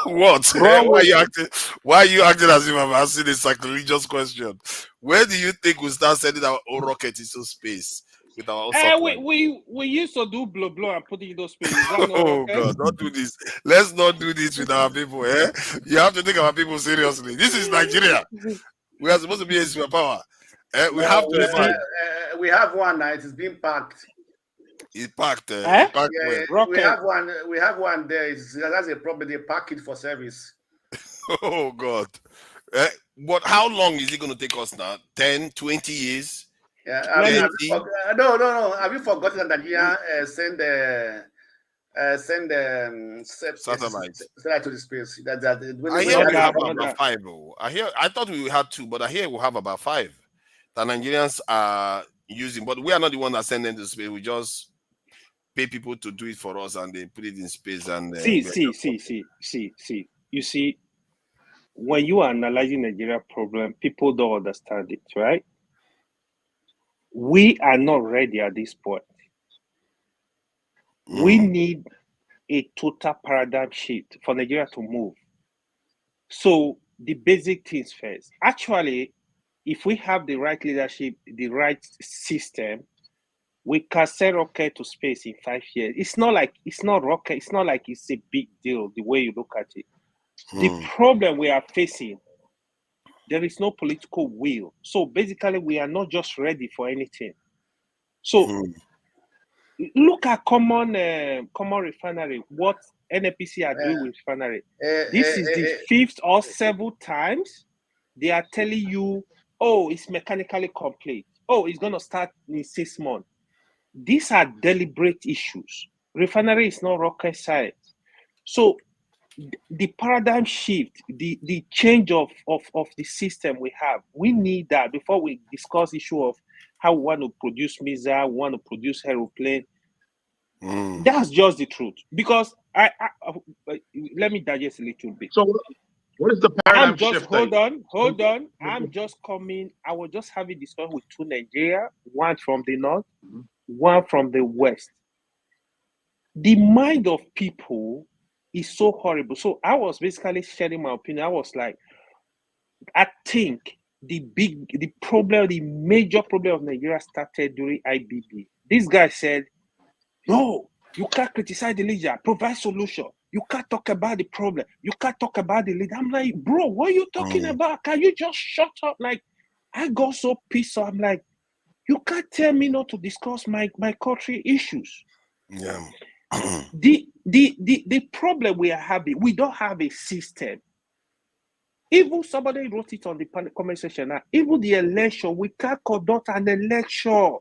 What? Wrong Why are with you acting? Why are you acting as if I'm asking a sacrilegious question? Where do you think we start sending our own rocket into space with our own satellite? we used to do blow and put it in those space. Is that not Oh rocket? God, don't do this. Let's not do this with our people. Eh? You have to take our people seriously. This is Nigeria. We are supposed to be a superpower. We have to defend. We have one now. It is being packed. It packed. Eh? It packed well. We have one. We have one there. That's a problem. They pack it for service. Oh God. But how long is it going to take us now? 10, 20 years? Yeah, 30? No. Have you forgotten that Nigeria send Satellites. satellite to the space? I hear we have about 5. I thought we had 2, but I hear we have about 5 that Nigerians are using. But we are not the one that send them to space. We just pay people to do it for us, and they put it in space. And See. You see, when you are analyzing Nigeria problem, people don't understand it, right? We are not ready at this point. We need a total paradigm shift for Nigeria to move. So the basic things first. Actually, if we have the right leadership, the right system, we can send rocket to space in 5 years. It's not rocket. It's not like it's a big deal the way you look at it. The problem we are facing, there is no political will. So basically, we are not just ready for anything. So look at common refinery. What NNPC are doing with refinery. This is the 5th or 7th times they are telling you, oh, it's mechanically complete. Oh, it's going to start in 6 months. These are deliberate issues. Refinery is not rocket science. So the paradigm shift, the change of the system we have, we need that before we discuss issue of how we want to produce missile, we want to produce aeroplane. That's just the truth. Because I let me digest a little bit. So what is the paradigm shift? Hold on. I'm just coming. I was just having discussion with 2 Nigeria, one from the north, one from the west. The mind of people is so horrible. So I was basically sharing my opinion. I was like, I think the major problem of Nigeria started during IBB. This guy said, no, you can't criticize the leader, provide solution. You can't talk about the problem. You can't talk about the leader. I'm like, bro, what are you talking about? Can you just shut up? Like, I got so pissed off. I'm like, you can't tell me not to discuss my country issues. Yeah. The problem we are having, we don't have a system. Even somebody wrote it on the comment section now. Even the election, we can't conduct an election.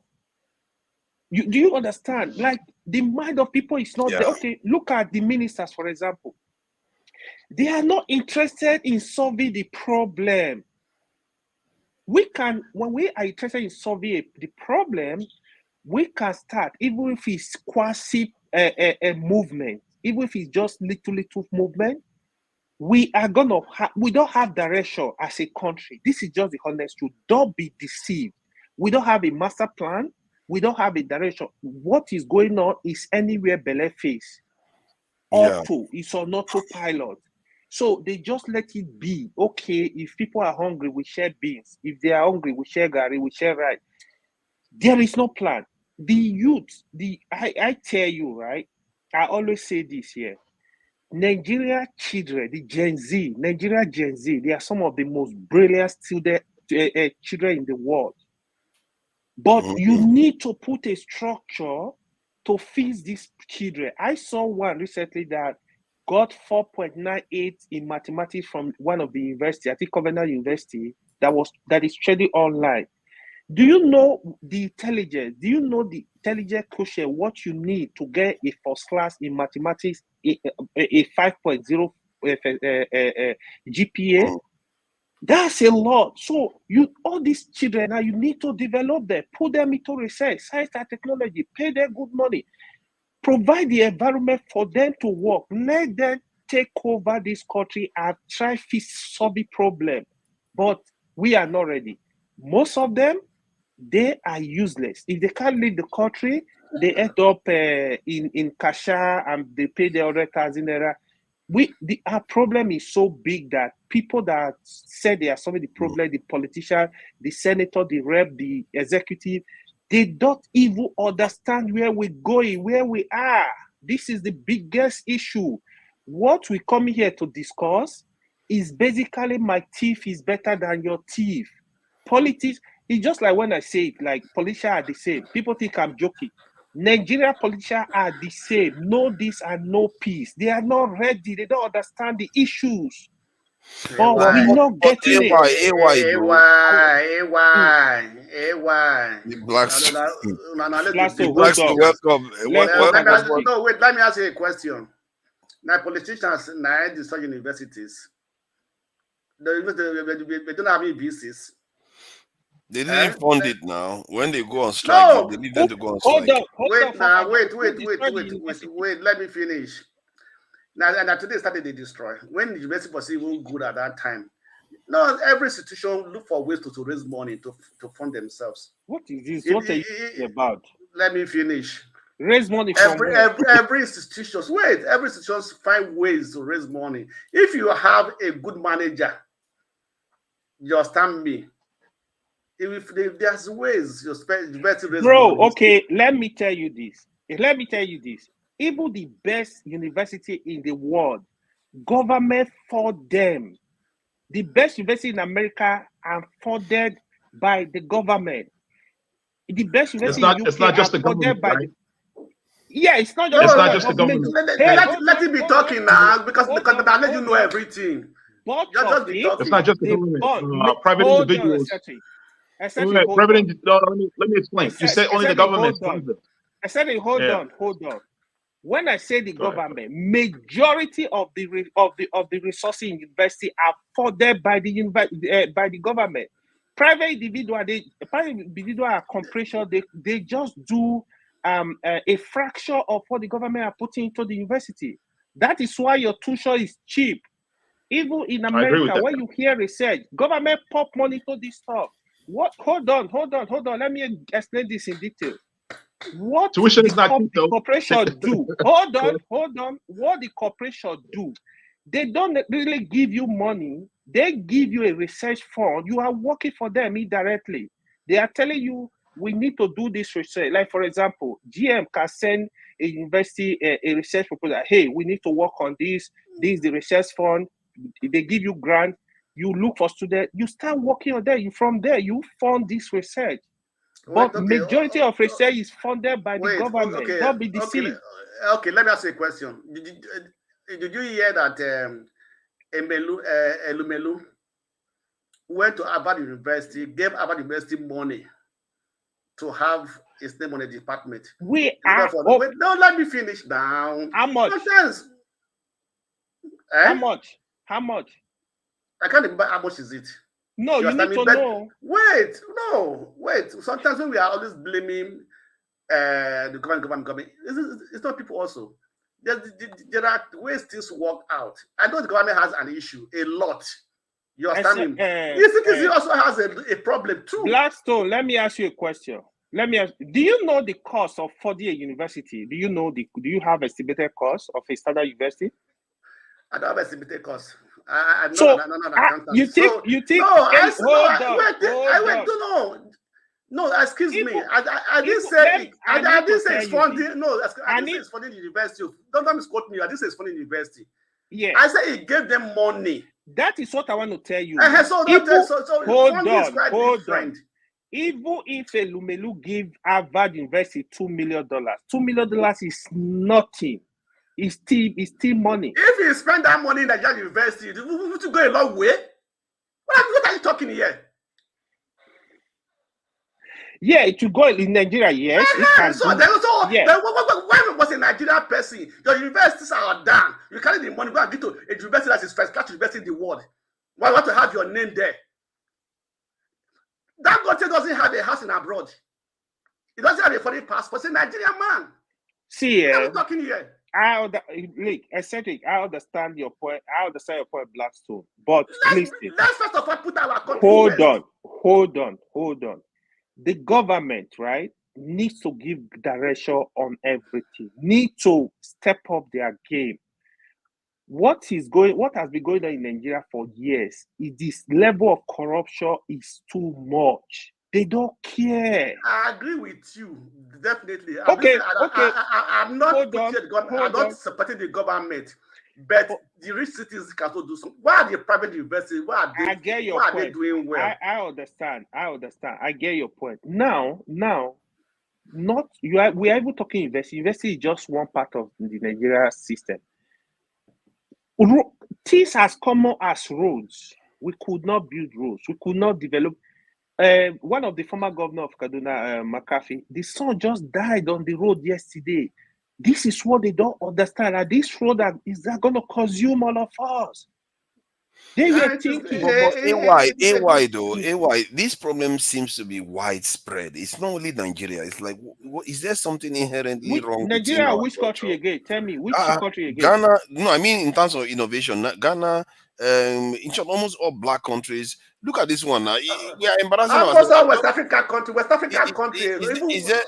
Do you understand? Like, the mind of people is not there. Okay, look at the ministers, for example. They are not interested in solving the problem. When we are interested in solving the problem, we can start, even if it's quasi a movement, even if it's just little movement. We don't have direction as a country. This is just the honest truth. Don't be deceived. We don't have a master plan. We don't have a direction. What is going on is anywhere Bele face. It's on autopilot. So they just let it be. Okay, if people are hungry, we share beans. If they are hungry, we share gari, we share rice. There is no plan. The youth, I tell you, right? I always say this here. Nigeria children, the Nigeria Gen Z, they are some of the most brilliant children in the world. But you need to put a structure to feed these children. I saw one recently that got 4.98 in mathematics from one of the university, I think Covenant University, that is studying online. Do you know the intelligence? Do you know the intelligence quotient? What you need to get a first class in mathematics, a 5.0 GPA? That's a lot. So all these children now, you need to develop them, put them into research, science and technology, pay them good money, provide the environment for them to work, let them take over this country and try to solve the problem. But we are not ready. Most of them, they are useless. If they can't leave the country, they end up in Kasha and they pay the 100,000 naira. Our problem is so big that people that said they are solving the problem, the politician, the senator, the rep, the executive, they don't even understand where we're going, where we are. This is the biggest issue. What we come here to discuss is basically my teeth is better than your teeth. Politics, it's just like when I say it, like politicians are the same. People think I'm joking. Nigerian politicians are the same. No this and no peace. They are not ready. They don't understand the issues. But we're not getting it. The blacks. Blasto, Blacks, hold on. welcome. No, wait, let me ask you a question. Now, politicians now at the universities, they don't have any business. They didn't fund it now. When they go on strike, No. they need them to go on Hold strike. on. Wait. Let me finish. Now today started they destroy. When the university was even good at that time. No, every institution look for ways to raise money to fund themselves. What is this? What are you about? Let me finish. Raise money from every institution. Wait, every institution find ways to raise money. If you have a good manager, you understand me. If there's ways you better raise Bro, money. okay, let me tell you this. Even the best university in the world, government fund them. The best university in America are funded by the government. The best university in UK it's not just are the government, funded by right? Yeah, it's not It's just not just the government. Let him be talking now because I let you know everything. Just be talking. It's not just the government. Private individuals. Wait, let me explain. You say only the government funds it. I said, hold on. When I say the government, majority of the resources in university are funded by the government. Private individual are corporation. They just do a fraction of what the government are putting into the university. That is why your tuition is cheap. Even in America, when you hear research, government pop money to this stuff. What? Hold on. Let me explain this in detail. What tuition is not the corporation do? Hold on. What the corporation do? They don't really give you money. They give you a research fund. You are working for them indirectly. They are telling you we need to do this research. Like for example, GM can send a university a research proposal. Hey, we need to work on this. This is the research fund. They give you grant. You look for students. You start working on that. From there, you fund this research. But majority of research is funded by the government. Don't be deceived. Okay, let me ask you a question. Did you hear that Elumelu went to Harvard University, gave Harvard University money to have his name on the department? Wait, no, let me finish now. How much? Nonsense. How much? I can't remember how much is it. No, you need to know. Wait. Sometimes when we are always blaming the government, it's not people also. There are ways things work out. I know the government has an issue, a lot. You understand me? He also has a problem too. Blackstone, let me ask you a question. Do you know the cost of 4-year university? Do you have estimated cost of a standard university? I don't have estimated cost. You think? No, excuse me. I didn't say I didn't say it's funding. No, I didn't say it's funding the university. Don't misquote me. I didn't say it's funding the university. Yeah. I said he gave them money. That is what I want to tell you. Hold on. Even if Elumelu give Harvard University $2 million, $2 million is nothing. It's still money. If you spend that money in Nigerian university, would you go a long way? What are you talking here? Yeah, it will go in Nigeria, yes. When was a Nigerian person? Your universities are done. You carry the money, go and get to a university that is first class university in the world. Why want to have your name there? That Dangote doesn't have a house in abroad. He doesn't have a foreign passport. It's a Nigerian man. See, what are we talking here? Eccentric, I understand your point. Blackstone. But let's first of all put our country Hold on. The government, right, needs to give direction on everything. Need to step up their game. what has been going on in Nigeria for years is this level of corruption is too much. They don't care. I agree with you, definitely. Okay. I'm not I'm not supporting the government, but the rich citizens can also do something. Why are the private universities? Why are they? I get your why point. Are they doing well? I understand. I get your point. Now, we are even talking university. University is just one part of the Nigeria system. Things as common as roads. We could not build roads. We could not develop. One of the former governor of Kaduna, McCarthy, the son just died on the road yesterday. This is what they don't understand. And this road is going to consume all of us. They were thinking. But AY though, AY, this problem seems to be widespread. It's not only Nigeria. It's like, is there something inherently wrong? Nigeria, which country again? Tell me, which country again? Ghana. No, I mean in terms of innovation, Ghana. In short, almost all black countries. Look at this one now. We are embarrassing ourselves. Also, West African country.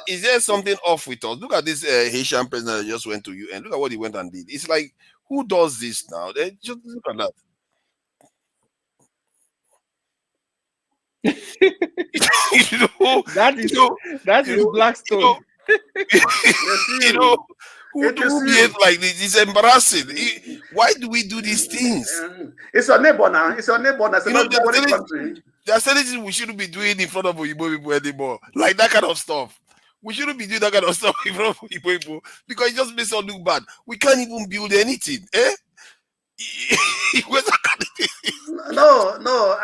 Is there something off with us? Look at this Haitian president that just went to UN. Look at what he went and did. It's like, who does this now? They just look at that. That is Blackstone. Who behave like this? It's embarrassing. Why do we do these things? It's your neighbor now. It's your neighbor. That's another country. There are certain things we shouldn't be doing in front of Igbo people anymore. Like that kind of stuff. We shouldn't be doing that kind of stuff in front of Igbo people because it just makes us look bad. We can't even build anything. No.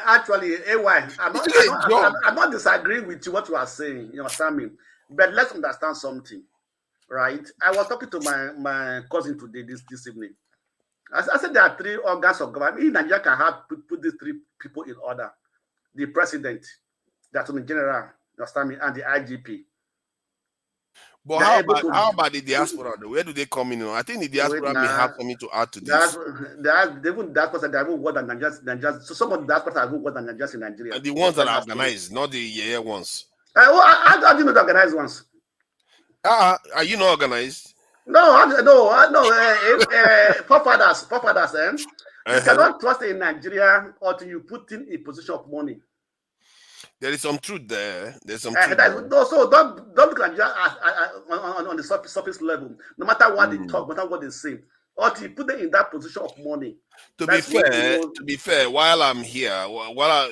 Actually, AY, I'm not disagreeing with what you are saying. You understand me? But let's understand something, right? I was talking to my cousin today, this evening. I said there are three organs of government. In Nigeria can have put these three people in order: the president, the attorney general, you understand me, and the IGP. But how about the diaspora though? Where do they come in? I think the diaspora may have something to add to this. Diaspora they have more than Nigerians. So some of the diaspora have more than Nigerians in Nigeria. And the ones that are organized, not the ones. How do you know the organized ones? Are you not organized? No. Forefathers. You cannot trust in Nigeria until you put in a position of money. There is some truth there. There's some truth. So don't look at Nigeria on the surface level. No matter what they talk, no matter what they say, until you put them in that position of money. To be fair, while I'm here,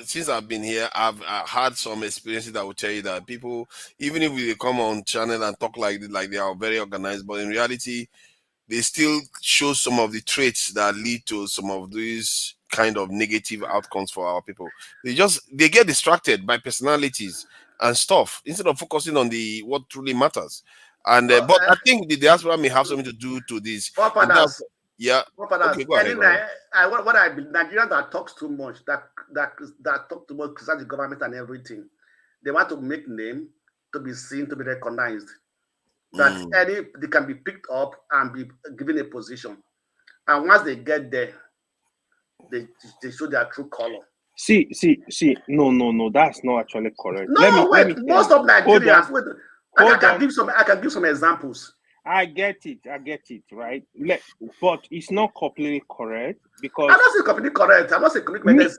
since I've been here, I've had some experiences that will tell you that people, even if they come on channel and talk like they are very organized, but in reality, they still show some of the traits that lead to some of these kind of negative outcomes for our people. They get distracted by personalities and stuff instead of focusing on what truly matters. And but I think the diaspora may have something to do to this. Yeah. Okay, go ahead. What I believe, Nigerians that talks too much, that talk too much, criticize the government and everything. They want to make name, to be seen, to be recognized. That they can be picked up and be given a position. And once they get there, they show their true color. See. No, that's not actually correct. Most of Nigerians. I can give some examples. I get it, right? But it's not completely correct because I'm not saying completely correct. I'm not saying completely correct.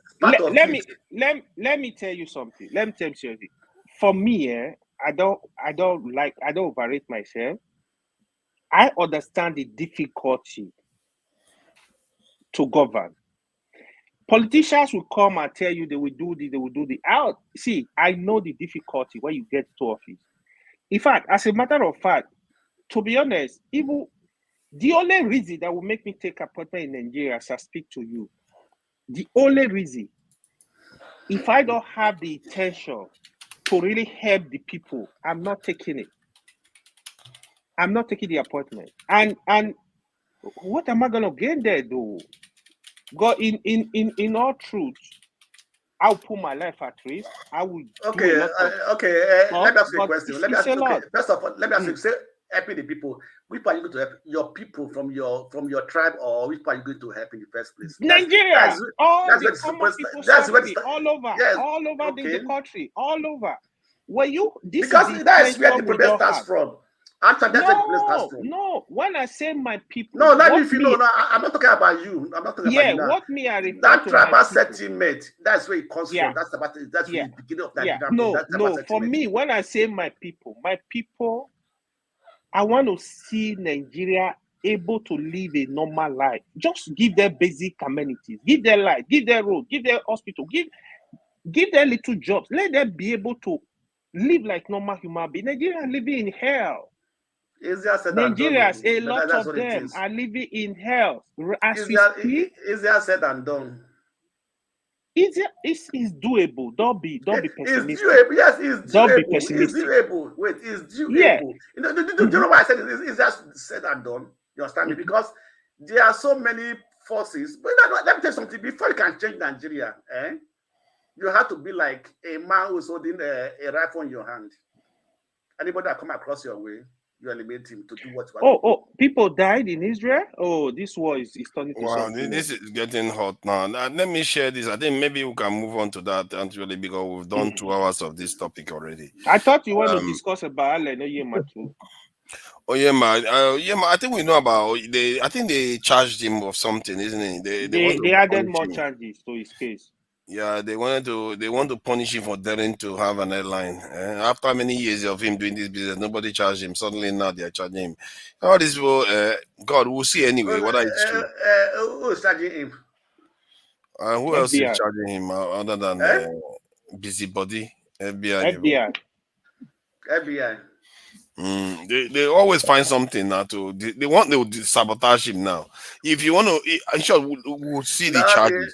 Let me tell you something. For me, I don't overrate myself. I understand the difficulty to govern. Politicians will come and tell you they will do this, they will do the out. See, I know the difficulty when you get to office. In fact, as a matter of fact, to be honest, even the only reason that will make me take appointment in Nigeria as I speak to you, the only reason, if I don't have the intention to really help the people, I'm not taking it. I'm not taking the appointment. And what am I gonna gain there though? God, in all truth, I'll put my life at risk. I will. Let me ask you a question. First of all, let me ask you. Say, helping the people. Which are you going to help? Your people from your tribe, or which are you going to help in the first place? Nigeria. All over the country, all over. Because that is where the problem starts from. Actually, that's where the place starts from. No. When I say my people, No, let me feel. No, I'm not talking about you. I'm not talking about you now. What me I refer that to tribal settlement, that's where it comes Yeah. from. That's about that's Yeah. the beginning of Yeah. Nigeria. No. For me, when I say my people, I want to see Nigeria able to live a normal life. Just give them basic amenities, give them light, give them road, give them hospital, give them little jobs. Let them be able to live like normal human beings. Nigeria are living in hell. Easier said than done. Nigerians, a lot of them are living in hell. As we speak, easier said than done. It's doable. Don't be pessimistic. It's doable. Yes, it's doable. Don't be pessimistic. It's doable. Wait, it's doable. Yeah. Do you know why I said it's just said and done? You understand me? Because there are so many forces. But let me tell you something. Before you can change Nigeria, you have to be like a man who's holding a rifle in your hand. Anybody that come across your way, you eliminate him to do what you want. Oh, people died in Israel? Oh, this war is turning to something. This is getting hot now. Let me share this. I think maybe we can move on to that actually, because we've done 2 hours of this topic already. I thought you want to discuss about Allen Oyema too. I think we know about I think they charged him of something, isn't it? They added more charges to his case. Yeah, they want to punish him for daring to have an airline. After many years of him doing this business, nobody charged him. Suddenly now they are charging him. All this will, God, we'll see anyway whether it's true. Who is charging him? Who else is charging him other than Busybody? FBI. They always find something now to. They want to sabotage him now. If you want to, I'm sure we'll see the charges.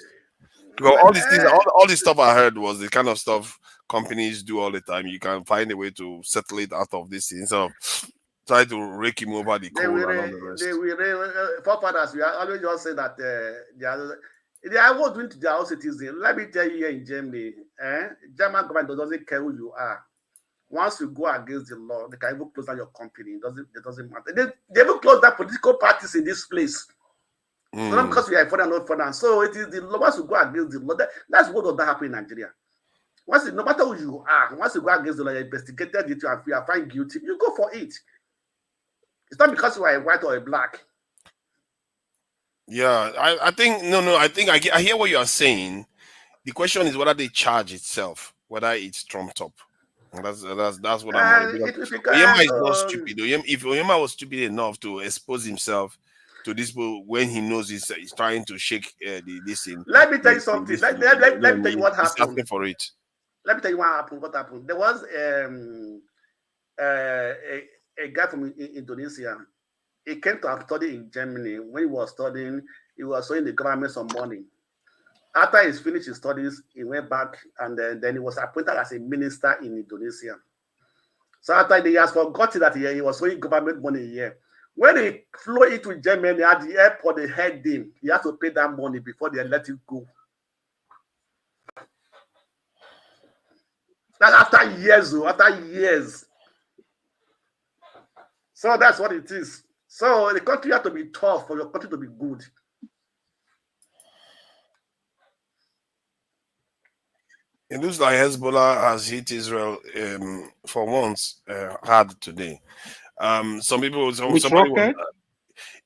Because all these things, all this stuff I heard was the kind of stuff companies do all the time. You can find a way to settle it out of this thing instead of try to rake him over the coal and all the rest. Forefathers, we always just say that they are what doing to their own citizens. Let me tell you, here in Germany, German government doesn't care who you are. Once you go against the law, they can even close down your company. It doesn't matter. They even close down political parties in this place. Not because we are for not for them. So it is the law. Once you go against the law, that's what does not happen in Nigeria. No matter who you are, once you go against the law, you investigated it, you are found guilty, you go for it. It's not because you are a white or a black. Yeah, I think I think I hear what you are saying. The question is whether they charge itself, whether it's trumped up. That's what I'm worried about. Oyema is not stupid. If Oyema was stupid enough to expose himself to this when he knows he's trying to shake this in. Let me tell you something. Let me tell you what happened. He's asking for it. Let me tell you what happened. There was a guy from Indonesia. He came to study in Germany. When he was studying, he was owing the government some money. After he finished his studies, he went back and then he was appointed as a minister in Indonesia. So after he has forgotten that he was owing government money here. When he flew into Germany at the airport, they held him. He had to pay that money before they let him go. That's after years. So that's what it is. So the country has to be tough for your country to be good. It looks like Hezbollah has hit Israel for once hard today. Some people,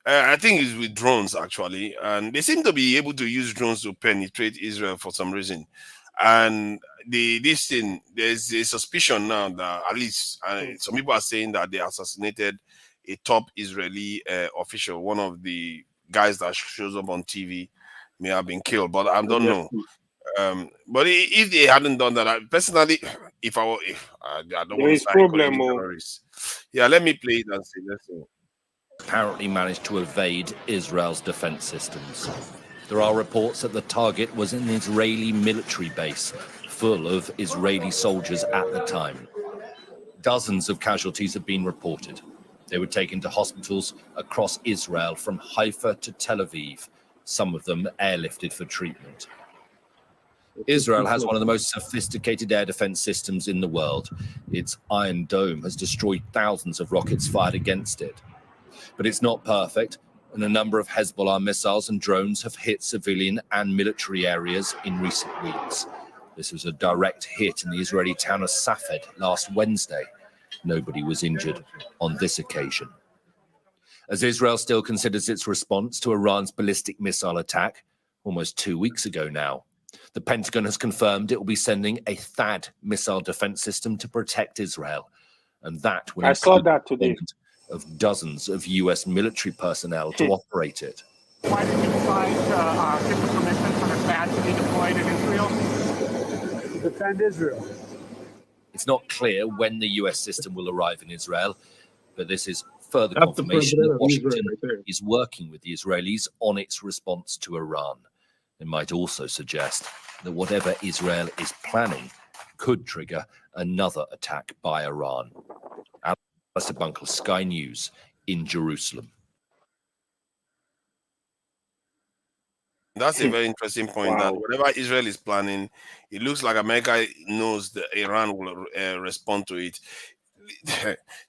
I think it's with drones actually, and they seem to be able to use drones to penetrate Israel for some reason. And this thing, there's a suspicion now that at least some people are saying that they assassinated a top Israeli official. One of the guys that shows up on TV may have been killed, but I don't know. But if they hadn't done that, personally, I don't want to say terrorists. Yeah, let me play it and see. Let's see. Apparently managed to evade Israel's defense systems. There are reports that the target was an Israeli military base full of Israeli soldiers at the time. Dozens of casualties have been reported. They were taken to hospitals across Israel from Haifa to Tel Aviv, some of them airlifted for treatment. Israel has one of the most sophisticated air defense systems in the world. Its Iron Dome has destroyed thousands of rockets fired against it. But it's not perfect, and a number of Hezbollah missiles and drones have hit civilian and military areas in recent weeks. This was a direct hit in the Israeli town of Safed last Wednesday. Nobody was injured on this occasion. As Israel still considers its response to Iran's ballistic missile attack almost 2 weeks ago now, the Pentagon has confirmed it will be sending a THAAD missile defense system to protect Israel, and that will I saw include that the today. deployment of dozens of US military personnel to operate it. Why did you decide to get the permission for the THAAD to be deployed in Israel? To defend Israel. It's not clear when the US system will arrive in Israel, but this is further That's the confirmation president that of Washington Israel right there. is working with the Israelis on its response to Iran. It might also suggest that whatever Israel is planning could trigger another attack by Iran. Alistair Bunkle, Sky News in Jerusalem. That's a very interesting point. That Wow. whatever Israel is planning, it looks like America knows that Iran will respond to it.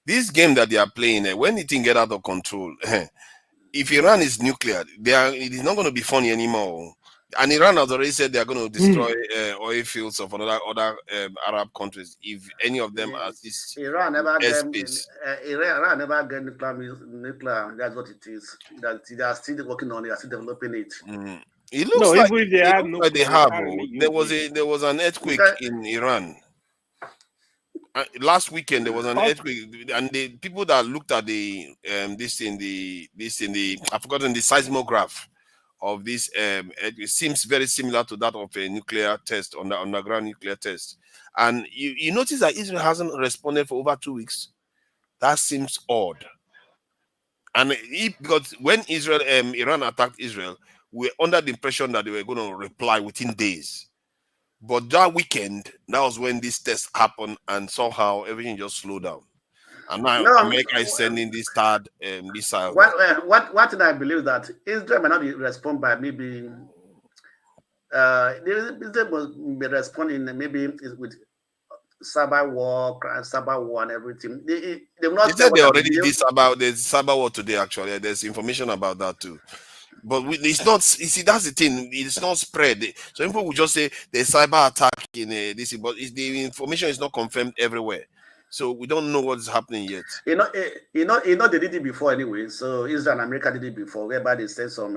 This game that they are playing, when it can get out of control, if Iran is nuclear, it is not going to be funny anymore. And Iran has already said they are going to destroy oil fields of other Arab countries if any of them assist Iran never get airspace. Iran never get nuclear. That's what it is. That they are still working on it. They are still developing it. It looks No, like even if they have like they nuclear, have. they can't really There use it. was an earthquake in Iran. Last weekend there was an earthquake, and the people that looked at the I've forgotten the seismograph of this it seems very similar to that of a nuclear test on the underground nuclear test. And you notice that Israel hasn't responded for over 2 weeks. That seems odd. And because when Iran attacked Israel, we were under the impression that they were going to reply within days. But that weekend, that was when this test happened, and somehow everything just slowed down. And now America is sending this third missile. What thing I believe that Israel may not respond by maybe Israel must be responding maybe with cyber war and everything. They said they already did about the cyber war today. Actually, there's information about that too. But it's not. You see, that's the thing. It's not spread. So people will just say there's cyber attack in this, but the information is not confirmed everywhere. So we don't know what's happening yet. You know, they did it before anyway. So Israel and America did it before, whereby they sent some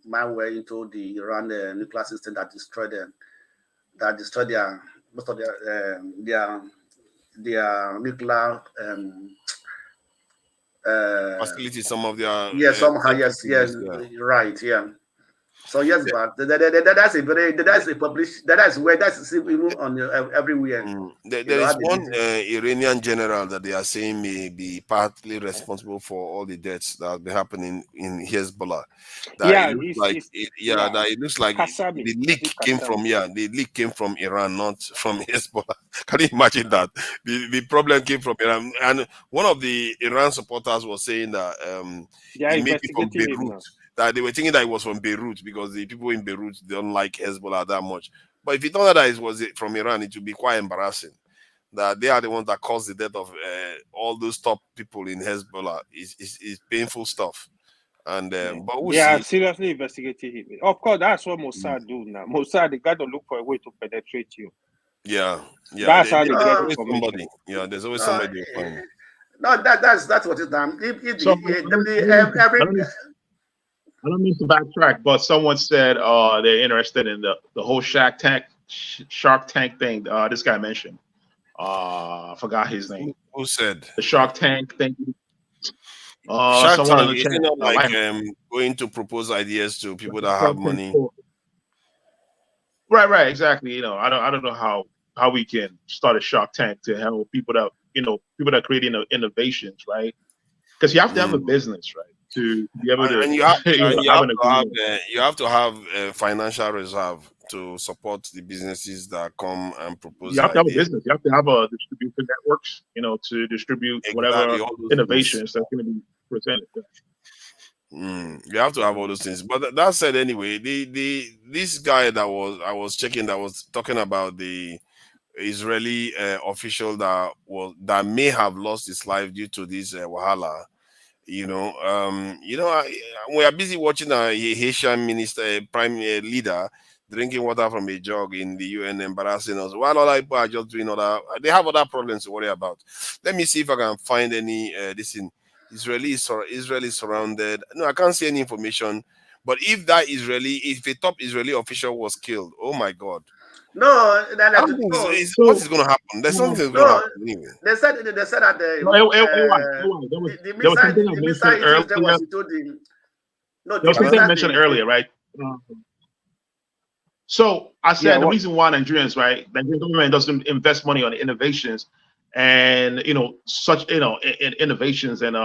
malware into the Iran nuclear system that destroyed their most of their nuclear facility. Some of their right, yeah. So yes, but that's even on everywhere. There is one Iranian general that they are saying may be partly responsible for all the deaths that have been happening in Hezbollah. That it looks like the leak came from Iran, not from Hezbollah. Can you imagine that? The problem came from Iran, and one of the Iran supporters was saying that it may be from Beirut. That they were thinking that it was from Beirut because the people in Beirut don't like Hezbollah that much. But if you thought that it was from Iran, it would be quite embarrassing. That they are the ones that caused the death of all those top people in Hezbollah. Is painful stuff. And but we'll they are see. seriously investigating him. Of course, that's what Mossad do now. Mossad, they got to look for a way to penetrate you. Yeah. That's how they get information. Somebody. Yeah, there's always somebody. No, that's what it's done. I don't mean to backtrack, but someone said they're interested in the whole Shark Tank thing. This guy mentioned. I forgot his name. Who said the Shark Tank thing? Shark someone Tank, in the is chat. it not like going to propose ideas to people that have money? Right, exactly. You know, I don't know how we can start a Shark Tank to help people that people that are creating innovations, right? Because you have to have a business, right? To be able to, and you have to have financial reserve to support the businesses that come and propose. You have to have a business. You have to have a distribution networks, to distribute whatever innovations that's going to be presented. You have to have all those things. But that said, anyway, this guy I was checking that was talking about the Israeli official that may have lost his life due to this wahala. We are busy watching a Haitian minister, prime leader, drinking water from a jug in the UN, embarrassing us, while other people are just doing they have other problems to worry about. Let me see if I can find any this in Israeli surrounded. No, I can't see any information. But if a top Israeli official was killed, oh my God. No, What is going to happen? There's something that's going to happen anyway. They said that there was something I the mentioned missile earlier. was into the There was something I mentioned earlier, right? So I said the reason why Nigerians, right, Nigerian government doesn't invest money on innovations and such in innovations and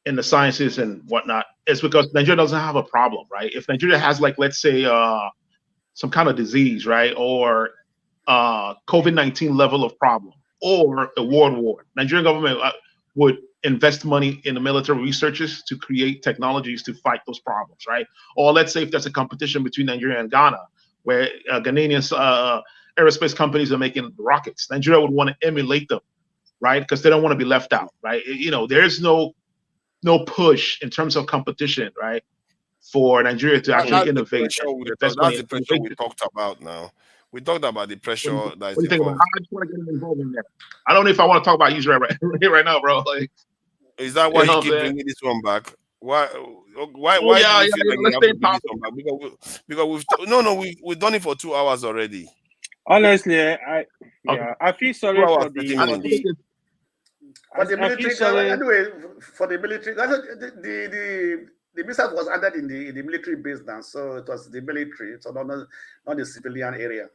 in the sciences and whatnot is because Nigeria doesn't have a problem, right? If Nigeria has, like, let's say some kind of disease, right, or COVID-19 level of problem or a world war, Nigerian government would invest money in the military researchers to create technologies to fight those problems, right? Or let's say if there's a competition between Nigeria and Ghana, where Ghanaian aerospace companies are making rockets, Nigeria would want to emulate them, right? Because they don't want to be left out, right? There's no push in terms of competition, right, for Nigeria to actually innovate. That's the pressure we talked about now. We talked about the pressure that is What do you think about? involved. I just want to get involved in that. I don't know if I want to talk about Israel right now, bro. Like, is that why you keep bringing this one back? Why do you feel like you have to bring this one back? Because we've done it for 2 hours already. Honestly, I feel sorry for the military. Anyway, for the military, the missile was added in the military base now, so it was the military, so not the civilian area.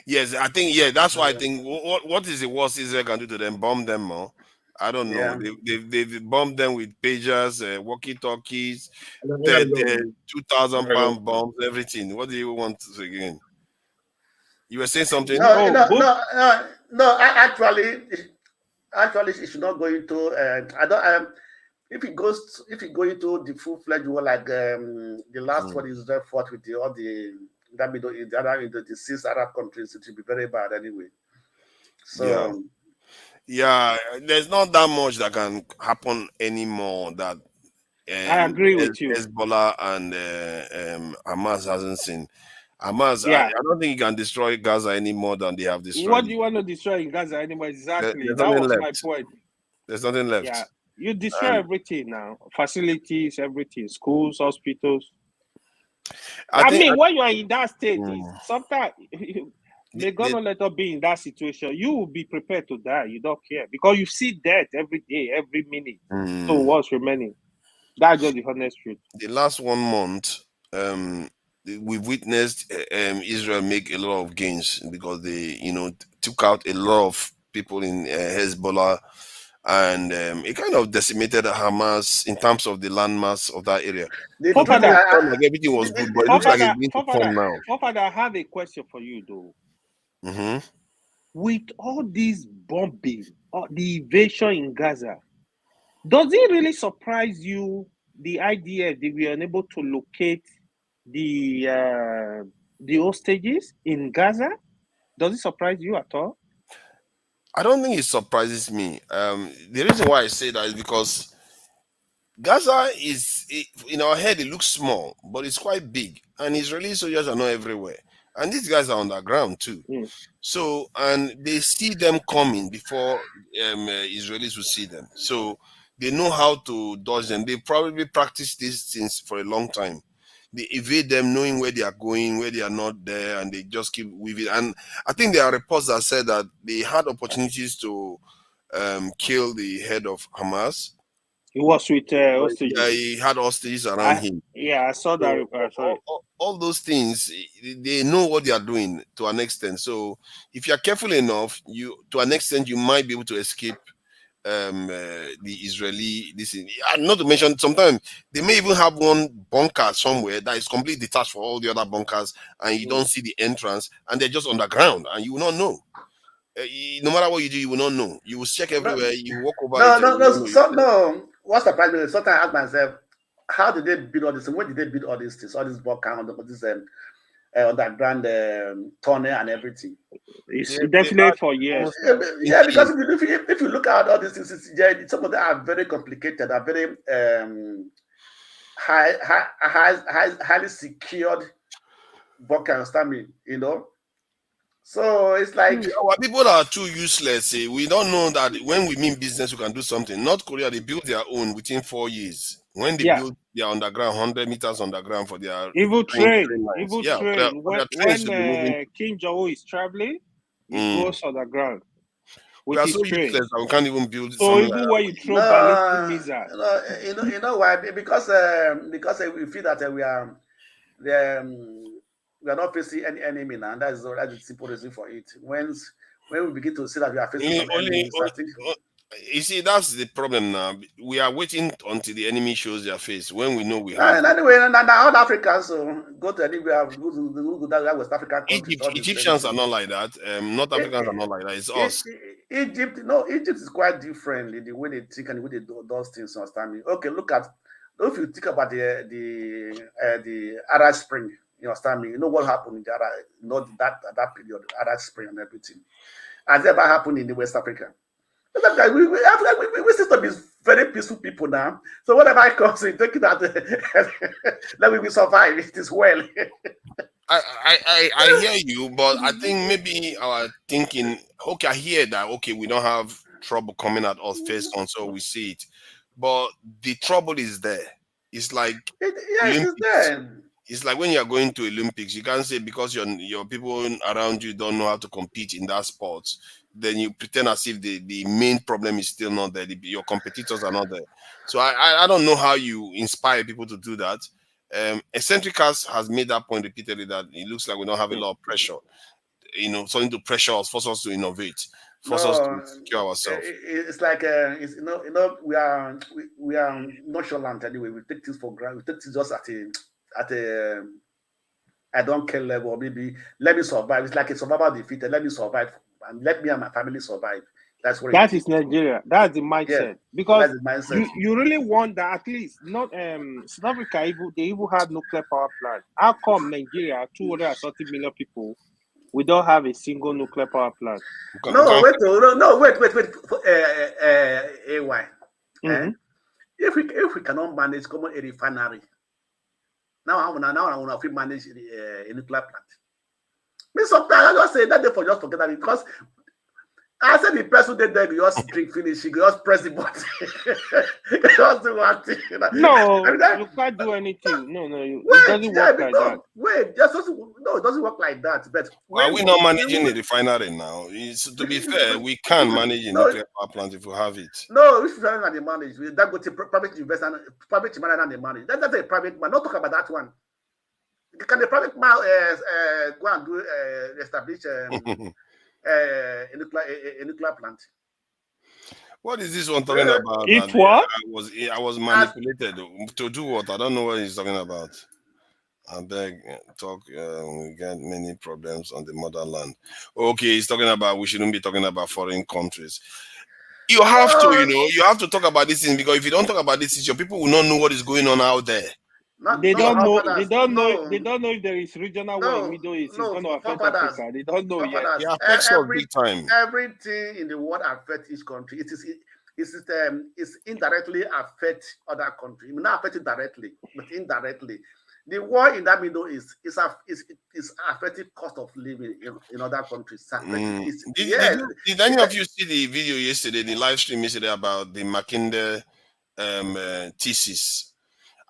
Yes, I think that's why I think what is the worst Israel can do to them? Bomb them more. I don't know. They've bombed them with pagers, walkie-talkies, 2,000-pound bombs, everything. What do you want again? You were saying something? No. Actually, it should not go into. If it go into the full-fledged war like the last one Israel fought with the 6 Arab countries, it will be very bad anyway. So there's not that much that can happen anymore that I agree with you. Hezbollah and Hamas hasn't seen. Hamas, I don't think you can destroy Gaza any more than they have destroyed. What do you want to destroy in Gaza anymore? Exactly. That was my point. There's nothing left. Yeah. You destroy everything now. Facilities, everything. Schools, hospitals. I mean, when you are in that state, sometimes may God not let us be in that situation. You will be prepared to die. You don't care. Because you see death every day, every minute. So what's remaining? That's just the honest truth. The last 1 month, we've witnessed Israel make a lot of gains because they, took out a lot of people in Hezbollah, and it kind of decimated Hamas in terms of the landmass of that area. Everything was good, but it looks like it's being torn now. Father, I have a question for you, though. Mm-hmm. With all this bombing, the invasion in Gaza, does it really surprise you the idea that we are unable to locate the hostages in Gaza? Does it surprise you at all? I don't think it surprises me. The reason why I say that is because Gaza in our head, it looks small, but it's quite big. And Israeli soldiers are not everywhere. And these guys are underground too. So, and they see them coming before Israelis will see them. So they know how to dodge them. They probably practice these things for a long time. They evade them knowing where they are going, where they are not there, and they just keep weaving. And I think there are reports that said that they had opportunities to kill the head of Hamas. He was with hostages. Yeah, he had hostages around him. Yeah, I saw that report. All those things, they know what they are doing to an extent. So if you are careful enough, to an extent, you might be able to escape the Israeli. Not to mention, sometimes they may even have one bunker somewhere that is completely detached from all the other bunkers, and you don't see the entrance, and they're just underground, and you will not know. No matter what you do, you will not know. You will check everywhere. You walk over. No. What surprised me? Sometimes I ask myself, how did they build all this? When did they build all these things? All this bunker, this underground tunnel and everything. It's definitely for years. Yeah, because if you look at all these things, some of them are very complicated, are very highly secured bunker, understand me? You know. So it's like Our people are too useless. We don't know that when we mean business, we can do something. North Korea, they build their own within 4 years. When they Yeah. build their underground, 100 meters underground for their Even train lines. even Yeah, train. for their When trains to be moving. Kim Jong-un is traveling, he Mm. goes underground We with are his so train. useless that we can't even build So something like even that. when you throw ballistic no, missile, you know why? Because we feel that we are not facing any enemy now. And that's the simple reason for it. When we begin to see that we are facing some enemies, I think. You see, that's the problem now. We are waiting until the enemy shows their face when we know we have. Anyway, now all Africans so go to anywhere, go to that West African countries. All the same Egyptians are thing. not like that. North Africans are not like that. It's us. Egypt, no, Egypt is quite different in the way they think and the way they do those things. Understand me? Okay, look at if you think about the Arab Spring. You understand me? You know what happened in the Arab, that period, Arab Spring and everything. Has ever happened in the West Africa? We seem to be very peaceful people now. So whatever comes in, take it that that we will survive. It is well. I hear you, but I think maybe our thinking. Okay, I hear that. Okay, we don't have trouble coming at us face on, so we see it. But the trouble is there. It's like Yes, it's Olympics. there. It's like when you are going to Olympics, you can't say because your people around you don't know how to compete in that sport, then you pretend as if the main problem is still not there. Your competitors are not there. So I don't know how you inspire people to do that. Eccentricas has made that point repeatedly that it looks like we don't have a lot of pressure. Something to pressure us, force us to innovate, force us to No, secure ourselves. it's like it's we are nonchalant anyway. We take things for granted. We take things just at a I don't care level. Maybe let me survive. It's like a survival defeated. Let me survive and let me and my family survive. That's what that it is. is Nigeria. That's the mindset. Yeah, Because that's the mindset. you really want that at least not South Africa they even had nuclear power plant. How come Nigeria, 230 million people, we don't have a single nuclear power plant? No, wait, AY. Mm-hmm. If we cannot manage common a refinery, now I want to manage a nuclear plant. Me sometimes I just say that they just forget that because I said the person did there just drink finish, he just press the button. Just do one thing. No, you can't do anything. No, it doesn't work like that. Wait, no, it doesn't work like that. But Are we not managing a refinery now? To be fair, we can manage a nuclear power plant if we have it. No, if you're not the manage, that go to private investor, private man and the manage. That's a private man. Not talk about that one. Can the private man go and do establish a nuclear plant? What is this one talking about? If what? I was manipulated to do what? I don't know what he's talking about. I beg, talk. We get many problems on the motherland. Okay, he's talking about we shouldn't be talking about foreign countries. You have to, you have to talk about this thing because if you don't talk about this issue, people will not know what is going on out there. They don't know if there is regional war in Middle East. It's going to affect Africa. They don't know yet. It affects us big time. Everything in the world affects each country. It's indirectly affect other countries. It may not affect it directly, but indirectly. The war in that Middle East is affecting cost of living in other countries. Did any of you see the video yesterday, the live stream yesterday about the Mackinder thesis?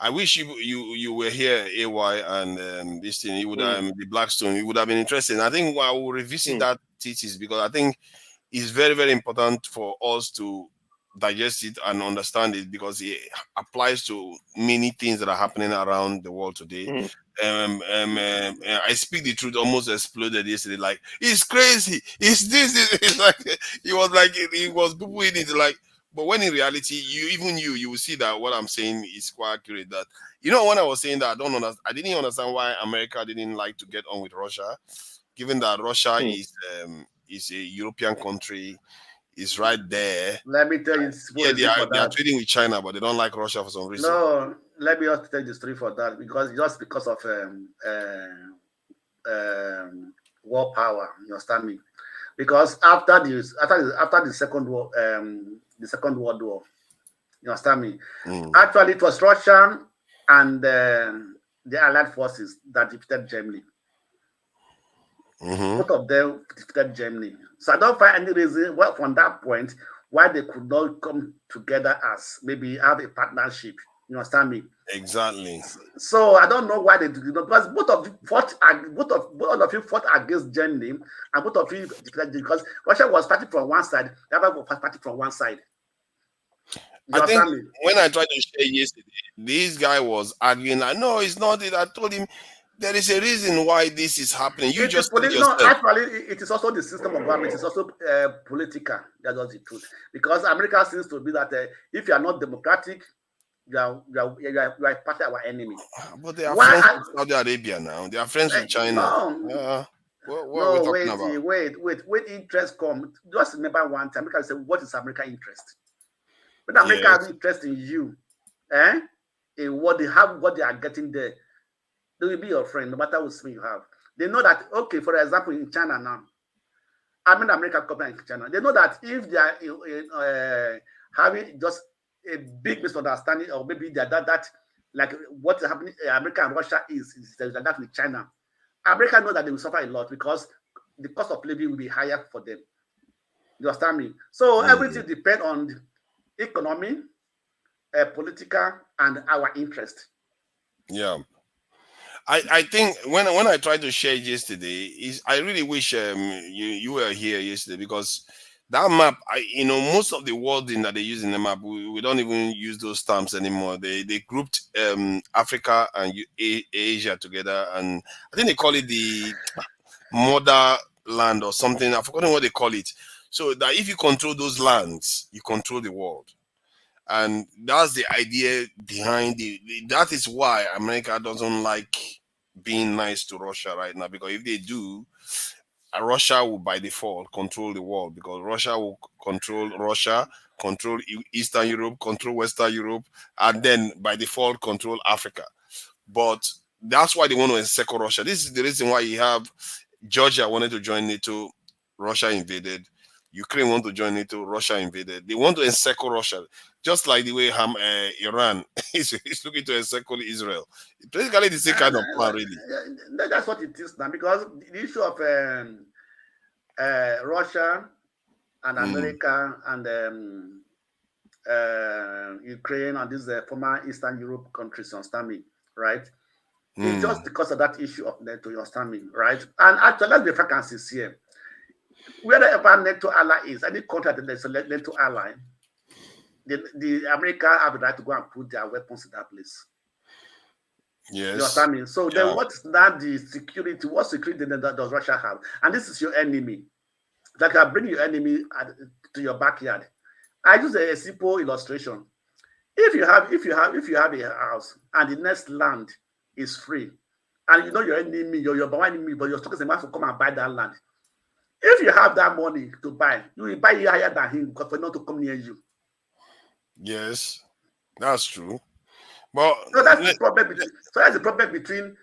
I wish you were here, AY, and this thing. You would the Blackstone. It would have been interesting. I think I will revisit that thesis because I think it's very, very important for us to digest it and understand it because it applies to many things that are happening around the world today. I speak the truth almost exploded yesterday. Like it's crazy. It's this. It's like it was people in it like. But when in reality, you will see that what I'm saying is quite accurate. That when I was saying that I didn't understand why America didn't like to get on with Russia, given that Russia is a European country, is right there. Let me tell you, they are trading with China, but they don't like Russia for some reason. No, let me just tell you the story for that because of war power. You understand me? Because after the Second World War, you understand me? Actually, it was Russia and the Allied forces that defeated Germany. Both of them defeated Germany. So I don't find any reason from that point why they could not come together as maybe have a partnership. You understand me? Exactly. So I don't know why they did not, because both of you fought against Germany, and both of you defeated Germany, because Russia was fighting from one side, the other was fighting from one side. I think when I tried to share yesterday, this guy was arguing. I know it's not it. I told him there is a reason why this is happening. You just said yourself. No, actually, it is also the system of government. It's also political. That's just the truth. Because America seems to be that if you are not democratic, you are part of our enemy. But they are friends with Saudi Arabia now. They are friends with China. No, what are we talking about? wait. When interest come, just remember one time. America say, what is American interest? When America has interest in you, in what they have, what they are getting there, they will be your friend, no matter what you have. They know that, okay, for example, in China now, I'm an American company in China. They know that if they are having just a big misunderstanding, or maybe that like what is happening, America and Russia is like that with China. America know that they will suffer a lot because the cost of living will be higher for them. You understand me? So everything depends on the economy, political, and our interest. Yeah. I think when I tried to share it yesterday, I really wish you were here yesterday, because that map, most of the wording that they use in the map, we don't even use those terms anymore. They grouped Africa and Asia together, and I think they call it the motherland or something. I've forgotten what they call it. So that if you control those lands, you control the world. And that's the idea behind that is why America doesn't like being nice to Russia right now, because if they do, Russia will by default control the world, because Russia will control Eastern Europe, control Western Europe, and then by default control Africa. But that's why they want to encircle Russia. This is the reason why you have Georgia wanted to join NATO, Russia invaded. Ukraine want to join NATO, Russia invaded. They want to encircle Russia, just like the way Iran is looking to encircle Israel. Basically, the same kind of plan, really. That's what it is now, because the issue of Russia and America and Ukraine and these former Eastern Europe countries, you understand me, right? It's just because of that issue of NATO, you understand me, right? And actually, let's be frank and sincere. Wherever NATO ally is, any country that is a NATO ally, the America have the right to go and put their weapons in that place. Yes. You understand me? So then what's not the security? What security does Russia have? And this is your enemy. That can bring your enemy to your backyard. I use a simple illustration. If you have a house and the next land is free, and you know your enemy, your enemy, but you're talking about to come and buy that land. If you have that money to buy, you will buy it higher than him because for not to come near you. Yes, that's true. But so that's the problem. That's the problem between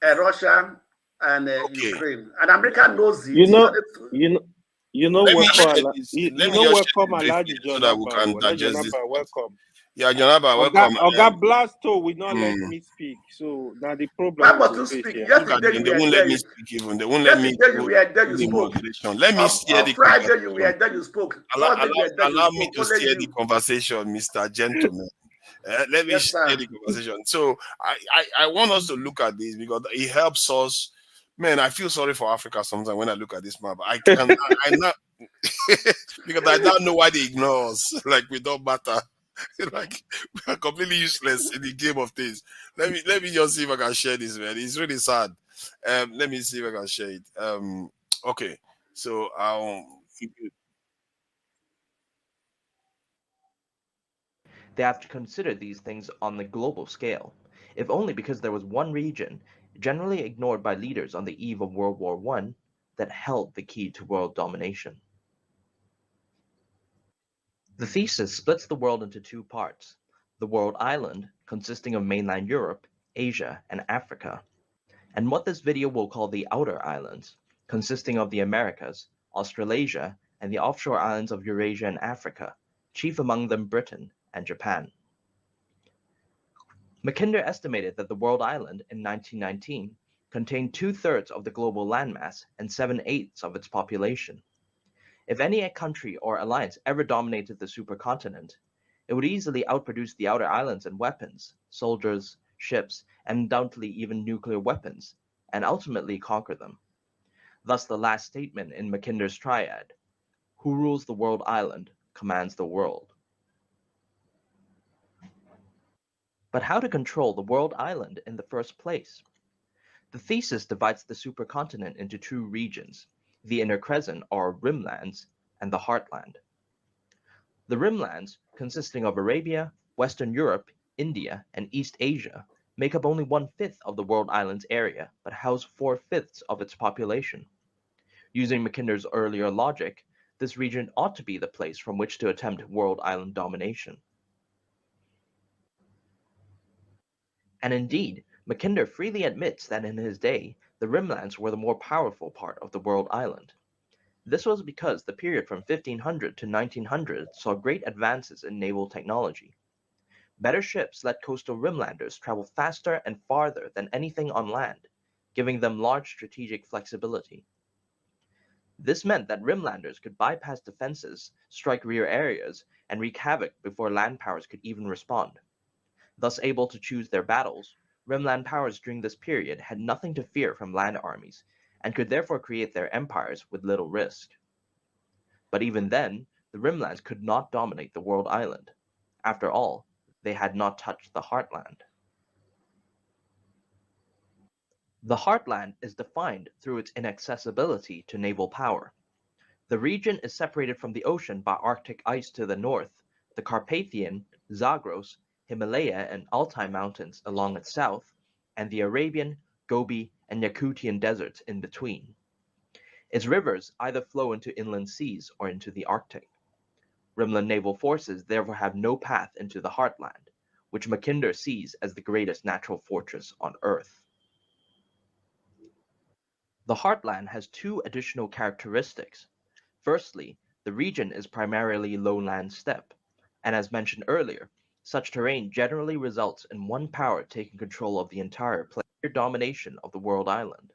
Russia and Ukraine, and America knows it. You know what welcome Alaji Jonaba. Welcome. Yeah, Jonaba, welcome. Oga Blasto will not let me speak. So now the problem. Why must you speak? Yesterday they won't let me speak even. They won't let me you were there, you spoke. Let me steer the Friday conversation. you were there, you spoke. Allow me to steer the conversation, Mr. Gentleman. Let me steer the conversation. So I want us to look at this because it helps us. Man, I feel sorry for Africa sometimes when I look at this map. I not because I don't know why they ignore us. Like we don't matter. Like we are completely useless in the game of things. Let me just see if I can share this, man. It's really sad. Let me see if I can share it. Okay. So They have to consider these things on the global scale, if only because there was one region, generally ignored by leaders on the eve of World War I, that held the key to world domination. The thesis splits the world into two parts: the world island, consisting of mainland Europe, Asia, and Africa, and what this video will call the outer islands, consisting of the Americas, Australasia, and the offshore islands of Eurasia and Africa, chief among them Britain and Japan. Mackinder estimated that the world island in 1919 contained 2/3 of the global landmass and 7/8 of its population. If any country or alliance ever dominated the supercontinent, it would easily outproduce the outer islands in weapons, soldiers, ships, and undoubtedly even nuclear weapons, and ultimately conquer them. Thus the last statement in Mackinder's triad, "Who rules the world island commands the world." But how to control the world island in the first place? The thesis divides the supercontinent into two regions, the inner crescent or rimlands and the heartland. The rimlands, consisting of Arabia, Western Europe, India, and East Asia, make up only 1/5 of the world island's area, but house 4/5 of its population. Using Mackinder's earlier logic, this region ought to be the place from which to attempt world island domination. And indeed, Mackinder freely admits that in his day, the rimlands were the more powerful part of the world island. This was because the period from 1500 to 1900 saw great advances in naval technology. Better ships let coastal rimlanders travel faster and farther than anything on land, giving them large strategic flexibility. This meant that rimlanders could bypass defenses, strike rear areas, and wreak havoc before land powers could even respond. Thus able to choose their battles, rimland powers during this period had nothing to fear from land armies, and could therefore create their empires with little risk. But even then, the rimlands could not dominate the world island. After all, they had not touched the heartland. The heartland is defined through its inaccessibility to naval power. The region is separated from the ocean by Arctic ice to the north, the Carpathian, Zagros, Himalaya, and Altai mountains along its south, and the Arabian, Gobi, and Yakutian deserts in between. Its rivers either flow into inland seas or into the Arctic. Rimland naval forces therefore have no path into the heartland, which Mackinder sees as the greatest natural fortress on Earth. The heartland has two additional characteristics. Firstly, the region is primarily lowland steppe, and as mentioned earlier, such terrain generally results in one power taking control of the entire player domination of the world island.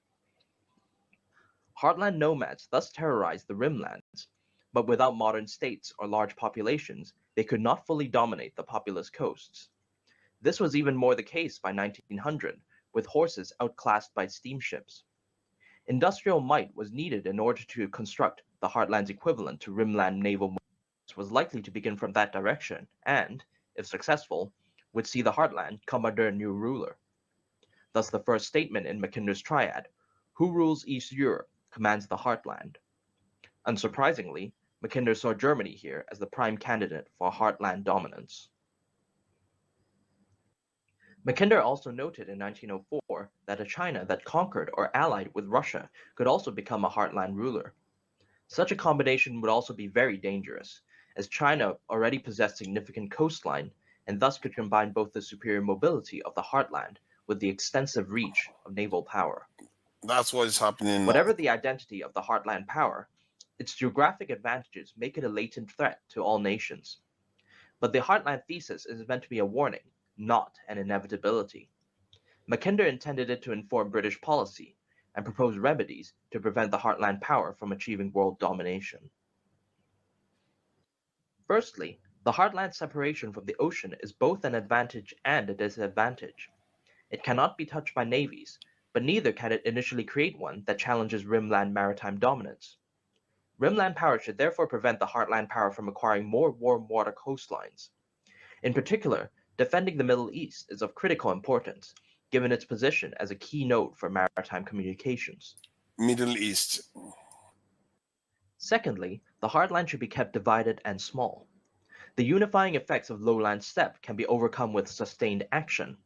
Heartland nomads thus terrorized the rimlands, but without modern states or large populations, they could not fully dominate the populous coasts. This was even more the case by 1900, with horses outclassed by steamships. Industrial might was needed in order to construct the heartland's equivalent to rimland naval was likely to begin from that direction and, if successful, would see the heartland come under a new ruler. Thus the first statement in Mackinder's triad, "Who rules East Europe commands the heartland." Unsurprisingly, Mackinder saw Germany here as the prime candidate for heartland dominance. Mackinder also noted in 1904 that a China that conquered or allied with Russia could also become a heartland ruler. Such a combination would also be very dangerous, as China already possessed significant coastline and thus could combine both the superior mobility of the heartland with the extensive reach of naval power. That's what is happening now. Whatever the identity of the heartland power, its geographic advantages make it a latent threat to all nations. But the heartland thesis is meant to be a warning, not an inevitability. Mackinder intended it to inform British policy and propose remedies to prevent the heartland power from achieving world domination. Firstly, the heartland separation from the ocean is both an advantage and a disadvantage. It cannot be touched by navies, but neither can it initially create one that challenges rimland maritime dominance. Rimland power should therefore prevent the heartland power from acquiring more warm water coastlines. In particular, defending the Middle East is of critical importance, given its position as a key node for maritime communications. Middle East. Secondly, the heartland should be kept divided and small. The unifying effects of lowland steppe can be overcome with sustained action.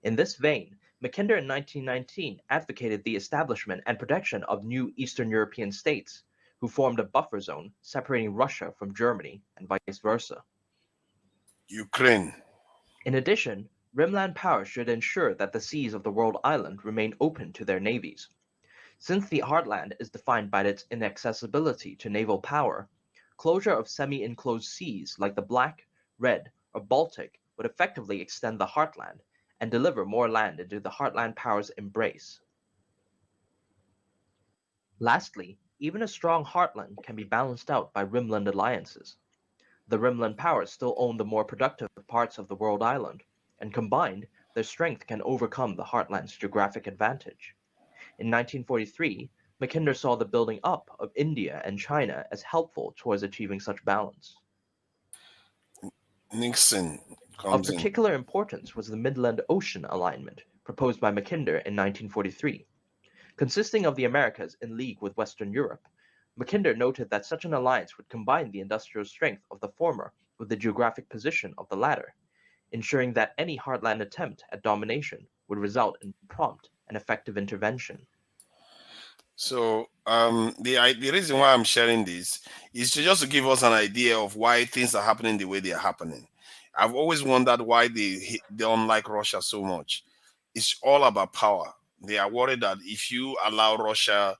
In this vein, Mackinder in 1919 advocated the establishment and protection of new Eastern European states, who formed a buffer zone separating Russia from Germany and vice versa. Ukraine. In addition, rimland powers should ensure that the seas of the world island remain open to their navies. Since the heartland is defined by its inaccessibility to naval power, closure of semi-enclosed seas like the Black, Red, or Baltic would effectively extend the heartland and deliver more land into the heartland power's embrace. Lastly, even a strong heartland can be balanced out by rimland alliances. The rimland powers still own the more productive parts of the world island, and combined, their strength can overcome the heartland's geographic advantage. In 1943, Mackinder saw the building up of India and China as helpful towards achieving such balance. Nixon Of comes in. particular importance was the Midland Ocean Alignment, proposed by Mackinder in 1943. Consisting of the Americas in league with Western Europe, Mackinder noted that such an alliance would combine the industrial strength of the former with the geographic position of the latter, ensuring that any heartland attempt at domination would result in prompt and effective intervention. So the reason why I'm sharing this is just to give us an idea of why things are happening the way they are happening. I've always wondered why they don't like Russia so much. It's all about power. They are worried that if you allow Russia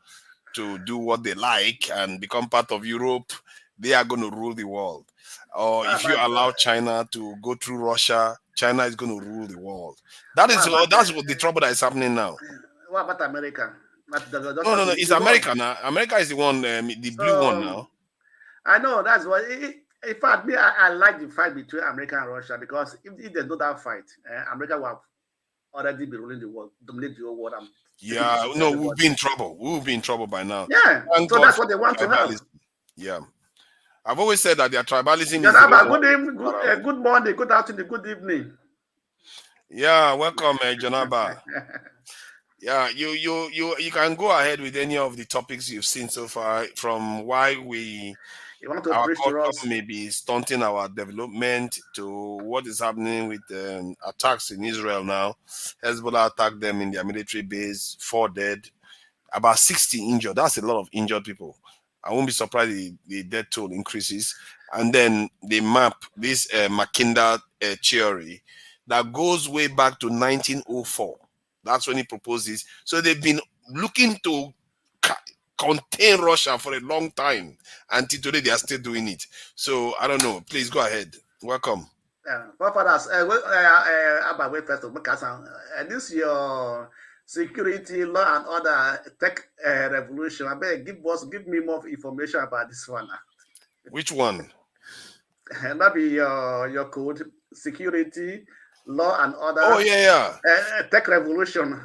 to do what they like and become part of Europe, they are going to rule the world. Or What if you about allow China to go through Russia, China is going to rule the world. That is what about that's what the trouble that is happening now. what about America? Just No, want no, to no. leave It's the world. America now. America is the one, the blue one So now. I know that's what. In fact, me, I like the fight between America and Russia because if there's no that fight, America will have already be ruling the world, dominate the whole world, and taking the Yeah, shit to no, we'll everybody. be in trouble. We'll be in trouble by now. Yeah, Thank so God that's for what they want to have. tribalism. Yeah, I've always said that their tribalism is the Janaba, one. good morning, good afternoon, good evening. Yeah, welcome, Janaba. Yeah, you can go ahead with any of the topics you've seen so far, from why You want to our preach to us? culture may be stunting our development to what is happening with attacks in Israel now. Hezbollah attacked them in their military base, 4 dead, about 60 injured. That's a lot of injured people. I won't be surprised the death toll increases. And then they map this Mackinder theory that goes way back to 1904. That's when he proposed this. So they've been looking to contain Russia for a long time. Until today, they are still doing it. So I don't know. Please go ahead. Welcome. Forefathers, about way first of because this your security law and order tech revolution. I beg, give me more information about this one. Which one? That be your code security law and order. Oh yeah. Tech revolution.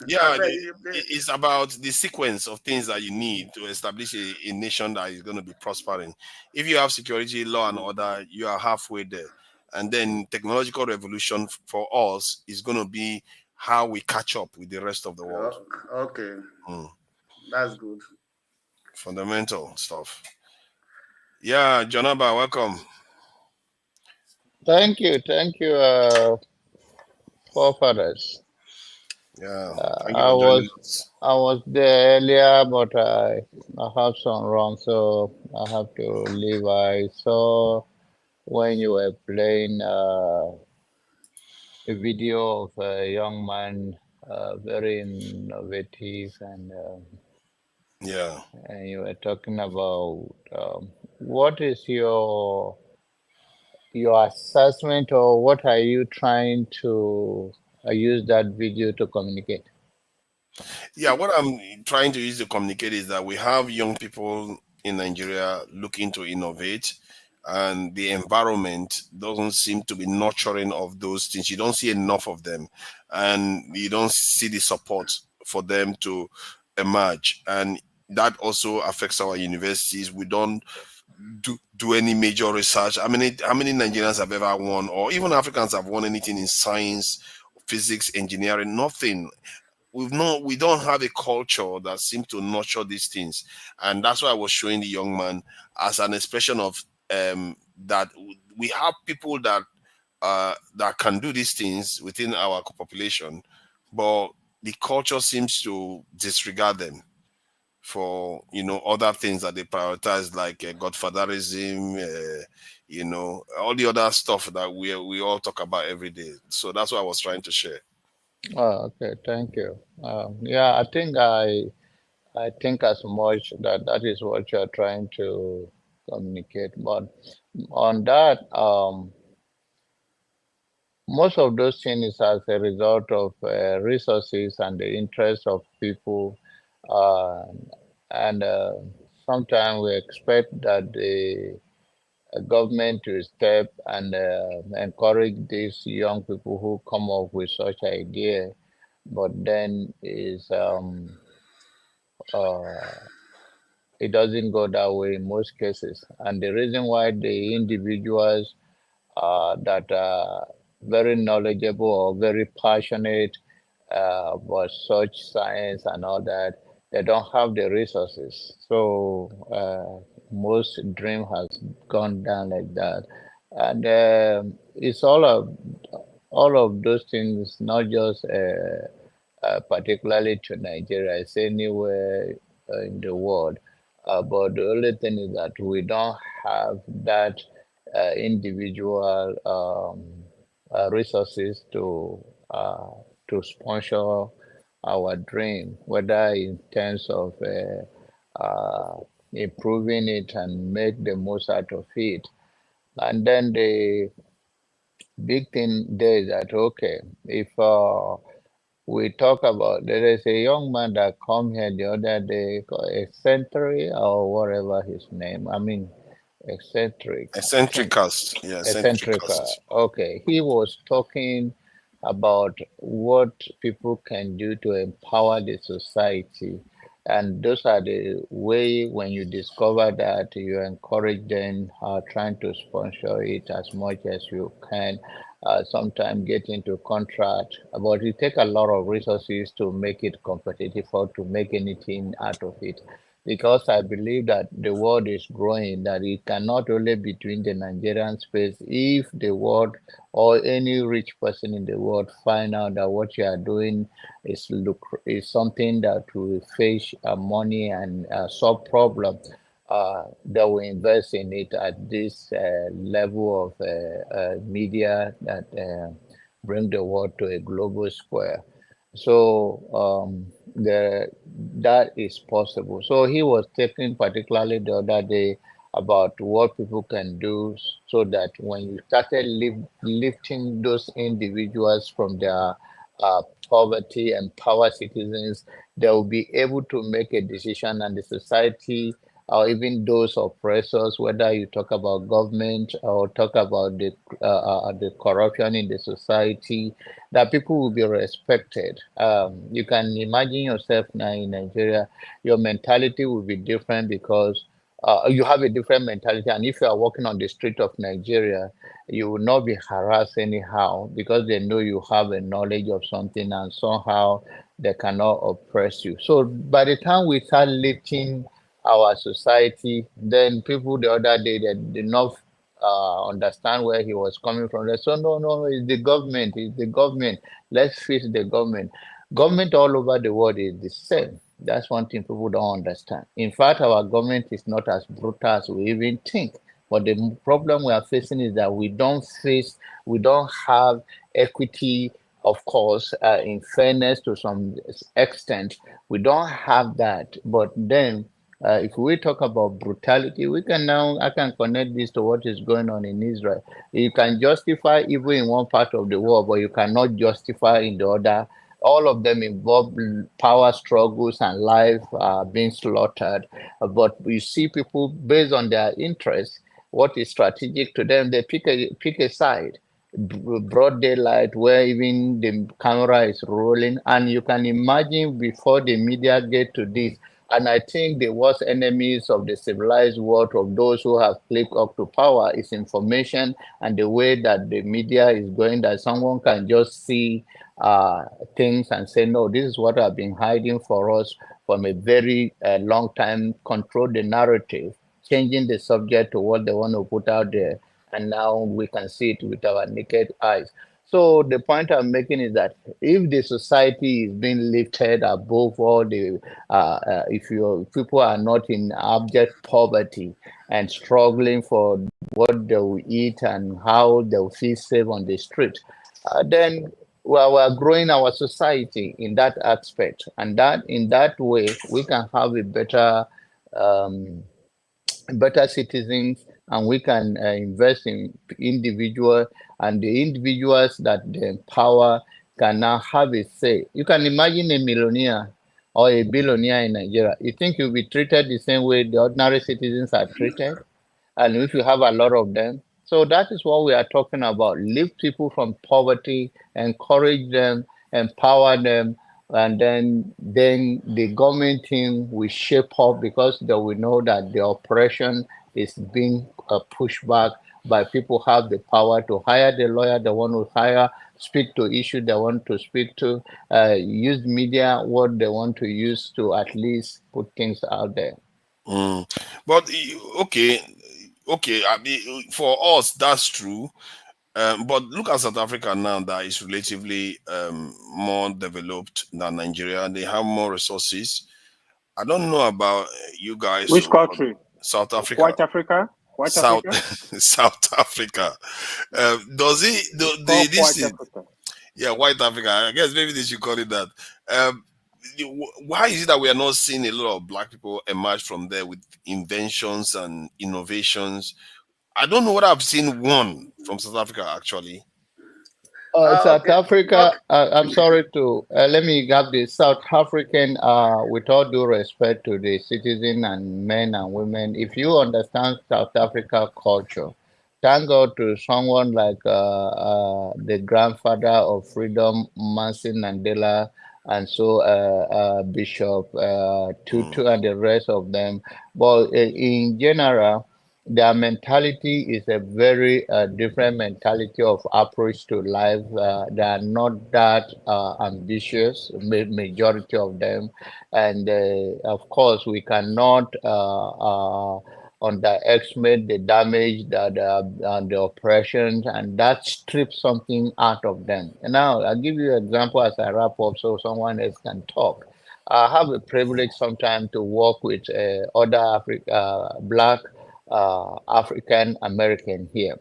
Yeah, it's about the sequence of things that you need to establish a nation that is going to be prospering. If you have security, law, and order, you are halfway there. And then technological revolution for us is going to be how we catch up with the rest of the world. Okay, that's good. Fundamental stuff. Yeah, Jonaba, welcome. Thank you, forefathers. Yeah, I was there earlier, but I have some wrong, so I have to leave. I saw when you were playing a video of a young man, very innovative, and yeah, and you were talking about what is your assessment, or what are you trying to use that video to communicate? Yeah, what I'm trying to use to communicate is that we have young people in Nigeria looking to innovate, and the environment doesn't seem to be nurturing of those things. You don't see enough of them, and you don't see the support for them to emerge. And that also affects our universities. We don't do any major research. How many Nigerians have ever won, or even Africans have won anything in science, physics, engineering? Nothing. We don't have a culture that seems to nurture these things, and that's why I was showing the young man as an expression of that we have people that can do these things within our population, but the culture seems to disregard them for other things that they prioritize, like godfatherism, all the other stuff that we all talk about every day. So that's what I was trying to share. Oh, okay, thank you. Yeah, I think as much that is what you're trying to communicate. But on that, most of those things is as a result of resources and the interest of people. Uh, and sometimes we expect that the government to step and encourage these young people who come up with such idea, but then is uh, it doesn't go that way in most cases. And the reason why the individuals that are very knowledgeable or very passionate about such science and all that, they don't have the resources. So most dream has gone down like that. And it's all of those things, not just particularly to Nigeria, it's anywhere in the world. But the only thing is that we don't have that individual resources to sponsor our dream, whether in terms of improving it and make the most out of it. And then the big thing there is that okay, if we talk about there is a young man that come here the other day, eccentric or whatever his name. I mean, eccentric. I think Eccentricast. Yeah, eccentric. eccentricast. Okay, he was talking about what people can do to empower the society, and those are the way when you discover that you encourage them, trying to sponsor it as much as you can. Sometimes get into contract, but it take a lot of resources to make it competitive or to make anything out of it. Because I believe that the world is growing, that it cannot only be between the Nigerian space. If the world or any rich person in the world find out that what you are doing is something that will face money and solve problems, they will invest in it at this level of media that bring the world to a global square. So that is possible. So he was talking particularly the other day about what people can do so that when you started lifting those individuals from their uh, poverty, empower citizens, they will be able to make a decision, and the society or even those oppressors, whether you talk about government or talk about the corruption in the society, that people will be respected. You can imagine yourself now in Nigeria, your mentality will be different because you have a different mentality. And if you are walking on the street of Nigeria, you will not be harassed anyhow because they know you have a knowledge of something and somehow they cannot oppress you. So by the time we start lifting our society, then people the other day that did not understand where he was coming from. They said, no, no, it's the government, it's the government. Let's face the government. Government all over the world is the same. That's one thing people don't understand. In fact, our government is not as brutal as we even think. But the problem we are facing is that we don't have equity, of course, in fairness to some extent. We don't have that. But then if we talk about brutality, I can connect this to what is going on in Israel. You can justify evil in one part of the world, but you cannot justify in the other. All of them involve power struggles and life being slaughtered. But we see people based on their interests, what is strategic to them, they pick a side. Broad daylight where even the camera is rolling, and you can imagine before the media get to this, and I think the worst enemies of the civilized world, of those who have clicked up to power, is information and the way that the media is going, that someone can just see uh, things and say, no, this is what I've been hiding for us from a very long time, control the narrative, changing the subject to what they want to put out there. And now we can see it with our naked eyes. So the point I'm making is that if the society is being lifted above all the if your people are not in abject poverty and struggling for what they will eat and how they will feel safe on the street, then we're growing our society in that aspect, and that in that way we can have a um, better citizens, and we can invest in individual, and the individuals that they empower can now have a say. You can imagine a millionaire or a billionaire in Nigeria, you think you'll be treated the same way the ordinary citizens are treated? And if you have a lot of them. So that is what we are talking about. Lift people from poverty, encourage them, empower them, and then the government team will shape up because they will know that the operation is being pushed back by people who have the power to hire the lawyer they want to hire, speak to issues they want to speak to, use media what they want to use to at least put things out there. But okay, okay. I mean, for us, that's true. But look at South Africa now, that is relatively more developed than Nigeria. They have more resources. I don't know about you guys, Which oh, but country? South Africa, White Africa? White South Africa? South Africa. Does it Call this White is Africa. yeah, White Africa? I guess maybe they should call it that. Um, why is it that we are not seeing a lot of black people emerge from there with inventions and innovations? I don't know what I've seen one from South Africa actually. South Okay. Africa, I'm sorry to let me have the South African, with all due respect to the citizen and men and women, if you understand South Africa culture, thank God to someone like the grandfather of freedom, Manson Mandela, and so Bishop Tutu and the rest of them. But in general, their mentality is a very different mentality of approach to life. They are not that ambitious, majority of them, and of course we cannot underestimate the damage that and the oppressions, and that strips something out of them. And now I'll give you an example as I wrap up, so someone else can talk. I have a privilege sometimes to work with other black African American here.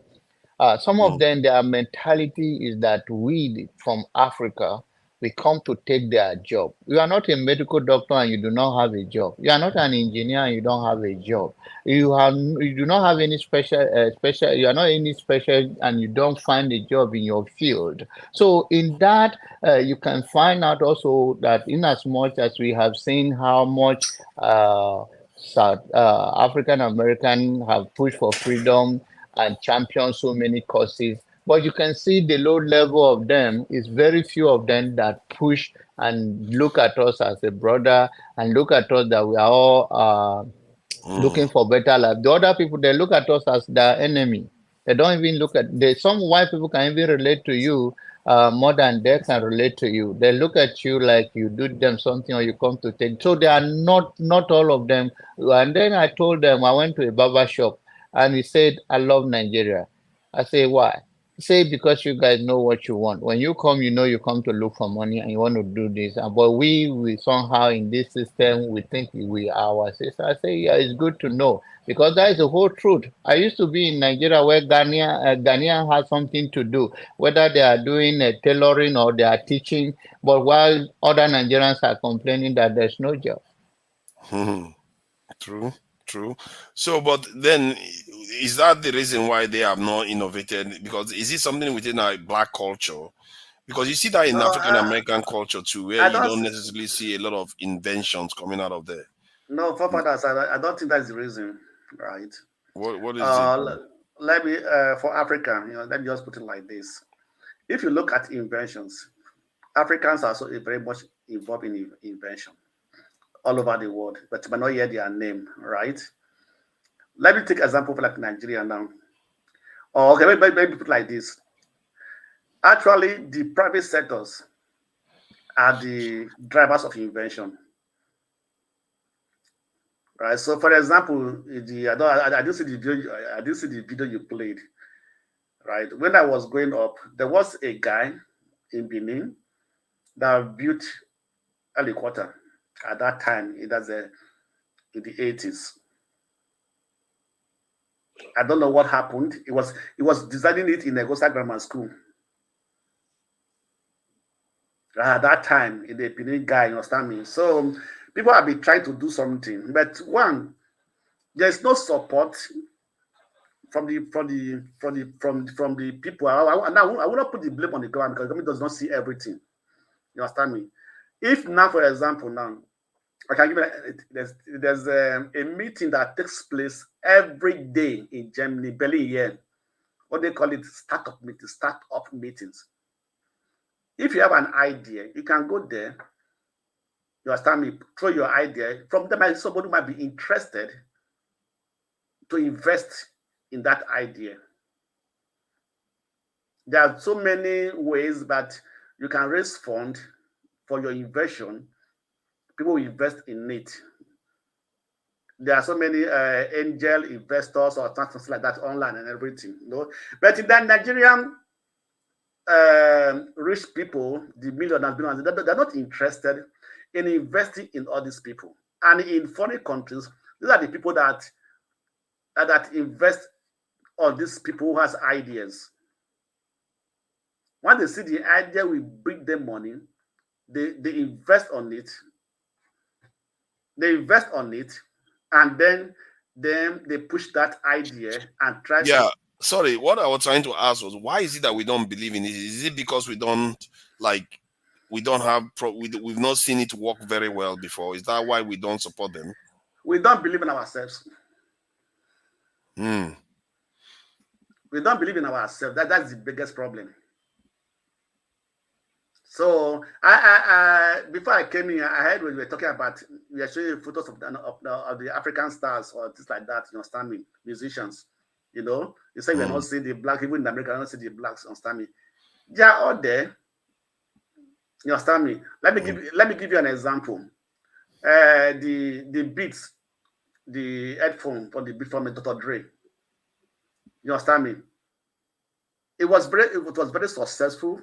Some of them, their mentality is that we from Africa, we come to take their job. You are not a medical doctor and you do not have a job. You are not an engineer and you don't have a job. You do not have any special. You are not any special and you don't find a job in your field. So in that, you can find out also that in as much as we have seen how much South African American have pushed for freedom and champion so many causes. But you can see the low level of them is very few of them that push and look at us as a brother and look at us that we are all looking for better life. The other people, they look at us as their enemy. They don't even look at some white people can even relate to you more than they can relate to you. They look at you like you do them something or you come to take. So they are not all of them. And then I told them I went to a barber shop and he said, I love Nigeria. I say, why? Say because you guys know what you want. When you come, you know you come to look for money and you want to do this. But we somehow in this system we think we are our sister. I say, yeah, it's good to know because that is the whole truth. I used to be in Nigeria where Ghanaian has something to do, whether they are doing tailoring or they are teaching. But while other Nigerians are complaining that there's no job. True, true. So, but then, is that the reason why they have not innovated? Because is it something within our black culture? Because you see that in No, African American culture too, where I you don't. don't necessarily see a lot of inventions coming out of there. No, forefathers. I don't think that's the reason, right? What is it? Uh, l- Let me for Africa. Let me just put it like this. If you look at inventions, Africans are so very much involved in invention all over the world, but you might not hear their name, right? Let me take example for like Nigeria now. Or okay, maybe put it like this. Actually, the private sectors are the drivers of invention, right? So, for example, I didn't see the video. I didn't see the video you played, right? When I was growing up, there was a guy in Benin that built a helicopter at that time. It was in the 80s. I don't know what happened. It was designing it in Negosa Grammar School. At that time, in the Benin guy, you understand me? So people have been trying to do something, but one, there's no support from the people. Now I will not put the blame on the government because the government does not see everything. You understand me? If now, for example, now I can give you there's a meeting that takes place every day in Germany, Berlin here. What they call it, startup meetings. If you have an idea, you can go there. You understand me? Throw your idea. From them, somebody might be interested to invest in that idea. There are so many ways that you can raise funds for your invention. People will invest in it. There are so many angel investors or something like that online and everything, you know. But in the Nigerian rich people, the millionaires, they're not interested in investing in all these people. And in foreign countries, these are the people that invest on these people who has ideas. When they see the idea will bring them money, they invest on it. They invest on it, and then they push that idea and try Yeah, to. sorry. What I was trying to ask was, why is it that we don't believe in it? Is it because we don't have we've not seen it work very well before? Is that why we don't support them? We don't believe in ourselves. Hmm. We don't believe in ourselves. That's the biggest problem. So I before I came here, I heard when we were talking about, we are showing photos of the African stars or things like that. You understand me? Musicians. You know, you say we're not seeing the black, even in America, I don't see the blacks. You understand me? They are all there. You understand me? Let me give you an example. The beats, the headphone for the beat from Dr. Dre. You understand me? It was very successful,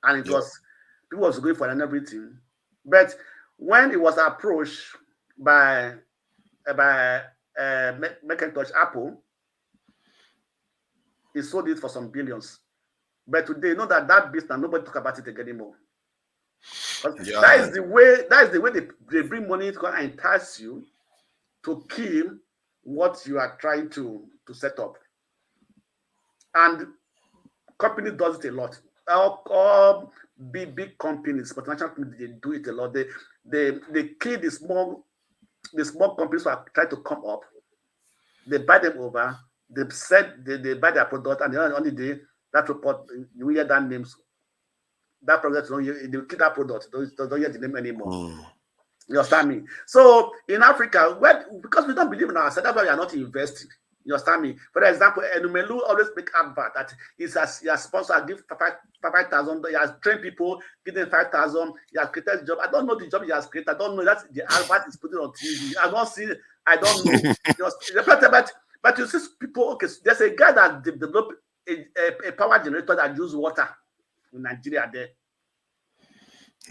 and it was people was going for it and everything. But when it was approached by Macintosh Apple, he sold it for some billions. But today, you know that business, nobody talk about it again anymore. Yeah. That is the way they bring money to entice you to kill what you are trying to set up. And company does it a lot. All big companies, multinational companies, they do it a lot. They kill the small companies who are trying to come up. They buy them over. They buy their product, and the only day that report, you hear that names. That product, they kill that product. Don't hear the name anymore. You understand me? So in Africa, because we don't believe in ourselves, that's why we are not investing. You understand me? For example, Enumelu always make advert that he has sponsored, give 5,000. He has trained people, give them 5,000. He has created a job. I don't know the job he has created. I don't know that the advert is put it on TV. I don't see. I don't know. But you see people. Okay, there's a guy that developed a power generator that uses water in Nigeria. There.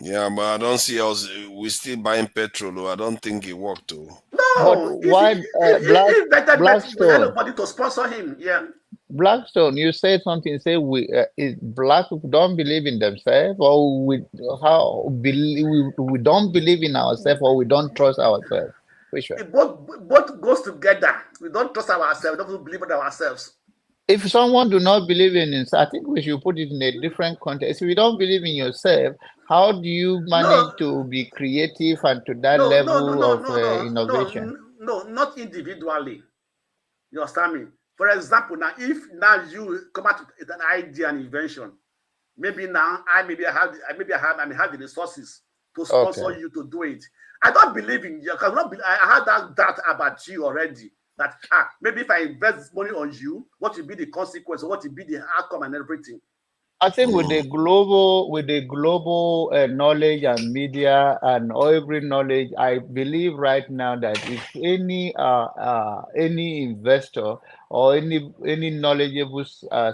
Yeah, but I don't see us. We're still buying petrol. I don't think it worked too. No, why Blackstone? Anybody to sponsor him? Yeah. Blackstone, you said something. Say black people don't believe in themselves, or we don't believe in ourselves, or we don't trust ourselves. Which one? Both goes together. We don't trust ourselves. We don't believe in ourselves. If someone do not believe in it, I think we should put it in a different context. If you don't believe in yourself, how do you manage to be creative and to that level of innovation? No, not individually. You understand me? For example, if now you come out with an idea and invention, maybe now I may have the resources to sponsor you to do it. I don't believe in you. I had that doubt about you already. That maybe if I invest money on you, what will be the consequence, or what will be the outcome and everything? I think with the global knowledge and media and every knowledge, I believe right now that if any investor or any knowledgeable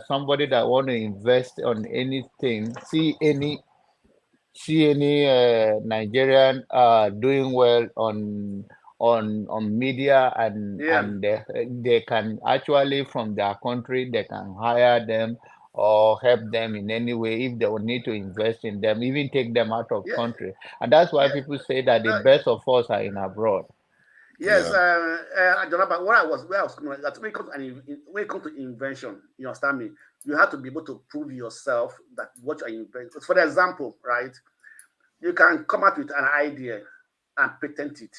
somebody that want to invest on anything, see any Nigerian doing well on media, and they can actually, from their country, they can hire them or help them in any way if they will need to invest in them, even take them out of country. And that's why people say that the best of us are in abroad. Yes, Jonathan, where I was coming, that when it comes to invention, you understand me, you have to be able to prove yourself that what you invent. For example, right, you can come up with an idea and patent it.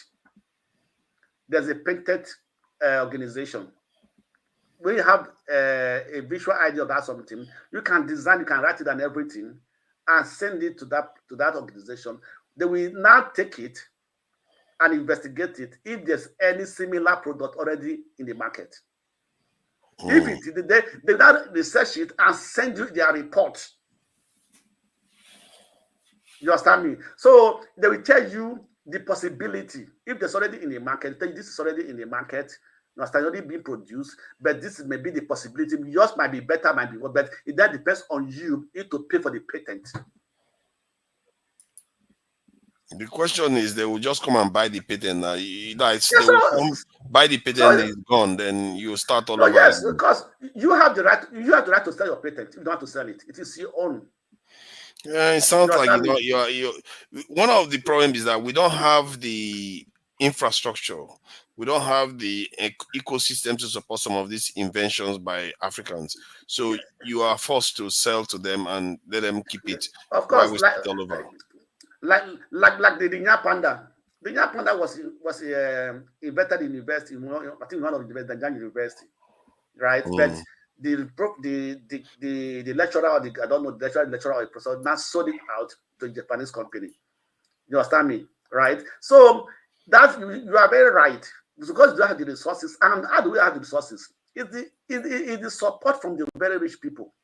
There's a patent organization. When you have a visual idea of that something, you can design, you can write it and everything, and send it to that organization. They will now take it and investigate it if there's any similar product already in the market. If it they now research it and send you their report. You understand me? So they will tell you the possibility. If there's already in the market, tell you this is already in the market, you understand, already being produced, but this may be the possibility. Yours might be better, might be what, but it that depends on you. You need to pay for the patent. The question is, they will just come and buy the patent. They will come buy the patent, so, is gone. Then you start all no, over. yes, again. because you have the right. You have the right to sell your patent. If you don't want to sell it, it is your own. Yeah, it sounds like you. One of the problems is that we don't have the infrastructure. We don't have the ecosystem to support some of these inventions by Africans. So you are forced to sell to them and let them keep it. Of Why course, we like it all over? like the Nya Panda. The Nya Panda was invented in university. I think one of the Nigerian university, right? But the lecturer or I don't know, the lecturer or the professor now sold it out to a Japanese company. You understand me, right? So that you are very right, because you don't have the resources. And how do we have the resources? It's the support from the very rich people.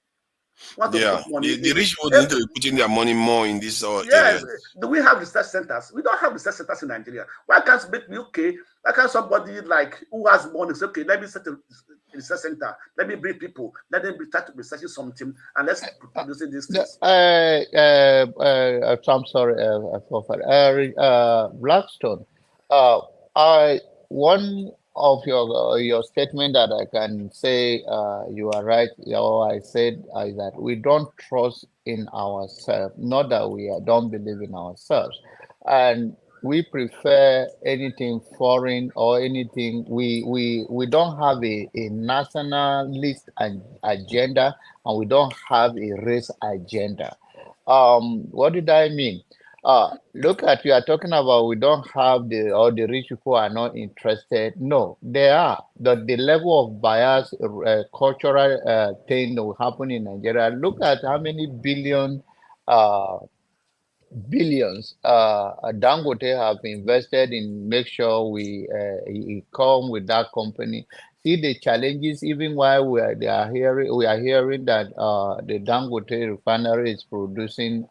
Want to put money the in. rich people need to be putting their money more in this Yes. areas. Do we have research centers? We don't have research centers in Nigeria. Why can't why can't somebody like who has money say, okay, let me set a research center, let me bring people, let them start to research something, and let's produce these things. I'm sorry, Blackstone. I one of your statement that I can say you are right. I said is that we don't trust in ourselves, not that don't believe in ourselves, and we prefer anything foreign or anything. We don't have a nationalist agenda, and we don't have a race agenda. What did I mean? Look at, you are talking about we don't have the rich people are not interested. No, they are. The level of bias, cultural thing that will happen in Nigeria. Look at how many uh, billions Dangote have invested in make sure he come with that company. See the challenges even while we are hearing that the Dangote refinery is producing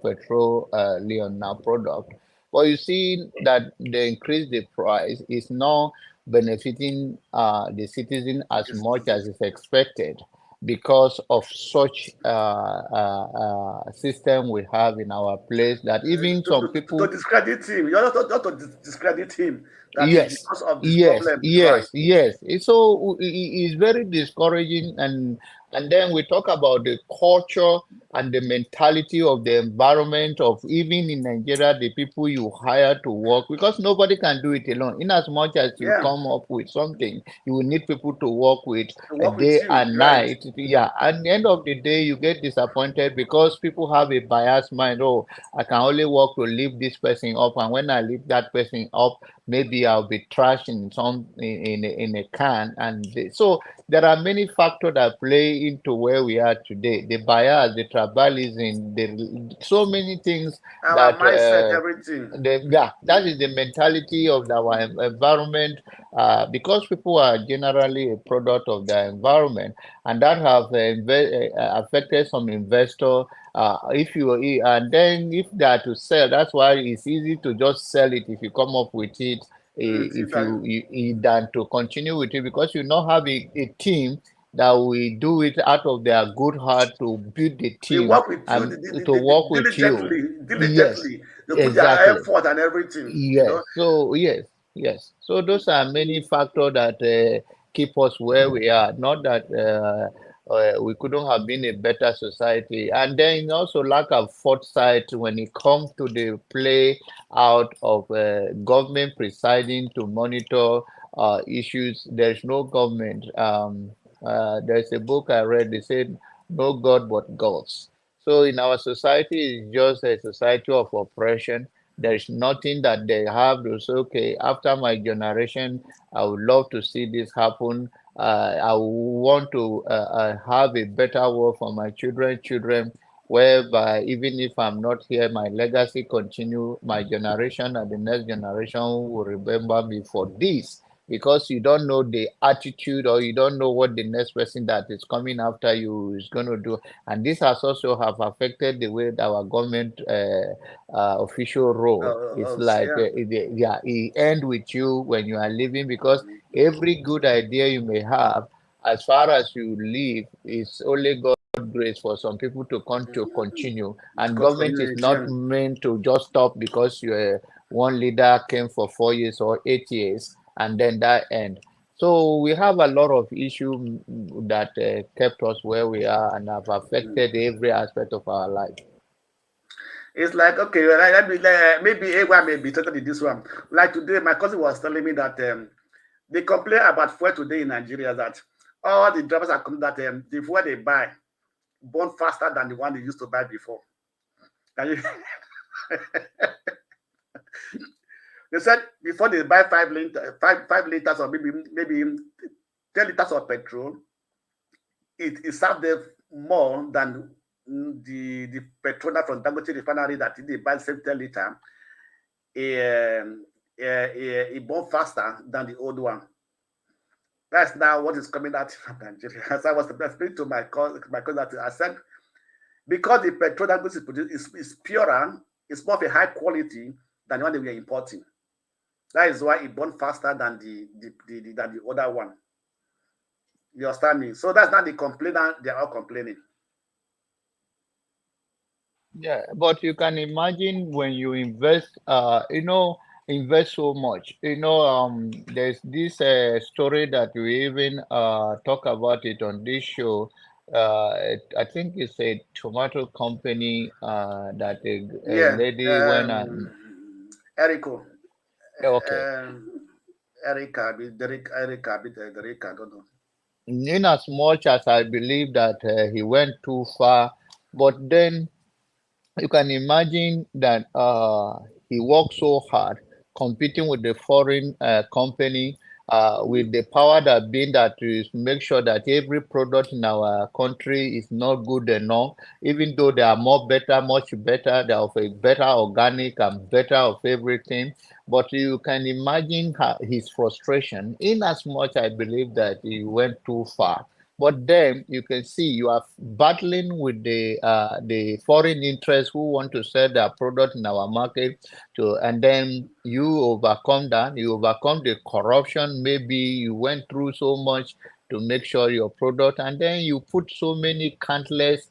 petroleum now product. But you see that they increase the price is not benefiting the citizen as much as is expected because of such system we have in our place that even some people to discredit him. You not to discredit him. That is yes because of this problem. Right. yes so it's very discouraging, and then we talk about the culture and the mentality of the environment of even in Nigeria, the people you hire to work, because nobody can do it alone. In as much as you Yeah. come up with something, you will need people to work with To work with day you, and right. night. Yeah, at the end of the day you get disappointed because people have a biased mind. Oh, I can only work to lift this person up, and when I lift that person up, maybe I'll be trashed in in a can. And so there are many factors that play into where we are today. The bias, the tribalism, so many things Our that mindset, everything. that is the mentality of our environment. Because people are generally a product of their environment, and that have affected some investor. If you and then if they are to sell, that's why it's easy to just sell it if you come up with it. If than to continue with it, because you not have a team that will do it out of their good heart to build the They team work with you and to work with you. Yes, diligently. They put their exactly. effort and everything. Yes. So yes. So those are many factors that keep us where we are. Not that we couldn't have been a better society. And then also lack of foresight when it comes to the play out of government presiding to monitor issues. There's no government. There's a book I read. They said no God but gods. So in our society, it's just a society of oppression, There's nothing that they have to say, okay, after my generation, I would love to see this happen. I want to have a better world for my children, whereby even if I'm not here, my legacy continue, my generation and the next generation will remember me for this. Because you don't know the attitude, or you don't know what the next person that is coming after you is going to do. And this has also have affected the way that our government official role. It's like Yeah. yeah, it end with you when you are leaving, because every good idea you may have, as far as you leave, it's only God grace for some people to come to continue. And government is Community, not yeah. meant to just stop because you're one leader came for 4 years or 8 years and then that end. So we have a lot of issues that kept us where we are and have affected every aspect of our life. It's like, okay, well, let me, maybe A1 may be totally this one. Like today, my cousin was telling me that they complain about fuel today in Nigeria, that all the drivers are coming that the fuel they buy burn faster than the one they used to buy before. Can you? They said before they buy 5 liters or maybe 10 liters of petrol, it served them more than the petrol from Dangote refinery that they buy 10 liter. It burn faster than the old one. That's now what is coming out from Nigeria. As I was explaining to my cousin that I said, because the petrol that is produced is purer, it's more of a high quality than the one that we are importing. That is why it burns faster than the other one. You understand me? So that's not the complainer, they're all complaining. Yeah, but you can imagine when you invest, invest so much. There's this story that we even talk about it on this show. I think it's a tomato company that a Yeah, lady went and Erico, okay. Erica, Erica, I don't know. In as much as I believe that he went too far, but then you can imagine that he worked so hard competing with the foreign company with the power that being that is make sure that every product in our country is not good enough, even though they are more better, much better, they are of a better organic and better of everything. But you can imagine his frustration, in as much I believe that he went too far. But then you can see you are battling with the foreign interests who want to sell their product in our market to, and then you overcome that, you overcome the corruption. Maybe you went through so much to make sure your product, and then you put so many countless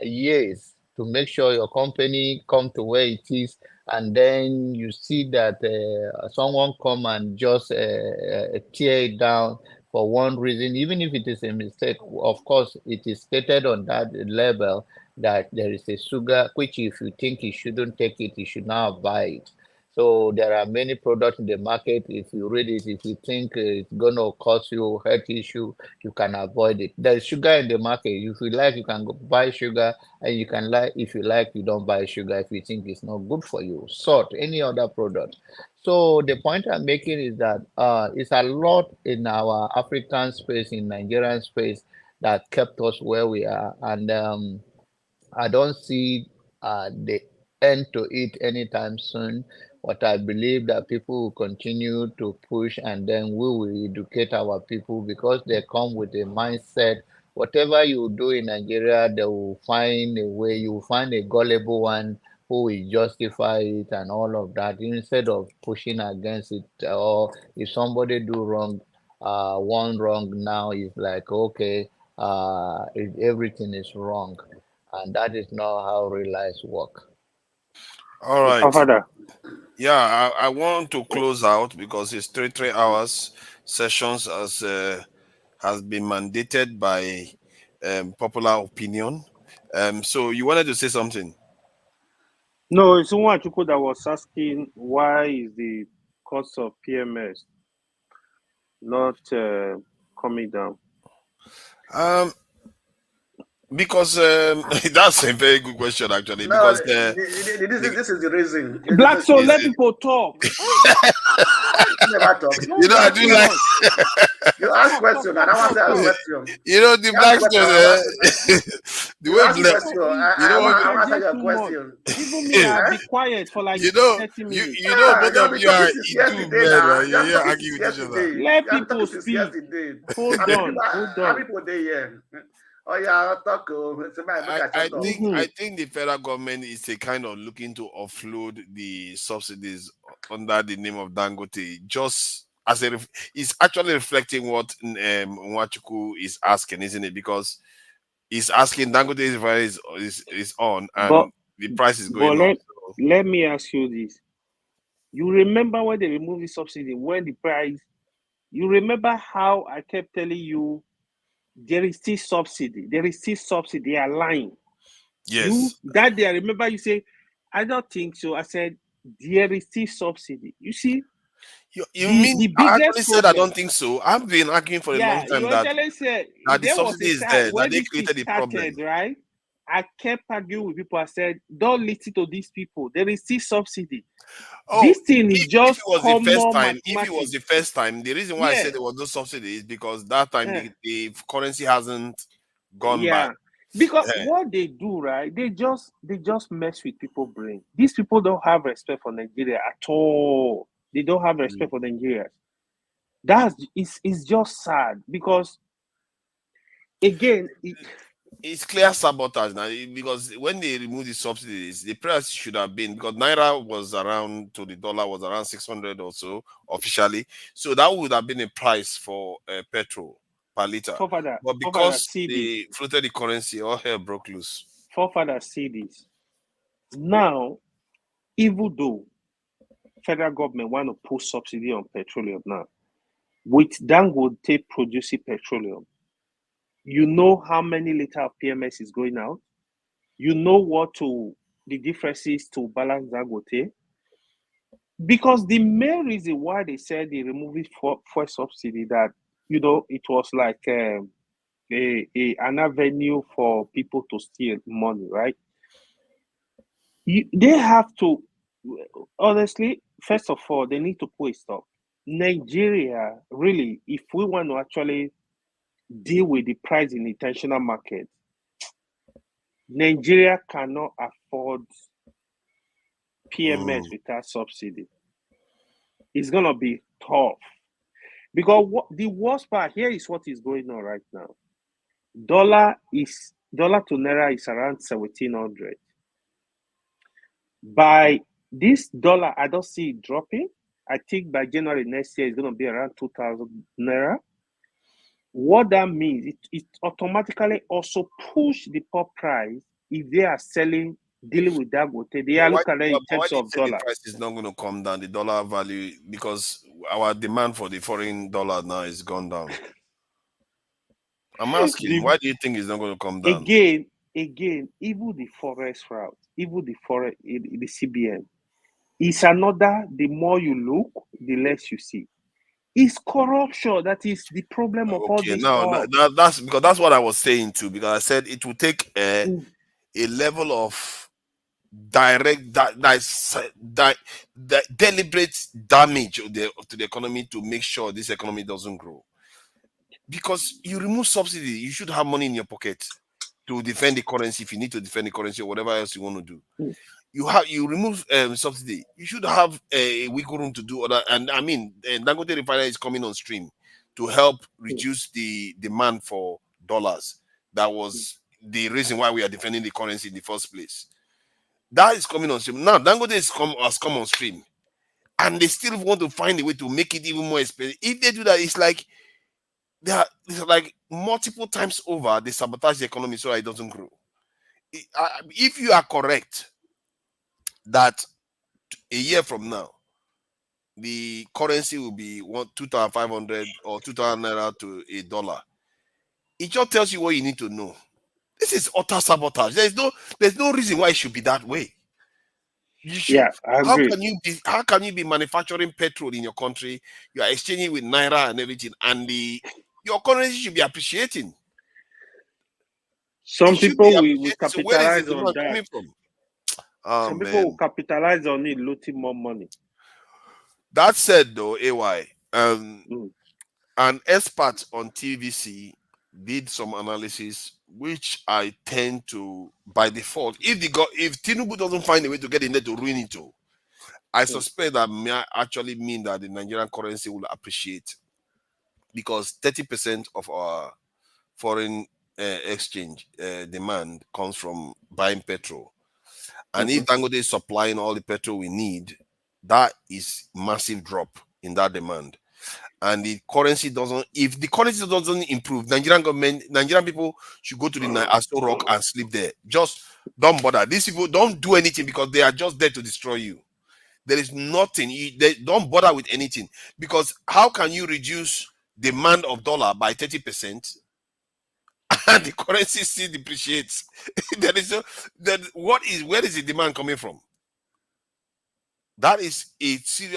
years to make sure your company come to where it is, and then you see that someone come and just tear it down for one reason, even if it is a mistake. Of course, it is stated on that level that there is a sugar, which if you think you shouldn't take it, you should now buy it. So there are many products in the market. If you read it, if you think it's going to cause you health issue, you can avoid it. There's sugar in the market. If you like, you can go buy sugar, and you can like, if you like, you don't buy sugar if you think it's not good for you. Salt, any other product. So the point I'm making is that it's a lot in our African space, in Nigerian space, that kept us where we are, and I don't see the end to it anytime soon. But I believe that people will continue to push, and then we will educate our people, because they come with a mindset. Whatever you do in Nigeria, they will find a way. You will find a gullible one who will justify it and all of that, instead of pushing against it. Or if somebody do wrong, one wrong now is like, okay, everything is wrong, and that is not how real lives work. All right. Father. Yeah, I want to close out because it's 3 hours sessions has been mandated by popular opinion. So you wanted to say something? No, it's someone that was asking why is the cost of PMS not coming down? Um, Because that's a very good question, actually. No, Because this is the reason. Black This soul, is let people talk. never talk. you know, I do like. You ask question, and I want to ask question. You know, the You ask black question, the you way ask black. question. You know what? I want to Too answer your much. question. Even me, I'll be quiet for like You know, 30 minutes. you know, both You've of been you are talking since two yesterday men, now. right? You have You're been talking arguing since with each other. yesterday. Let You have been people talking since speak. yesterday. Hold on, hold How on. many people there here? Oh yeah, I'll talk. Somebody make a shut up. I think the federal government is a kind of looking to offload the subsidies under the name of Dangote, just as it's actually reflecting what Nwachukwu is asking, isn't it? Because he's asking Dangote's price is on But and the price is but going up. let me ask you this. You remember when they removed the subsidy, when the price, you remember how I kept telling you there is still subsidy, there is still subsidy, they are lying. Yes. That day I remember you say, I don't think so. I said there is still subsidy. You see, You mean the I biggest actually said I problem, don't think so? I've been arguing for a long yeah, time you that actually said the there was subsidy a is time there, that when they this thing created the problem. started, right? I kept arguing with people. I said, don't listen to these people. There is still subsidy. Oh, This thing is if just it was the first common time, if it was mathematics. the first time, the reason why I Yeah, said there was no subsidy is because that time yeah, the currency hasn't gone back. yeah. Because what they do, right? They just mess with people's brain. These people don't have respect for Nigeria at all. They don't have respect for Nigeria. It's just sad because again, It's clear sabotage now because when they remove the subsidies, the price should have been because naira was around to the dollar was around 600 or so officially, so that would have been a price for petrol per liter. But because see this. they floated the currency, all hell broke loose. Forefathers see this. Now, even though federal government want to put subsidy on petroleum now, with Dangote producing petroleum, you know how many liter of PMS is going out. You know the differences to balance Dangote. Because the main reason why they said they removed it for subsidy that it was like an avenue for people to steal money, right? They have to, honestly, first of all, they need to put a stop. Nigeria, really, if we want to actually deal with the price in the international market, Nigeria cannot afford PMS without subsidy. It's going to be tough. Because the worst part here is what is going on right now. Dollar to naira is around 1,700. By this dollar, I don't see it dropping. I think by January next year, it's going to be around 2,000 naira. What that means, it automatically also push the pop price if they are dealing with Dangote. They are looking at it in terms of The dollar. price is not going to come down, the dollar value, because our demand for the foreign dollar now is gone down. I'm asking, why do you think it's not going to come down? Again, even the forex route, even the CBN, it's another. The more you look, the less you see. It's corruption that is the problem of all this stuff. That's because that's what I was saying too. Because I said it will take a level of direct deliberate damage to the economy to make sure this economy doesn't grow. Because you remove subsidy, you should have money in your pocket to defend the currency if you need to defend the currency or whatever else you want to do. You remove subsidy, you should have a wiggle room to do other. And I mean, Dangote Refinery is coming on stream to help reduce the demand for dollars. That was the reason why we are defending the currency in the first place. That is coming on stream now. Dangote has come on stream, and they still want to find a way to make it even more expensive. If they do that, it's like it's like multiple times over they sabotage the economy so that it doesn't grow. If you are correct that a year from now the currency will be 2,500 or 2,000 naira to a dollar, it just tells you what you need to know. This is utter sabotage. There's no reason why it should be that way. Yeah, I agree. How can you be manufacturing petrol in your country? You are exchanging with naira and everything, and your currency should be appreciating. Some It should be people will appreciated. So where is the capitalize on demand that. coming from? Oh Some people will man. capitalize on it, looting more money. That said, though, AY, Mm. an expert on TVC did some analysis, which I tend to, by default, if Tinubu doesn't find a way to get in there to ruin it, too, I suspect that may actually mean that the Nigerian currency will appreciate, because 30% of our foreign exchange demand comes from buying petrol. And if Dangote is supplying all the petrol we need, that is massive drop in that demand. And the currency doesn't, if the currency doesn't improve, Nigerian people should go to the Aso Rock and sleep there. Just don't bother. These people don't do anything because they are just there to destroy you. There is nothing. They don't bother with anything, because how can you reduce demand of dollar by 30% and the currency still depreciates? There is then where is the demand coming from? That is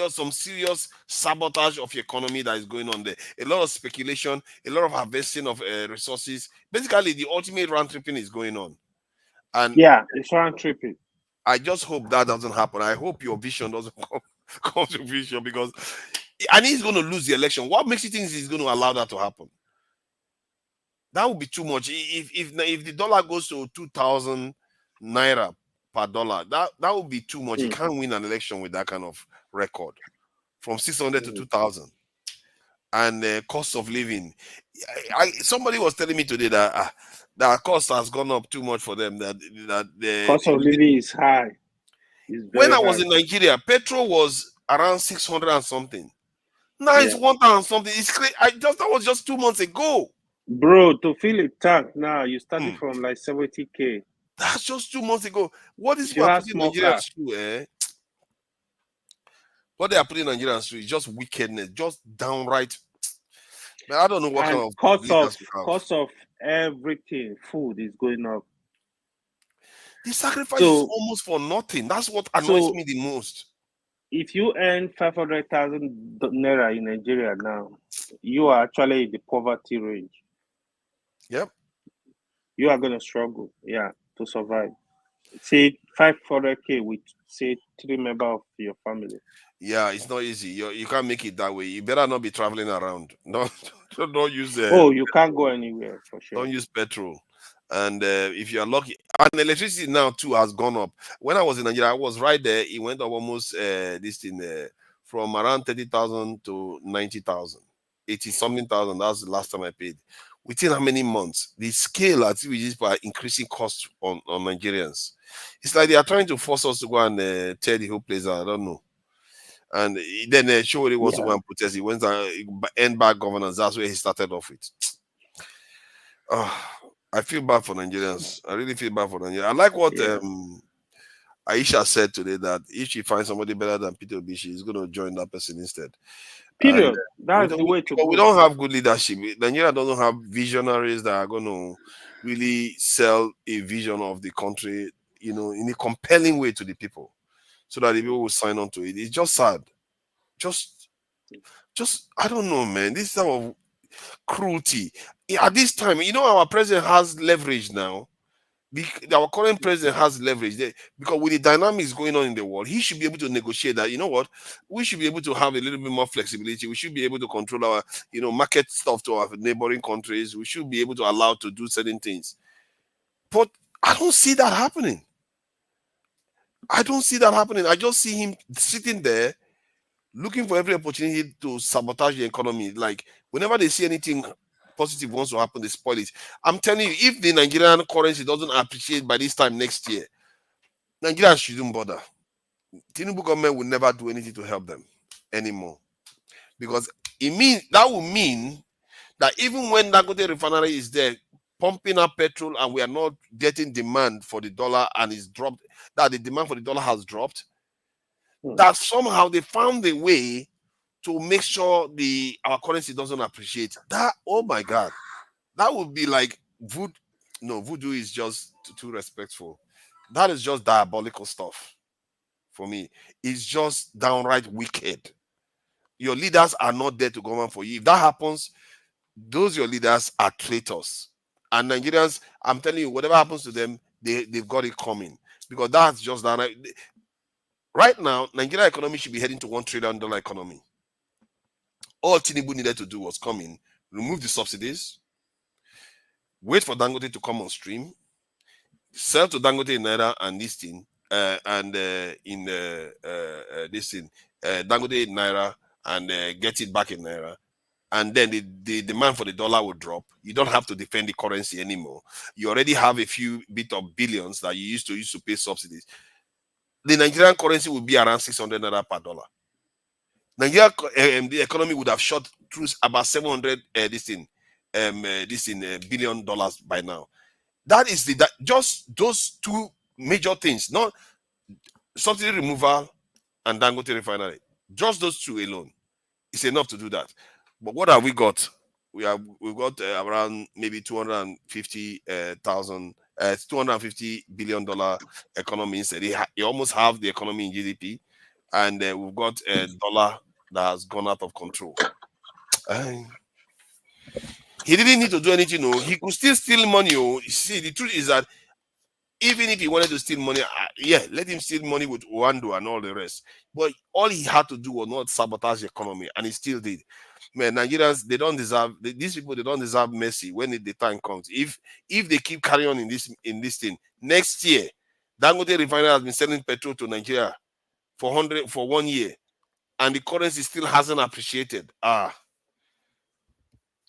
some serious sabotage of the economy that is going on there. A lot of speculation, a lot of harvesting of resources. Basically, the ultimate round tripping is going on. And yeah, it's round tripping. I just hope that doesn't happen. I hope your vision doesn't come to vision, because and he's going to lose the election. What makes you think he's going to allow that to happen? That would be too much. If the dollar goes to 2,000 naira per dollar, that would be too much. You can't win an election with that kind of record, from 600 to 2,000. And cost of living. Somebody was telling me today that that cost has gone up too much for them. That the Cost of living is high. It's when very I was high. in Nigeria, petrol was around 600 and something. Now it's Yeah. 1,000 something. It's crazy. That was just 2 months ago. Bro, to fill a tank now, you started Hmm. from like 70K. That's just 2 months ago. What these If people you are have putting small car. Nigerians through, what they are putting Nigerians through is just wickedness, just downright. Man, I don't know what And kind of cost leaders we have. of everything, food is going up. The sacrifice is So almost for nothing. That's what annoys me the most. if you earn 500,000 naira in Nigeria now, you are actually in the poverty range. Yep. You are going to struggle, to survive. Say 500K with, say, 3 members of your family. Yeah, it's not easy. You can't make it that way. You better not be traveling around. Don't use Oh, you can't go anywhere for sure. don't use petrol. And if you are lucky, and electricity now too has gone up. When I was in Nigeria, I was right there. It went up almost this thing from around 30,000 to 90,000, 80 something thousand. That's the last time I paid. Within how many months? The scale at which is by increasing costs on Nigerians. It's like they are trying to force us to go and tear the whole place out. I don't know. And then Showore wants to go and protest. He went and end back governance. That's where he started off with. I feel bad for Nigerians. I really feel bad for Nigerians. I like what Aisha said today, that if she finds somebody better than Peter Obi, she's going to join that person instead. Period. That's the way to go. We don't have good leadership. Nigeria doesn't have visionaries that are going to really sell a vision of the country, in a compelling way to the people, so that the people will sign on to it. It's just sad. Just I don't know, man. This type of cruelty at this time. Our president has leverage now. Our current president has leverage there, because with the dynamics going on in the world, he should be able to negotiate that. You know what? We should be able to have a little bit more flexibility. We should be able to control our, market stuff to our neighboring countries. We should be able to allow to do certain things. But I don't see that happening. I just see him sitting there, looking for every opportunity to sabotage the economy. Like, whenever they see anything positive wants to happen, they spoil it. I'm telling you, if the Nigerian currency doesn't appreciate by this time next year, Nigeria shouldn't bother. Tinubu government will never do anything to help them anymore, because that will mean that even when Dangote refinery is there pumping up petrol and we are not getting demand for the dollar, and it's dropped, that the demand for the dollar has dropped, that somehow they found a way to make sure our currency doesn't appreciate. That, oh my God, that would be like voodoo. No, voodoo is just too respectful. That is just diabolical stuff for me. It's just downright wicked. Your leaders are not there to govern for you. If that happens, those your leaders are traitors. And Nigerians, I'm telling you, whatever happens to them, they've got it coming, because that's just that. Right now, Nigeria economy should be heading to $1 trillion economy. All Tinubu needed to do was come in, remove the subsidies, wait for Dangote to come on stream, sell to Dangote in Naira and this thing, in this thing, Dangote in Naira, and get it back in Naira. And then the demand for the dollar will drop. You don't have to defend the currency anymore. You already have a few bit of billions that you used to pay subsidies. The Nigerian currency will be around 600 naira per dollar. Nigeria, the economy would have shot through about 700 billion dollars by now. That is just those two major things, not subsidy removal and Dangote refinery. Just those two alone is enough to do that. But what have we got? We've got around maybe $250 billion economy instead. You almost have the economy in GDP, and we've got a dollar that has gone out of control. He didn't need to do anything. No, he could still steal money. Oh, you see, the truth is that even if he wanted to steal money, yeah, let him steal money with Wando and all the rest. But all he had to do was not sabotage the economy, and he still did. Man, Nigerians, they don't deserve these people. They don't deserve mercy when the time comes. If they keep carrying on in this thing, next year, Dangote refinery has been selling petrol to Nigeria for 1 year, and the currency still hasn't appreciated.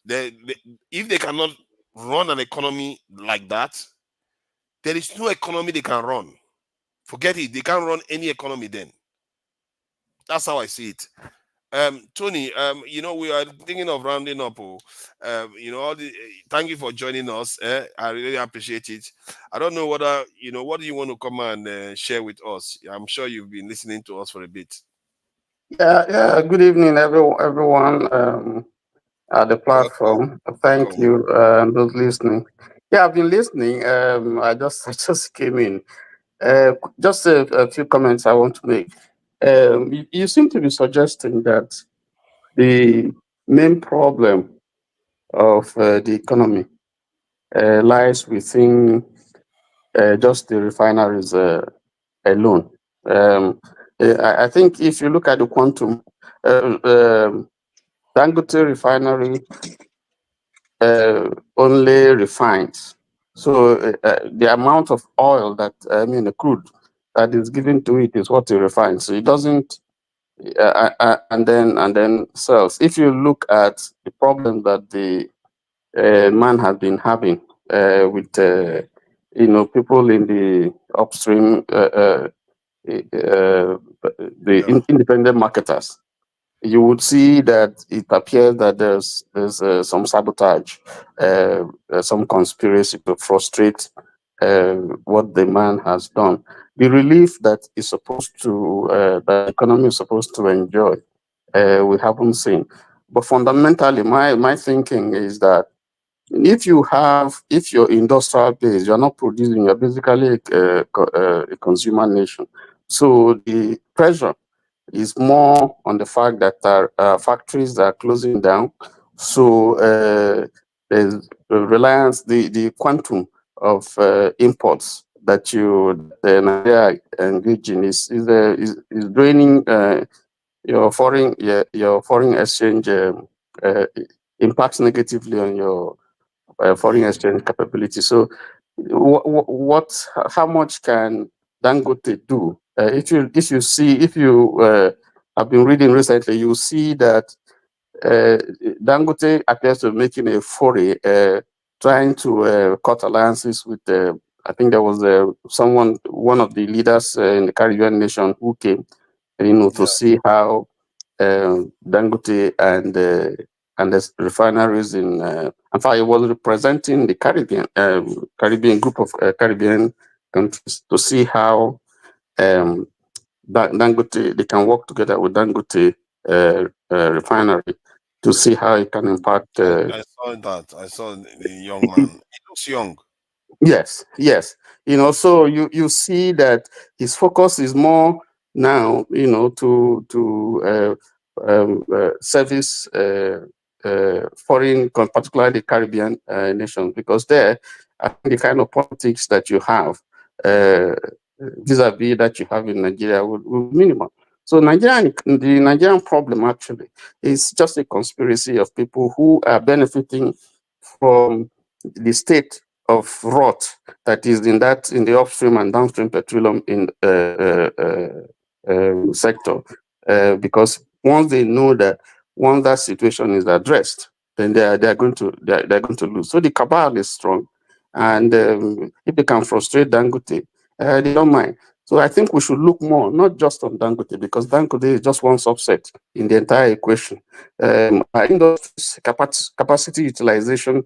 If they cannot run an economy like that, there is no economy they can run. Forget it. They can't run any economy then. That's how I see it. Tony, we are thinking of rounding up. Thank you for joining us. I really appreciate it. I don't know whether, what do you want to come and share with us? I'm sure you've been listening to us for a bit. Yeah. Good evening, everyone at the platform. Thank you, those listening. Yeah, I've been listening. I just came in. Just a few comments I want to make. You seem to be suggesting that the main problem of the economy lies within just the refineries alone. I think if you look at the quantum, Dangote refinery only refines. So the amount of oil the crude that is given to it is what it refines. So it doesn't, and then sells. If you look at the problem that the man has been having with people in the upstream, independent marketers, you would see that it appears that there's some sabotage, some conspiracy to frustrate what the man has done. The relief that is supposed to, that the economy is supposed to enjoy, we haven't seen. But fundamentally, my thinking is that if your industrial base, you're not producing, you're basically a consumer nation. So the pressure is more on the fact that factories are closing down. So there's reliance, the quantum of imports that Nigeria engage in is draining your foreign exchange, impacts negatively on your foreign exchange capability. So, how much can Dangote do? If you have been reading recently, you see that Dangote appears to be making a foray, trying to cut alliances with. I think there was one of the leaders in the Caribbean nation who came, to see how Dangote and the refineries in. In fact, it was representing the Caribbean group of Caribbean countries to see how Dangote, they can work together with Dangote refinery to see how it can impact. I saw that. I saw the young man. He looks young. Yes. So you see that his focus is more now, to service foreign, particularly the Caribbean nations, because there, I think the kind of politics that you have vis-a-vis that you have in Nigeria will be minimal. So the Nigerian problem actually is just a conspiracy of people who are benefiting from the state of rot that is in the upstream and downstream petroleum in sector, because once they know that once that situation is addressed, then they're going to lose. So the cabal is strong, and if they can frustrate Dangote, they don't mind. So I think we should look more, not just on Dangote, because Dangote is just one subset in the entire equation. Our industry's capacity utilization,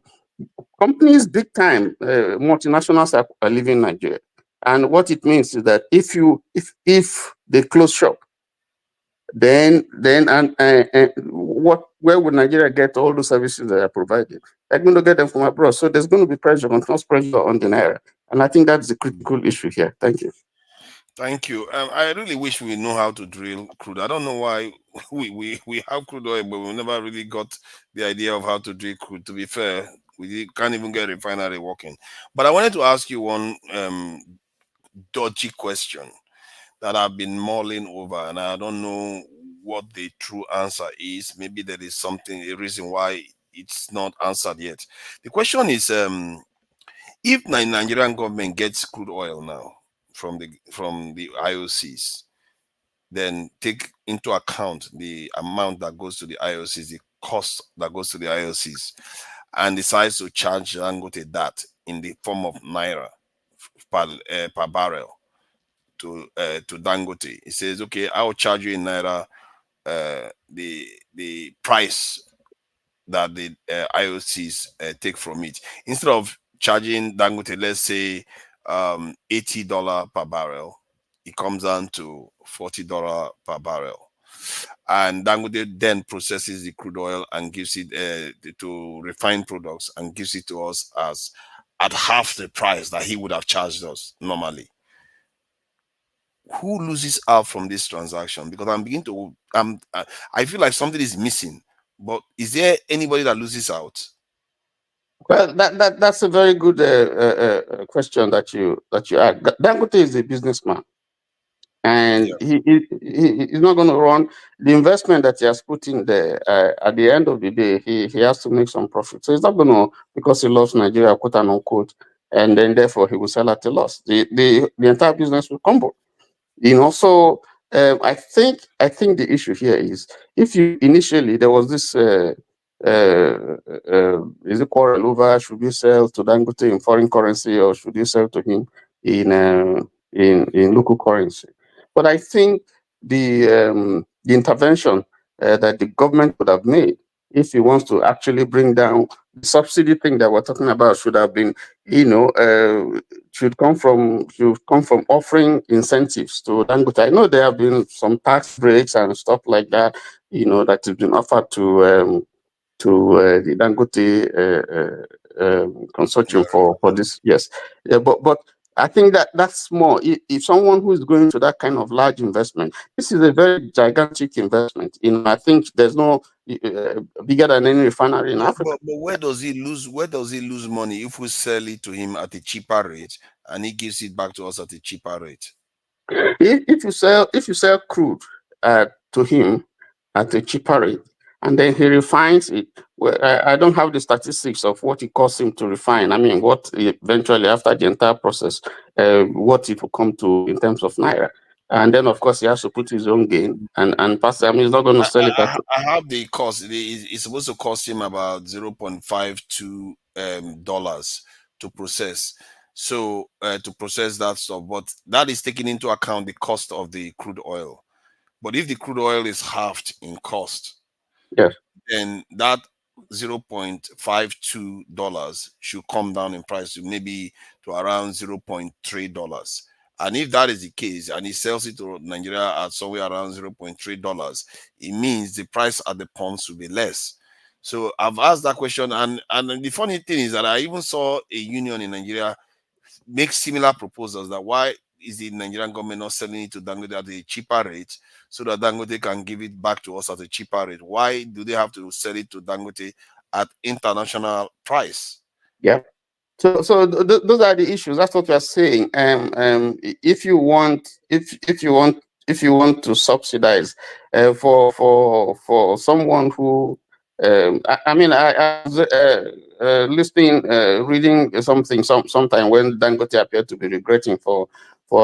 companies, big time, multinationals are leaving Nigeria. And what it means is that if they close shop, then where would Nigeria get all the services that are provided? They're going to get them from abroad. So there's going to be pressure, continuous pressure on the naira. And I think that's the critical issue here. Thank you. Thank you. I really wish we know how to drill crude. I don't know why we have crude oil, but we never really got the idea of how to drill crude. To be fair, can't even get a refinery working. But I wanted to ask you one dodgy question that I've been mulling over, and I don't know what the true answer is. Maybe there is a reason why it's not answered yet. The question is, if the Nigerian government gets crude oil now from the IOCs, then take into account the amount that goes to the IOCs, the cost that goes to the IOCs, and decides to charge Dangote that in the form of naira per barrel to Dangote. It says, okay, I'll charge you in naira the price that the IOCs take from it. Instead of charging Dangote, let's say $80 per barrel, it comes down to $40 per barrel. And Dangote then processes the crude oil and gives it to refined products and gives it to us as at half the price that he would have charged us normally. Who loses out from this transaction? Because I feel like something is missing. But is there anybody that loses out? Well, that's a very good question that you asked. Dangote is a businessman, and he's not going to run the investment that he has put in there. At the end of the day, he has to make some profit. So he's not going to, because he loves Nigeria, quote and unquote, and then therefore he will sell at a loss. The entire business will crumble. So I think the issue here is, if you initially there was this is it quarrel over should you sell to Dangote in foreign currency or should you sell to him in local currency? But I think the intervention that the government could have made, if he wants to actually bring down the subsidy thing that we're talking about, should have been, should come from offering incentives to Dangote. I know there have been some tax breaks and stuff like that, that has been offered to the Dangote consortium for this. Yes, but I think that's more. If someone who is going to that kind of large investment, this is a very gigantic investment. I think there's no bigger than any refinery in Africa. But where does he lose? Where does he lose money if we sell it to him at a cheaper rate and he gives it back to us at a cheaper rate? If you sell crude to him at a cheaper rate, and then he refines it. Well, I don't have the statistics of what it costs him to refine. I mean, what eventually, after the entire process, what it will come to in terms of naira. And then, of course, he has to put his own gain and pass. I mean, he's not going to sell it at. I have the cost. It's supposed to cost him about $0.52 dollars to process. So to process that stuff, but that is taking into account the cost of the crude oil. But if the crude oil is halved in cost, yes, then that $0.52 dollars should come down in price to maybe to around $0.3 dollars. And if that is the case, and he sells it to Nigeria at somewhere around $0.3 dollars, it means the price at the pumps will be less. So I've asked that question, and the funny thing is that I even saw a union in Nigeria make similar proposals that why is the Nigerian government not selling it to Dangote at a cheaper rate so that Dangote can give it back to us at a cheaper rate? Why do they have to sell it to Dangote at international price? Yeah. So those are the issues. That's what we are saying. If you want, if you want to subsidize, for someone who, I mean, I was listening, reading something sometime when Dangote appeared to be regretting for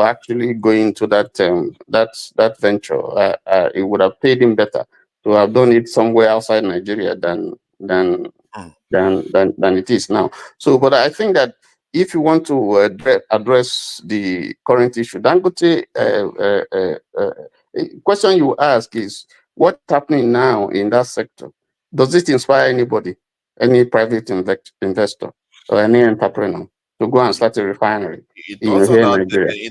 actually going to that venture. It would have paid him better to have done it somewhere outside Nigeria than it is now. So, but I think that if you want to address the current issue, Dangote, question you ask is what's happening now in that sector? Does it inspire anybody, any private investor or any entrepreneur to go and start a refinery It here turns out in that Nigeria?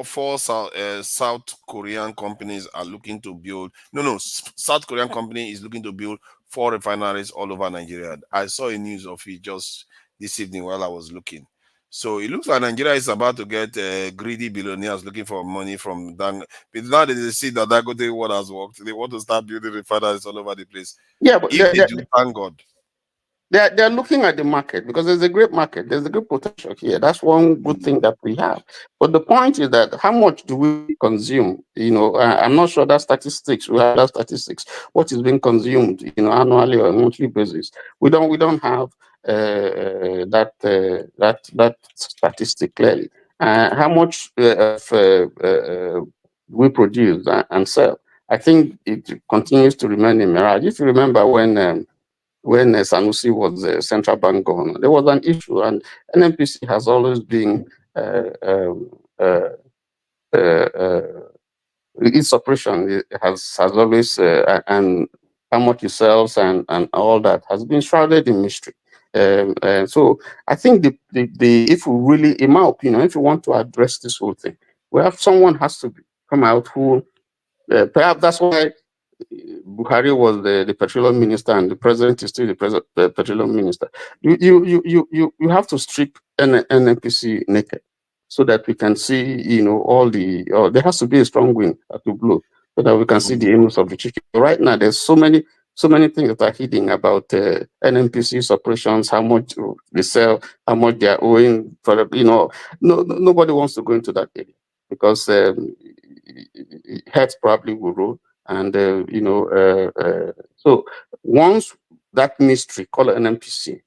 four South Korean companies are looking to build. South Korean company is looking to build 4 refineries all over Nigeria. I saw a news of it just this evening while I was looking. So it looks like Nigeria is about to get greedy billionaires looking for money from Dangote. But now that they see that Dangote what has worked, they want to start building refineries all over the place. Yeah, but If they do, thank God. they're looking at the market because there's a great market. There's a good potential here. That's one good thing that we have. But the point is that how much do we consume? I'm not sure that statistics. We have that statistics. What is being consumed, annually or monthly basis? We don't have that statistic clearly. How much we produce and sell? I think it continues to remain a mirage. If you remember when Sanusi was the central bank governor, there was an issue, and NNPC has always been its operation has always and how much it sells and all that has been shrouded in mystery. So I think the if we really, in my opinion, if you want to address this whole thing, someone has to come out who perhaps that's why Buhari was the petroleum minister and the president is still the petroleum minister. You have to strip NNPC naked so that we can see, there has to be a strong wind to blow so that we can see the aims of the chicken. Right now, there's so many things that are hidden about NNPC's operations, how much they sell, how much they are owing for, nobody wants to go into that area because heads probably will roll. And so once that mystery, call it an NPC,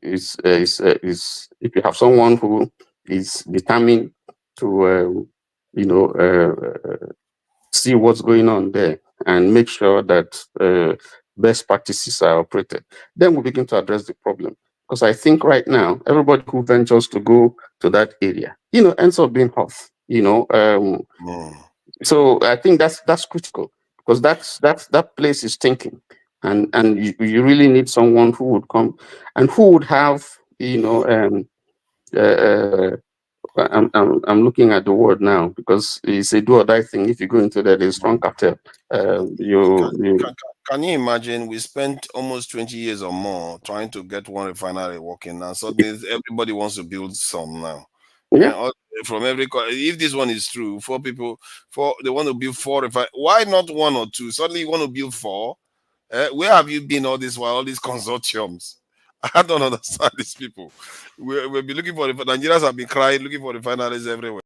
is if you have someone who is determined to see what's going on there and make sure that best practices are operated, then we begin to address the problem. Because I think right now everybody who ventures to go to that area, ends up being off. So I think that's critical because that place is thinking, and you really need someone who would come and who would have I'm looking at the word now because it's a do or die thing. If you go into that, there's strong cartel. Can you imagine? We spent almost 20 years or more trying to get one refinery working. Now suddenly everybody wants to build some now. Yeah. From if this one is true, they want to build 4 refineries. Why not 1 or 2? Suddenly you want to build 4. Where have you been all this while? All these consortiums. I don't understand these people. We'll be looking for Nigerians have been crying, looking for refineries everywhere.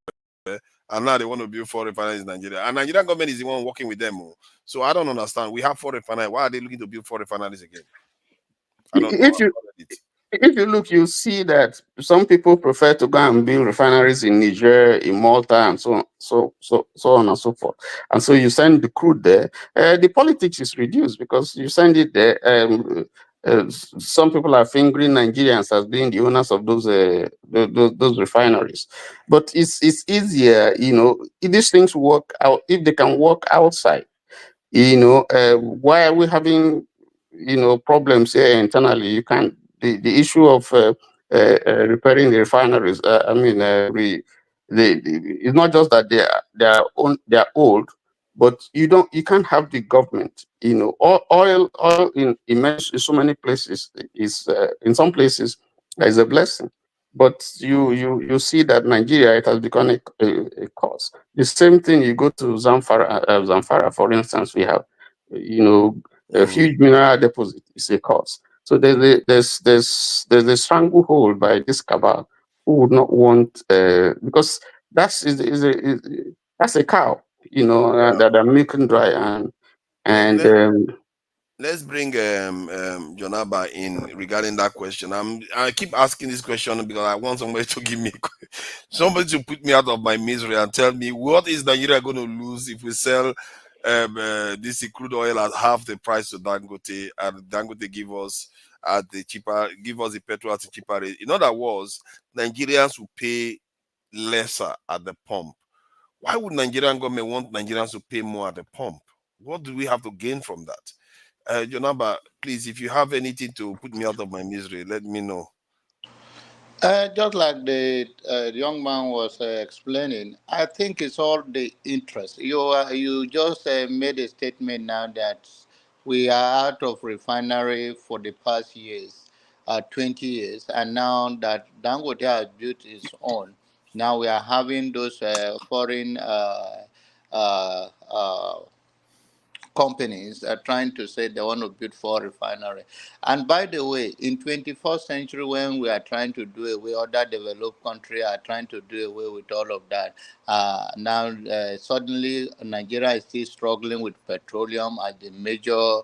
And now they want to build 4 refineries in Nigeria. And Nigerian government is the one working with them. So I don't understand. We have 4 refineries. Why are they looking to build 4 refineries again? I don't know. If you look, you see that some people prefer to go and build refineries in Niger, in Malta, and so on and so forth. And so you send the crude there. The politics is reduced because you send it there. Some people are fingering Nigerians as being the owners of those refineries, but it's easier, if these things work out, if they can work outside. Why are we having problems here internally? You can't. The issue of repairing the refineries. It's not just that they are old, but you can't have the government. Oil in so many places is in some places is a blessing. But you see that Nigeria, it has become a cause. The same thing, you go to Zamfara, for instance, we have, a huge mineral deposit is a cause. So there's a stranglehold by this cabal who would not want, because that's a cow, that are milking dry, and Let, let's bring Jonaba in regarding that question. I keep asking this question because I want somebody to give me somebody to put me out of my misery and tell me what is Nigeria going to lose if we sell this crude oil at half the price to Dangote, and Dangote give us the petrol at a cheaper rate. In other words, Nigerians will pay lesser at the pump. Why would Nigerian government want Nigerians to pay more at the pump? What do we have to gain from that? Jonaba, please, if you have anything to put me out of my misery, let me know. Just like the young man was explaining, I think it's all the interest. You just made a statement now that we are out of refinery for the past years, 20 years, and now that Dangote has built its own, now we are having those foreign companies are trying to say they want to build four refinery. And by the way, in 21st century, when we are trying to do away, other developed countries are trying to do away with all of that. Now, suddenly, Nigeria is still struggling with petroleum as the major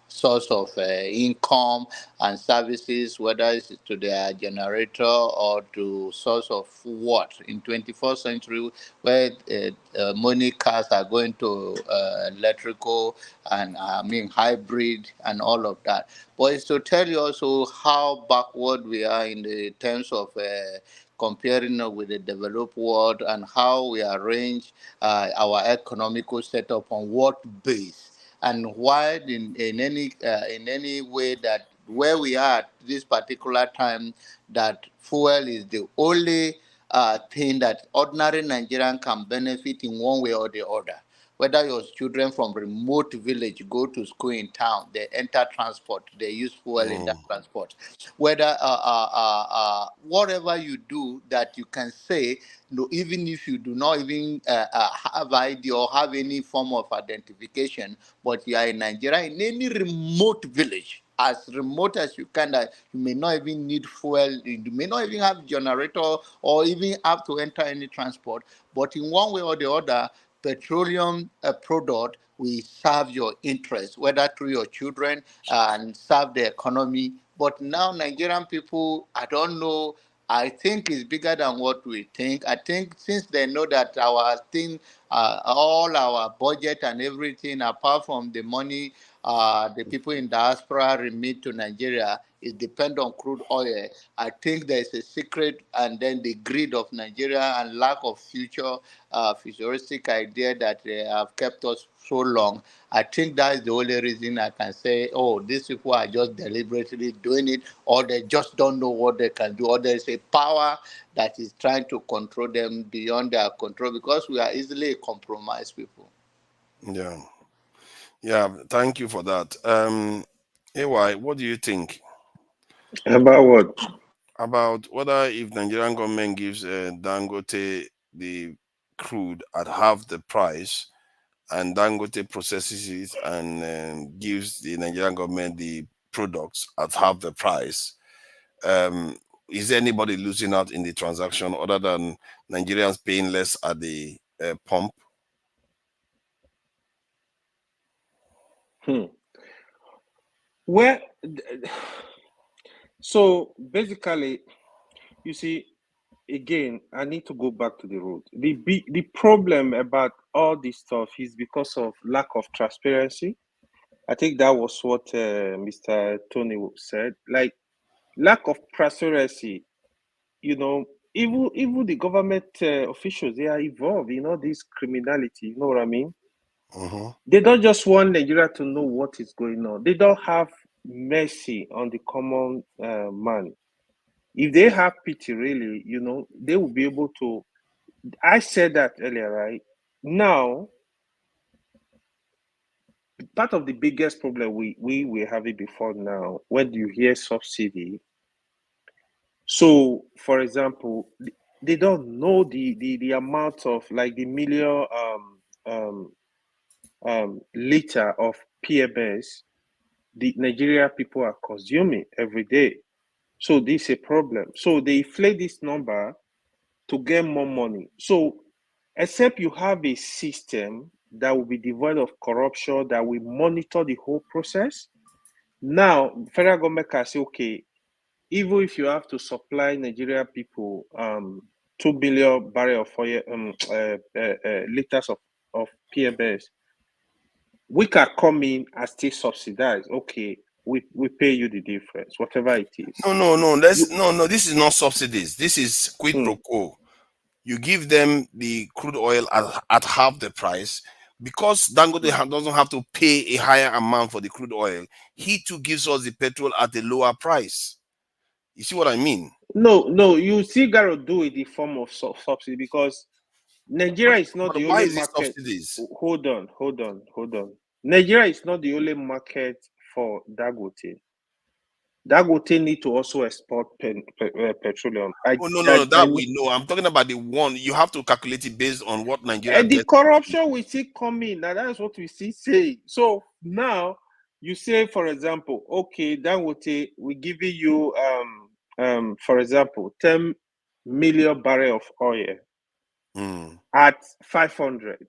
source of income and services, whether it's to their generator or to source of what in 21st century, where money cars are going to electrical and hybrid and all of that. But it's to tell you also how backward we are in the terms of comparing with the developed world and how we arrange our economical setup on what base and why in any way that where we are at this particular time that fuel is the only thing that ordinary Nigerian can benefit in one way or the other. Whether your children from remote village go to school in town, they enter transport, they use fuel in that transport. Whether whatever you do that you can say, even if you do not even have ID or have any form of identification, but you are in Nigeria in any remote village, as remote as you can, that you may not even need fuel, you may not even have generator or even have to enter any transport. But in one way or the other, petroleum product will serve your interest, whether through your children and serve the economy. But now Nigerian people, I don't know, I think it's bigger than what we think. I think since they know that our thing, all our budget and everything, apart from the money the people in diaspora remit to Nigeria, is depend on crude oil. I think there is a secret, and then the greed of Nigeria and lack of futuristic idea that they have kept us so long. I think that is the only reason I can say, oh, these people are just deliberately doing it, or they just don't know what they can do, or there is a power that is trying to control them beyond their control, because we are easily compromised people. Yeah, thank you for that. AY, what do you think About what? about whether if Nigerian government gives Dangote the crude at half the price, and Dangote processes it and gives the Nigerian government the products at half the price? Um, is anybody losing out in the transaction other than Nigerians paying less at the pump? Well, so basically, you see, again, I need to go back to the root. The problem about all this stuff is because of lack of transparency. I think that was what Mr. Tony said. Like, lack of transparency, even the government officials, they are involved in all this criminality, you know what I mean? They don't just want Nigeria to know what is going on. They don't have mercy on the common man. If they have pity, really, they will be able to. I said that earlier, right? Now, part of the biggest problem we were having before now, when you hear subsidy, So, for example, they don't know the amount of like the million liter of PMS the Nigeria people are consuming every day. So this is a problem. So they inflate this number to get more money. So except you have a system that will be devoid of corruption, that will monitor the whole process. Now, federal government can say, okay, even if you have to supply Nigeria people 2 billion barrel of oil, liters of PMS, we can come in and still subsidize. Okay, we pay you the difference, whatever it is. No. No. This is not subsidies. This is quid pro quo. You give them the crude oil at half the price because Dangote doesn't have to pay a higher amount for the crude oil. He too gives us the petrol at a lower price. You see what I mean? No, you still gotta do it in the form of subsidy because Nigeria is not But the why only is it market. subsidies? Hold on. Nigeria is not the only market for Dangote. Dangote need to also export petroleum. Oh no, that we know. I'm talking about the one you have to calculate it based on what Nigeria And the gets. corruption we see coming. Now that's what we see say. So now you say, for example, okay, Dangote, we giving you for example, 10 million barrel of oil at 500.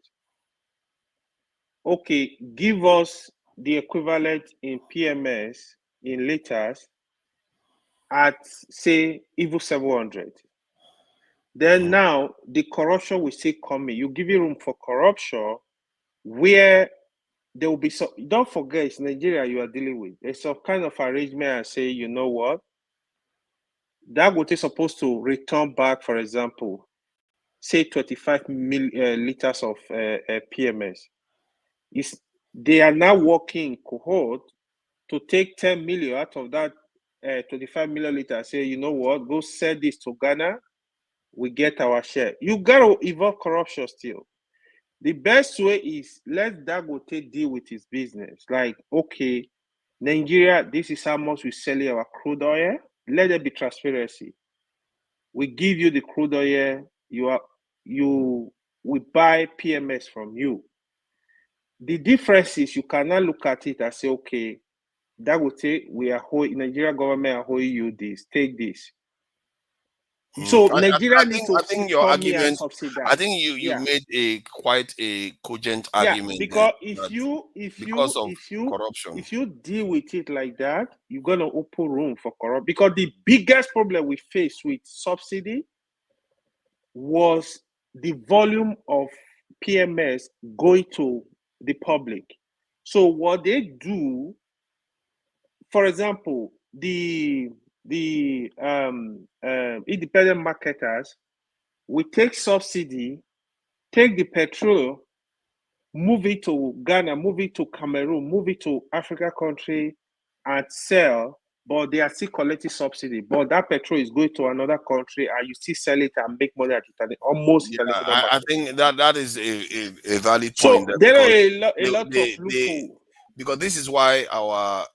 Okay, give us the equivalent in PMS in liters at say even 700. Then now the corruption we see coming. You give room for corruption where there will be some. Don't forget, it's Nigeria you are dealing with. There's some kind of arrangement and say, you know what, Dangote is supposed to return back, for example, say 25 liters of PMS. They are now working in cohort to take 10 million out of that 25 milliliters. Say, you know what, go sell this to Ghana, we get our share. You gotta evolve corruption still. The best way is let Dangote deal with his business. Like, okay, Nigeria, this is how much we sell our crude oil. Let there be transparency. We give you the crude oil. We buy PMS from you. The difference is you cannot look at it and say, okay, Dangote, Nigeria government are holding you this. Take this. So Nigeria needs to I think your come here and argument. subsidize. I think you made a quite a cogent argument. Because Because of corruption. if you deal with it like that, you're gonna open room for corruption. Because the biggest problem we face with subsidy was the volume of PMS going to the public. So what they do, for example, the independent marketers, we take subsidy, take the petrol, move it to Ghana, move it to Cameroon, move it to Africa country and sell, but they are still collecting subsidy. But that petrol is going to another country and you still sell it and make money at almost international market. I think that is a valid So point. there are a lot of loophole. Because this is why our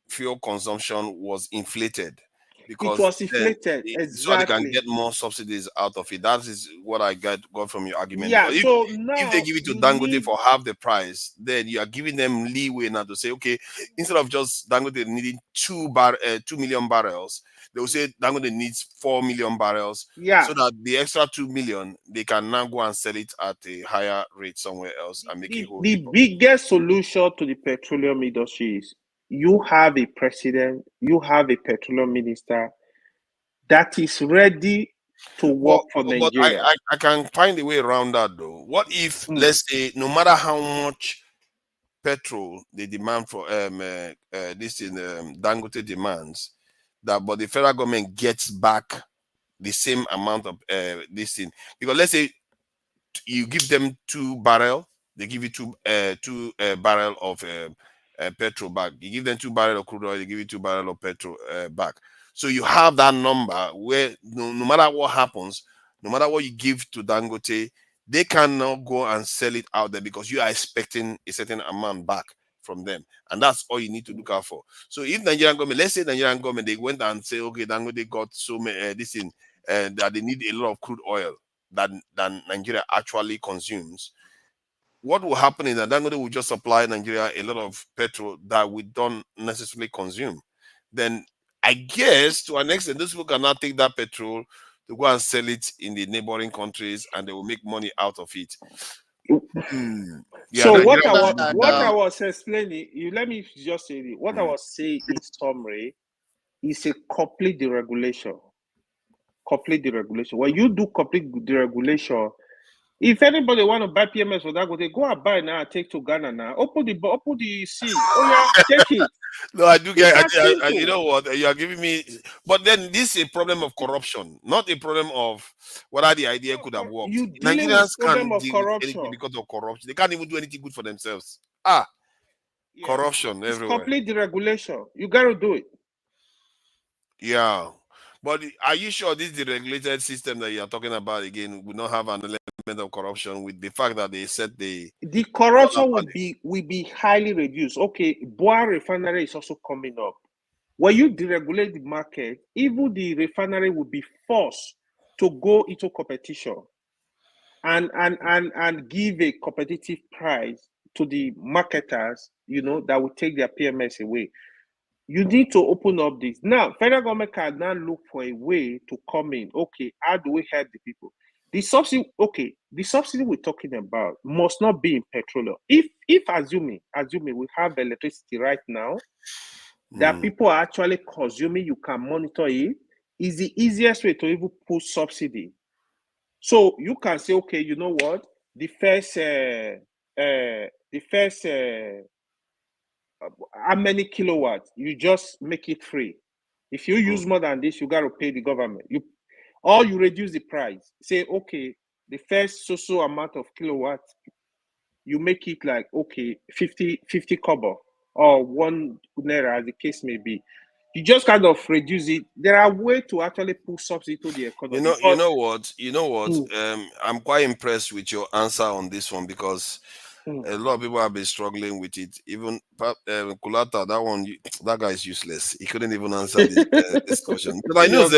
fuel consumption was inflated. Because it was inflated, so they can exactly. get more subsidies out of it. That is what I got from your argument. Yeah, Because so if now they give it to Dangote for half the price, then you are giving them leeway now to say, okay, instead of just Dangote needing 2 million barrels, they will say Dangote needs 4 million barrels. Yeah. So that the extra 2 million, they can now go and sell it at a higher rate somewhere else and make it whole. The biggest solution to the petroleum industry is you have a president, you have a petroleum minister that is ready to work for Nigeria. But I can find a way around that though. What if, let's say, no matter how much petrol they demand for this in Dangote demands, but the federal government gets back the same amount of this thing, because let's say you give them 2 barrel, they give you 2 barrel of petrol back. You give them 2 barrel of crude oil, they give you 2 barrel of petrol back. So you have that number where no matter what happens, no matter what you give to Dangote, they cannot go and sell it out there because you are expecting a certain amount back from them, and that's all you need to look out for. So if Nigerian government, let's say Nigerian government, they went and say, okay, they got so many this in that they need a lot of crude oil than Nigeria actually consumes. What will happen is that Dangote will just supply Nigeria a lot of petrol that we don't necessarily consume. Then I guess to an extent, those people cannot take that petrol to go and sell it in the neighboring countries, and they will make money out of it. Yeah, So Nigeria what I was explaining, you let me just say it. What I was saying in summary is a complete deregulation. Complete deregulation. When you do complete deregulation, if anybody want to buy PMS for that, they go and buy now, take to Ghana now. Open the sea. Oh yeah, take it. No, I do It's get. that You simple. know what? You are giving me, but then this is a problem of corruption, not a problem of whether the idea could have worked. You dealing with Nigerians problem can't of deal with anything corruption. because of corruption. They can't even do anything good for themselves. Corruption It's everywhere. complete deregulation. You got to do it. Yeah, but are you sure this deregulated system that you are talking about again will not have an element of corruption with the fact that they set the corruption will be highly reduced. Okay, Boa refinery is also coming up. When you deregulate the market, even the refinery will be forced to go into competition and give a competitive price to the marketers, that will take their PMS away. You need to open up this. Now, federal government can now look for a way to come in. Okay, how do we help the people? The subsidy we're talking about must not be in petroleum. If assuming we have electricity right now that people are actually consuming, you can monitor it, is the easiest way to even put subsidy. So you can say, okay, you know what? The first how many kilowatts, you just make it free. If you use more than this, you got to pay the government. You reduce the price. Say, okay, the first so amount of kilowatts, you make it like, okay, 50 kobo or 1 naira, as the case may be. You just kind of reduce it. There are ways to actually put subsidy to the economy. You know what? I'm quite impressed with your answer on this one because a lot of people have been struggling with it. Even Kulata, that guy is useless. He couldn't even answer this question. But I knew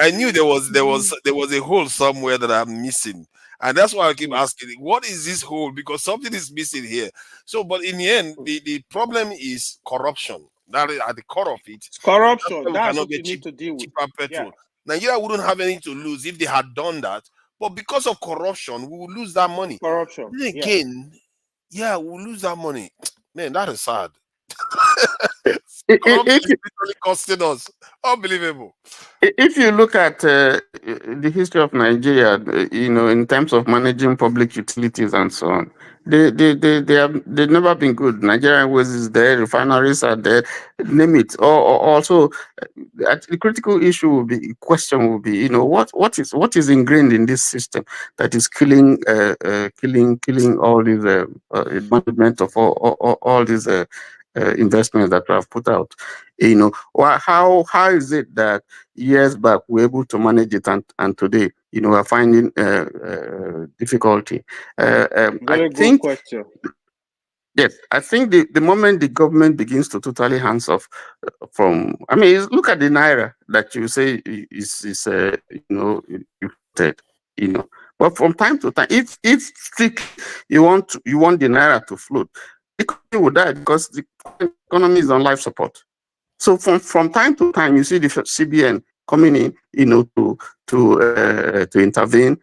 I knew there was a hole somewhere that I'm missing, and that's why I keep asking, what is this hole? Because something is missing here. So, but in the end, the problem is corruption. That is at the core of it. It's corruption. We That's cannot what get you need to deal with. cheaper petrol. Yeah. Nigeria wouldn't have anything to lose if they had done that. But because of corruption, we will lose that money. Corruption. Then again, we'll lose that money. Man, that is sad. Corruption is literally costing us. Unbelievable. If you look at the history of Nigeria, in terms of managing public utilities and so on, they've never been good. Nigerian Waste is there, refineries are there, name it. Or also, the critical question will be, what is ingrained in this system that is killing all these management of all these investments that we have put out. How is it that years back we were able to manage it and today we're finding difficulty? Very good question. Yes, I think the moment the government begins to totally hands off from, look at the naira that you say is but from time to time, if strictly you want the naira to float, the economy will die because the economy is on life support. So from time to time, you see the CBN coming in, to intervene,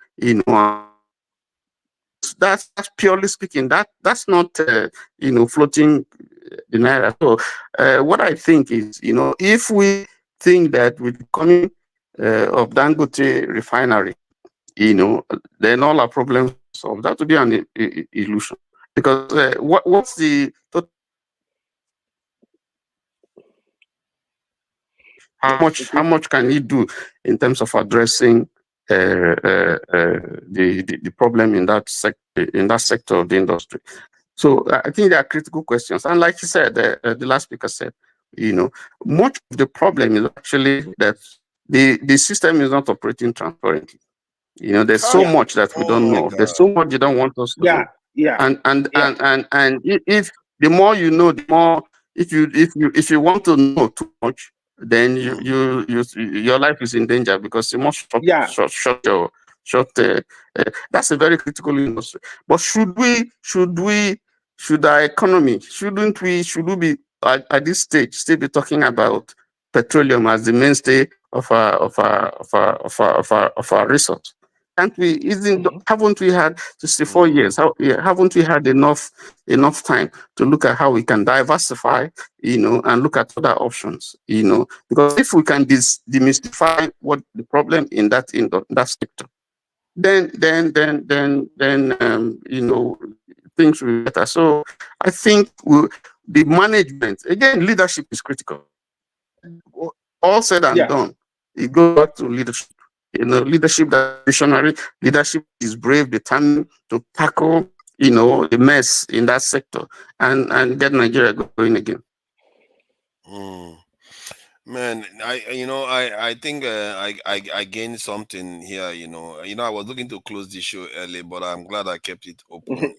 That's purely speaking. That's not floating the naira. So what I think is, if we think that with the coming of Dangote refinery, then all our problems solved. That would be an illusion, because what's the how much can it do in terms of addressing the problem in that sector of the industry? So I think there are critical questions, and like you said, the last speaker said, much of the problem is actually that the system is not operating transparently. There's so much that we don't know. There's so much they don't want us to know. Yeah. And if The more you know, the more if you want to know too much, then your life is in danger because you must Yeah. short. That's a very critical industry. But should our economy should we be at this stage still be talking about petroleum as the mainstay of our resource? Can't we? Haven't we had 64 years? Haven't we had enough time to look at how we can diversify, and look at other options, because if we can demystify what the problem in that sector, then things will be better. So I think the management, again, leadership is critical. All said and done, it goes back to leadership. Leadership that's visionary, leadership is brave, determined to tackle, the mess in that sector and get Nigeria going again. Man, I think I gained something here. I was looking to close the show early, but I'm glad I kept it open.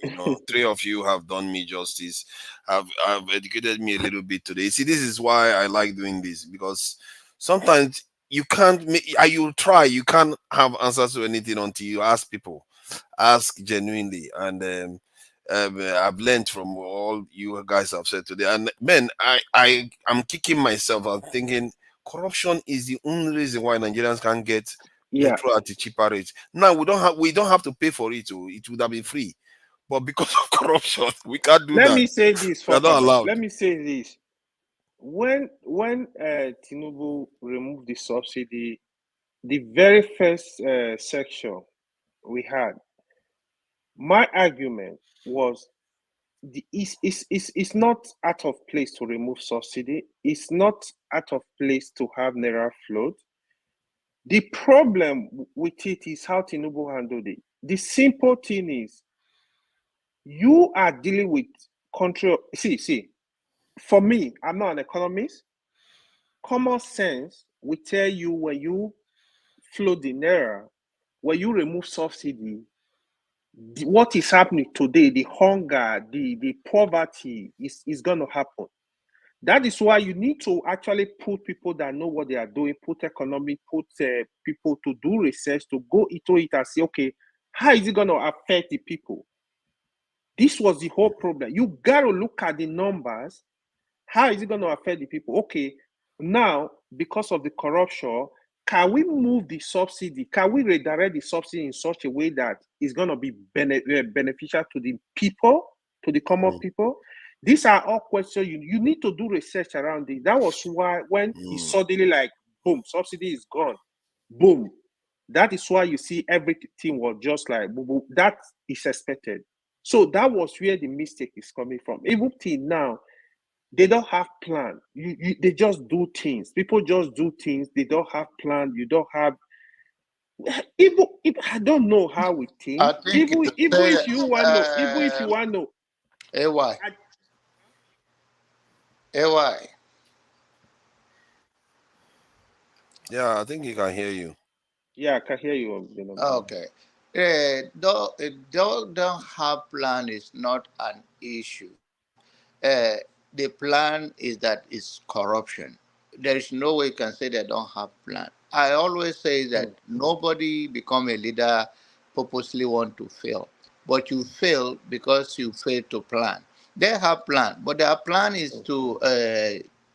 Three of you have done me justice, have educated me a little bit today. See, this is why I like doing this, because sometimes you can't you try, you can't have answers to anything until you ask people, ask genuinely, and I've learned from all you guys have said today. And man, I'm kicking myself. I'm thinking corruption is the only reason why Nigerians can't get petrol at a cheaper rate. Now we don't have to pay for it. It would have been free, but because of corruption, we can't do Let that. me say this, We are not allowed. Let me say this. When Tinubu removed the subsidy, the very first section we had, my argument was it's not out of place to remove subsidy. It's not out of place to have naira float. The problem with it is how Tinubu handled it. The simple thing is, you are dealing with country. See, for me, I'm not an economist. Common sense will tell you when you float the naira, when you remove subsidy, what is happening today, the hunger, the poverty is going to happen. That is why you need to actually put people that know what they are doing, put economy, put people to do research, to go into it and say, okay, how is it going to affect the people? This was the whole problem. You got to look at the numbers. How is it going to affect the people? Okay, now, because of the corruption, can we move the subsidy? Can we redirect the subsidy in such a way that it's going to be beneficial to the people, to the common people? These are all questions you need to do research around it. That was why when it's suddenly like, boom, subsidy is gone, boom. That is why you see everything was just like, boom, boom. That is expected. So that was where the mistake is coming from. Even till now, they don't have plan. They just do things. People just do things. They don't have plan. You don't have. Even if I don't know how we think. I think Even if you want to, even if you want to. AY. AY. Yeah, I think he can hear you. Yeah, I can hear you. Okay. Don't have plan is not an issue. The plan is that it's corruption. There is no way you can say they don't have plan. I always say that nobody become a leader purposely want to fail, but you fail because you fail to plan. They have plan, but their plan is to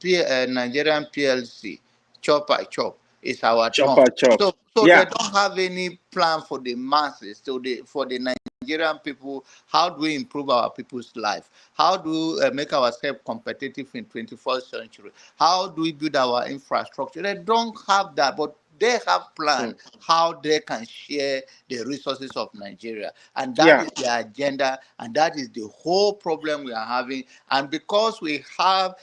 Nigerian PLC, chop by chop. It's our chop turn. by chop. So they don't have any plan for the masses, for the Nigerian people. How do we improve our people's life? How do we make ourselves competitive in 21st century? How do we build our infrastructure? They don't have that, but they have planned how they can share the resources of Nigeria. And that is the agenda, and that is the whole problem we are having. And because we have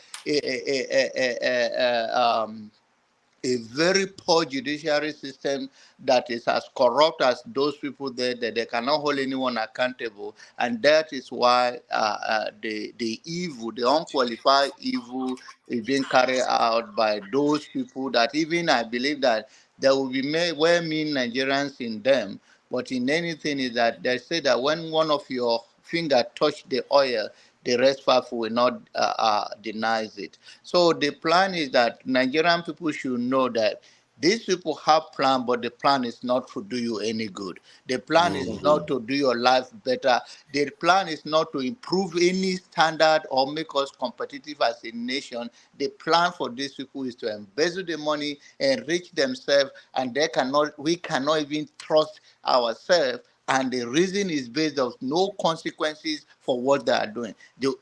a very poor judiciary system that is as corrupt as those people there, that they cannot hold anyone accountable, and that is why the evil, the unqualified evil, is being carried out by those people that even I believe that there will be well-meaning Nigerians in them, but in anything is that they say that when one of your finger touch the oil, the rest part will not deny it. So the plan is that Nigerian people should know that these people have plan, but the plan is not to do you any good. The plan is not to do your life better. The plan is not to improve any standard or make us competitive as a nation. The plan for these people is to embezzle the money, enrich themselves, and we cannot even trust ourselves. And the reason is based on no consequences for what they are doing.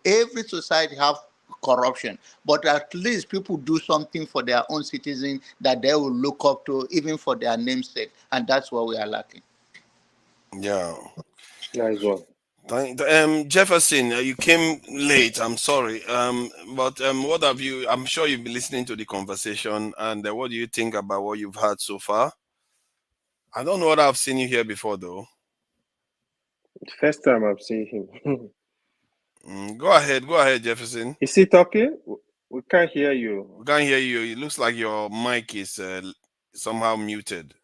Every society have corruption, but at least people do something for their own citizens that they will look up to, even for their namesake, and that's what we are lacking. Yeah. Nice one. Jefferson, you came late. I'm sorry. But what have you? I'm sure you've been listening to the conversation, and what do you think about what you've heard so far? I don't know what I've seen you here before, though. First time I've seen him. Go ahead, Jefferson. Is he talking? We can't hear you. We can't hear you. It looks like your mic is somehow muted.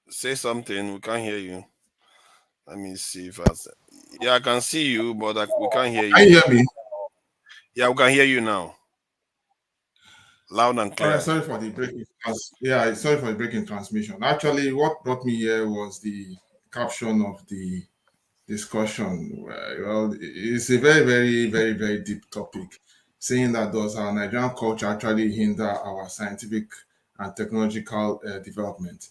Say something. We can't hear you. Let me see if I can see you, but we can't hear you. Can you hear me? Yeah, we can hear you now. Loud and All clear. right, sorry for the breaking. Sorry for the breaking transmission. Actually, what brought me here was the caption of the discussion. Well, it's a very, very, very, very deep topic, saying that does our Nigerian culture actually hinder our scientific and technological development?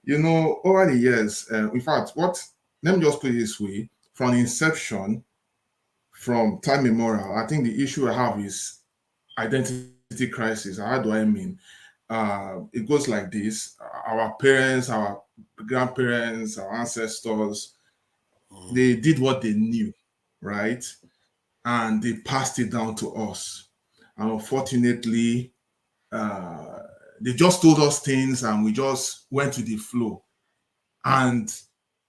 You know, over the years, in fact, let me just put it this way: from inception, from time immemorial, I think the issue I have is identity crisis. How do I mean? It goes like this: our parents, our grandparents, our ancestors, they did what they knew, right? And they passed it down to us. And unfortunately, they just told us things and we just went with the flow. And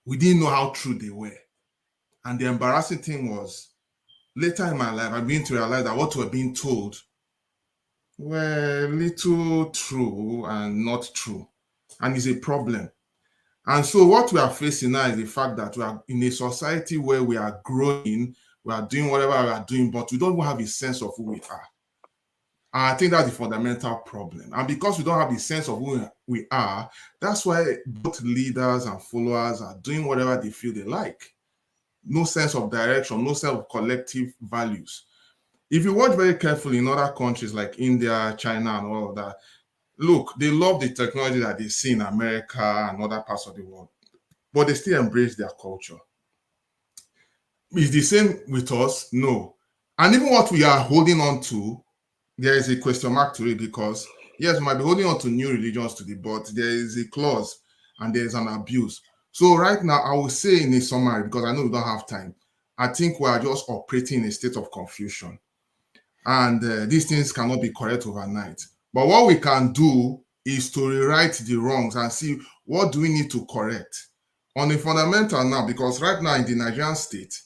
we didn't know how true they were. And the embarrassing thing was, later in my life, I began to realize that what we're being told were little true and not true. And it's a problem. And so what we are facing now is the fact that we are in a society where we are growing, we are doing whatever we are doing, but we don't have a sense of who we are. And I think that's the fundamental problem. And because we don't have the sense of who we are, that's why both leaders and followers are doing whatever they feel they like. No sense of direction, no sense of collective values. If you watch very carefully in other countries like India, China, and all of that, look, they love the technology that they see in America and other parts of the world, but they still embrace their culture. Is the same with us? No. And even what we are holding on to, there is a question mark to it, because yes, we might be holding on to new religions today, but there is a clause and there is an abuse. So right now, I will say in a summary, because I know we don't have time, I think we are just operating in a state of confusion. And these things cannot be correct overnight. But what we can do is to rewrite the wrongs and see what do we need to correct on a fundamental now, because right now in the Nigerian state,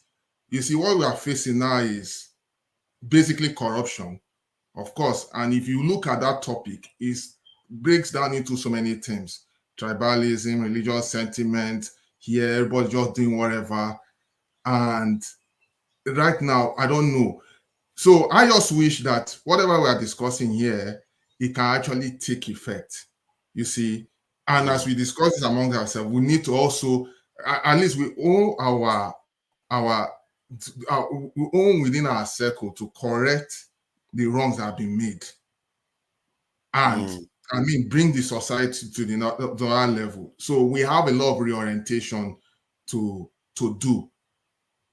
you see what we are facing now is basically corruption, of course. And if you look at that topic, it breaks down into so many things: tribalism, religious sentiment, here, everybody just doing whatever. And right now, I don't know. So I just wish that whatever we are discussing here, it can actually take effect, you see. And as we discuss this among ourselves, we need to also, at least we own we own within our circle to correct the wrongs that have been made. And I mean, bring the society to the other level. So we have a lot of reorientation to do.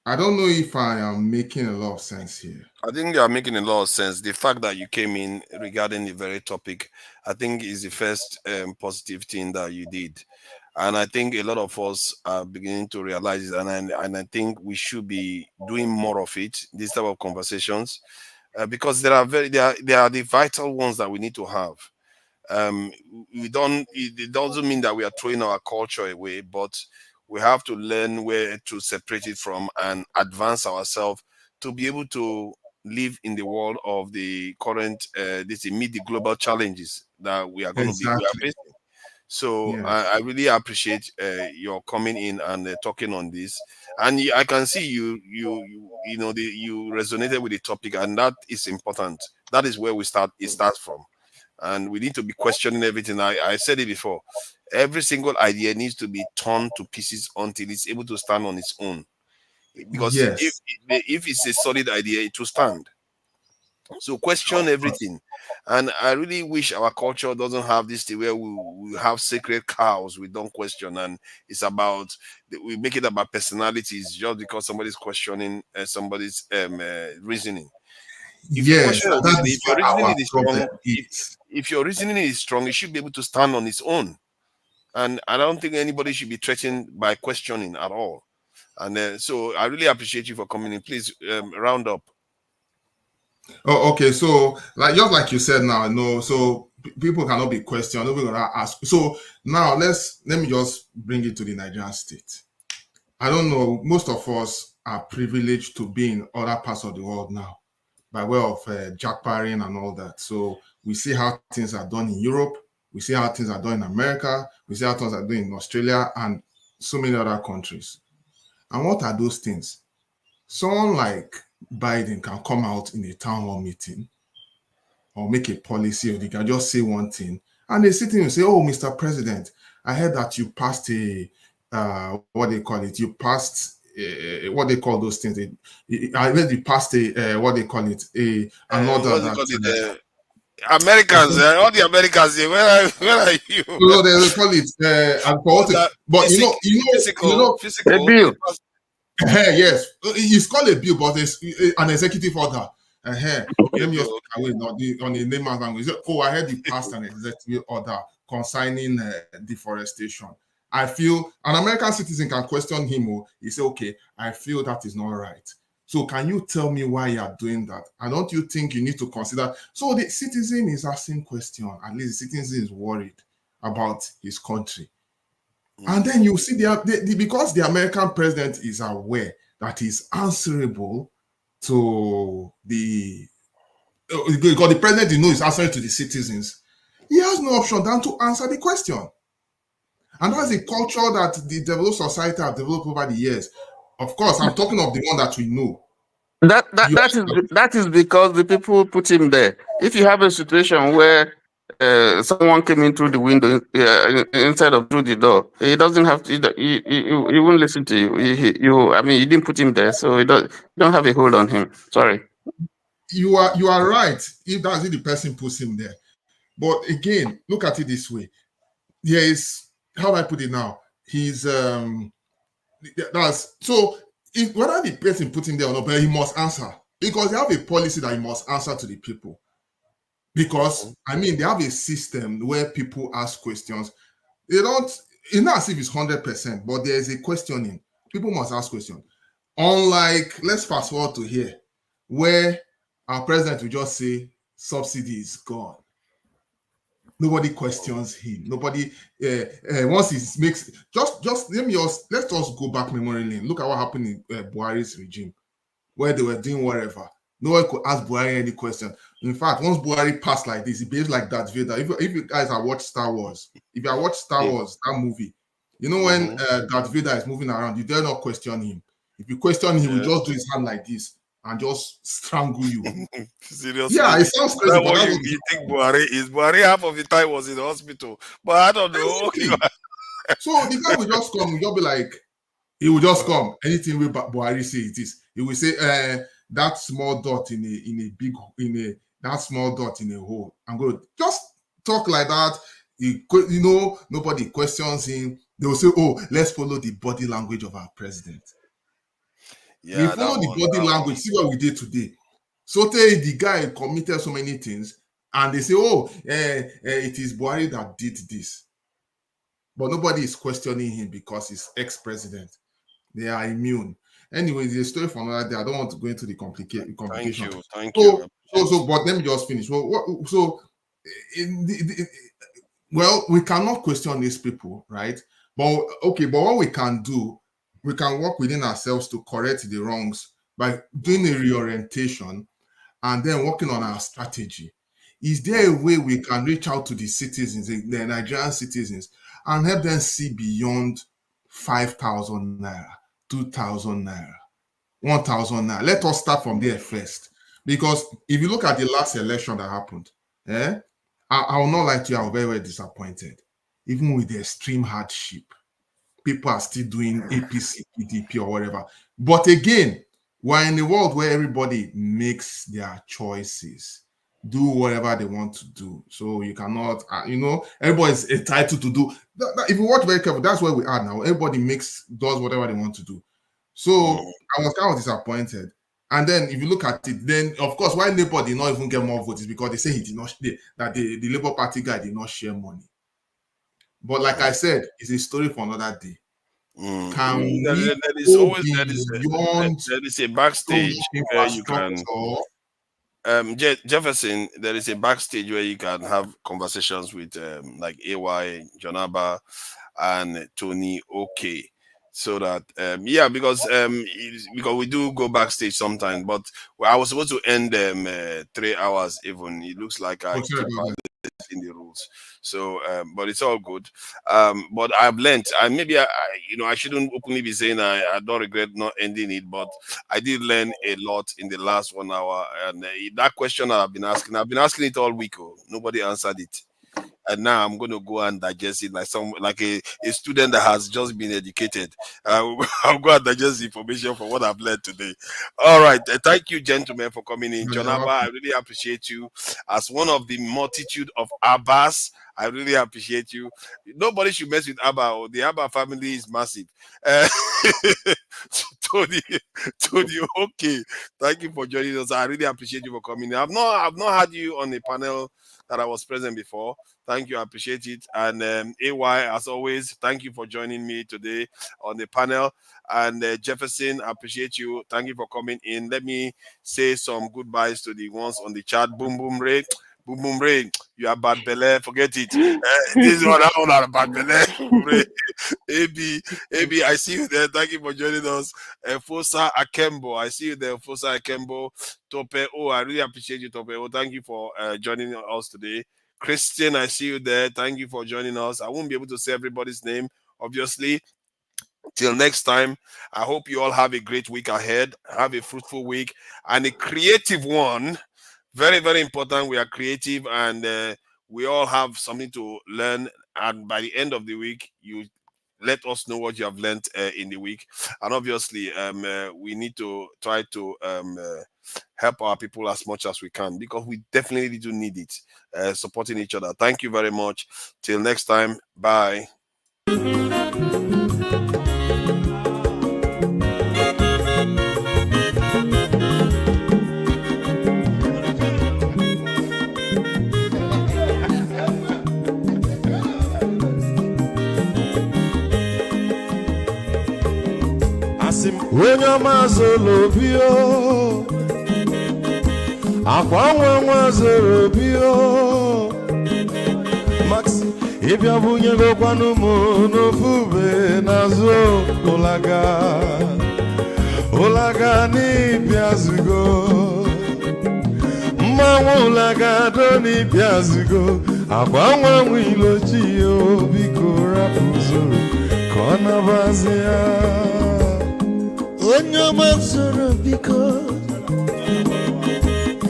I don't know if I am making a lot of sense here. I think you are making a lot of sense. The fact that you came in regarding the very topic, I think, is the first positive thing that you did. And I think a lot of us are beginning to realize it. And I think we should be doing more of it, these type of conversations, because they are the vital ones that we need to have. It doesn't mean that we are throwing our culture away, but we have to learn where to separate it from and advance ourselves to be able to live in the world of the current meet the global challenges that we are Exactly. facing. So Yeah. I really appreciate your coming in and talking on this. And I can see you resonated with the topic, and that is important. That is where it starts from, and we need to be questioning everything. I said it before. Every single idea needs to be torn to pieces until it's able to stand on its own. Because Yes. if it's a solid idea, it will stand. So question everything. And I really wish our culture doesn't have this thing where we have sacred cows we don't question, and it's about we make it about personalities just because somebody's questioning somebody's reasoning. If you Yes, question your and that reasoning, is if your where reasoning our is problem strong, is. if your reasoning is strong, it should be able to stand on its own. And I don't think anybody should be threatened by questioning at all. And so I really appreciate you for coming in. Please round up. Oh, okay. So, like just like you said now, no. So people cannot be questioned. Nobody gonna ask. So now let me just bring it to the Nigerian state. I don't know. Most of us are privileged to be in other parts of the world now, by way of jackparing and all that. So we see how things are done in Europe. We see how things are done in America. We see how things are done in Australia and so many other countries. And what are those things? Someone like Biden can come out in a town hall meeting or make a policy, or they can just say one thing, and they sit in and say, "Oh, Mr. President, I heard that you passed a what they call it. You passed what they call those things. I heard you passed a what they call it an order What's it that." called? Americans, all the Americans, where are you? So they call it and for what That but physical, A they bill. pass- yes, it's called a bill, but it's an executive order. okay, Let me okay, just okay. away on the layman's language. Oh, I heard you passed an executive order concerning deforestation. I feel an American citizen can question him. Oh, he say, okay, I feel that is not right. So can you tell me why you are doing that? And don't you think you need to consider? So the citizen is asking question. At least the citizen is worried about his country. And then you see because the American president is aware that he's answerable to because the president knows he's answering to the citizens, he has no option than to answer the question. And that's a culture that the developed society have developed over the years. Of course, I'm talking of the one that we know. That is because the people put him there. If you have a situation where someone came in through the window instead of through the door, he doesn't have to. He won't listen to you. I mean, you didn't put him there, so you don't have a hold on him. Sorry. You are right if that's the person puts him there. But again, look at it this way. There is, how do I put it now? He's that's so if whether the person put him there or not, but he must answer because they have a policy that he must answer to the people. Because I mean, they have a system where people ask questions. They don't. It's not as if it's 100%, but there is a questioning. People must ask questions. Unlike, let's fast forward to here, where our president will just say subsidy is gone. Nobody questions him. Nobody once he makes just let's just go back memory lane. Look at what happened in Buhari's regime, where they were doing whatever. No one could ask Buhari any question. In fact, once Buhari passed like this, he behaves like Darth Vader. If you guys have watched Star Wars, if you have watched Star Wars, that movie, you know when Darth Vader is moving around, you dare not question him. If you question him, he will just do his hand like this and just strangle you. Seriously, Yeah, it sounds is crazy, that but what that's you, what you think Buhari is? Buhari half of the time was in the hospital, but I don't know. Okay. So the guy will just come, he'll be like, he will just come. Anything we Buhari say it is. He will say, that small dot in that small dot in a hole. I'm going to just talk like that. Nobody questions him. They will say, oh, let's follow the body language of our president. Yeah, We follow the body language. See what we did today. So the guy committed so many things, and they say, oh, it is Buhari that did this. But nobody is questioning him because he's ex-president. They are immune. Anyway, the story for another day. I don't want to go into the complication. Thank you. But let me just finish. Well, we cannot question these people, right? But what we can do, we can work within ourselves to correct the wrongs by doing a reorientation and then working on our strategy. Is there a way we can reach out to the citizens, the Nigerian citizens, and help them see beyond 5,000 naira, 2,000 naira, 1,000 naira? Let us start from there first. Because if you look at the last election that happened, I will not lie to you, I was very, very disappointed. Even with the extreme hardship, people are still doing APC, PDP, or whatever. But again, we're in a world where everybody makes their choices, do whatever they want to do. So you cannot, everybody's entitled to do. If you watch very carefully, that's where we are now. Everybody does whatever they want to do. So I was kind of disappointed. And then if you look at it, then of course, why Labour did not even get more votes is because they say that the Labour Party guy did not share money. But like I said, it's a story for another day. Can we there is a backstage where you can Jefferson, there is a backstage where you can have conversations with like AY, Jonaba, and Tony OK. So that because we do go backstage sometimes, but I was supposed to end 3 hours even. It looks like I keep in the rules. So but it's all good. But I've learned, and maybe I shouldn't openly be saying I don't regret not ending it, but I did learn a lot in the last 1 hour. And that question that I've been asking it all week. Nobody answered it. And now I'm going to go and digest it like a student that has just been educated. I'm going to digest the information from what I've learned today. All right. Thank you, gentlemen, for coming in. John Abba, I really appreciate you. As one of the multitude of Abbas, I really appreciate you. Nobody should mess with Abba. The Abba family is massive. Tony, okay. Thank you for joining us. I really appreciate you for coming in. I've not had you on a panel that I was present before. Thank you, I appreciate it. And AY, as always, thank you for joining me today on the panel. And Jefferson, I appreciate you. Thank you for coming in. Let me say some goodbyes to the ones on the chat. Boom, boom, Ray. Boom, boom, Ray. You are bad belly. Forget it. This one, that one are bad belly. Ray. AB, I see you there. Thank you for joining us. Fosa Akembo, I see you there. Fosa Akembo. Tope, I really appreciate you, Tope. Thank you for joining us today. Christian, I see you there. Thank you for joining us. I won't be able to say everybody's name, obviously. Till next time, I hope you all have a great week ahead. Have a fruitful week and a creative one. Very, very important. We are creative and we all have something to learn. And by the end of the week, you let us know what you have learned in the week. And obviously, we need to try to help our people as much as we can, because we definitely do need it, supporting each other. Thank you very much. Till next time. Bye. Onye ọma zoro obi o, akwa nwa zoro obi o, Max ịbịa bunye gokwanụ m n'ofu ube n'azụ ụlaga n'ịbịa zigo, mmanwụ ụlaga do n'ịbịa zigo, akwa nwa ilochi o, biko rapụ zoro ka ọ nabazi ya. Onye ọma zoro biko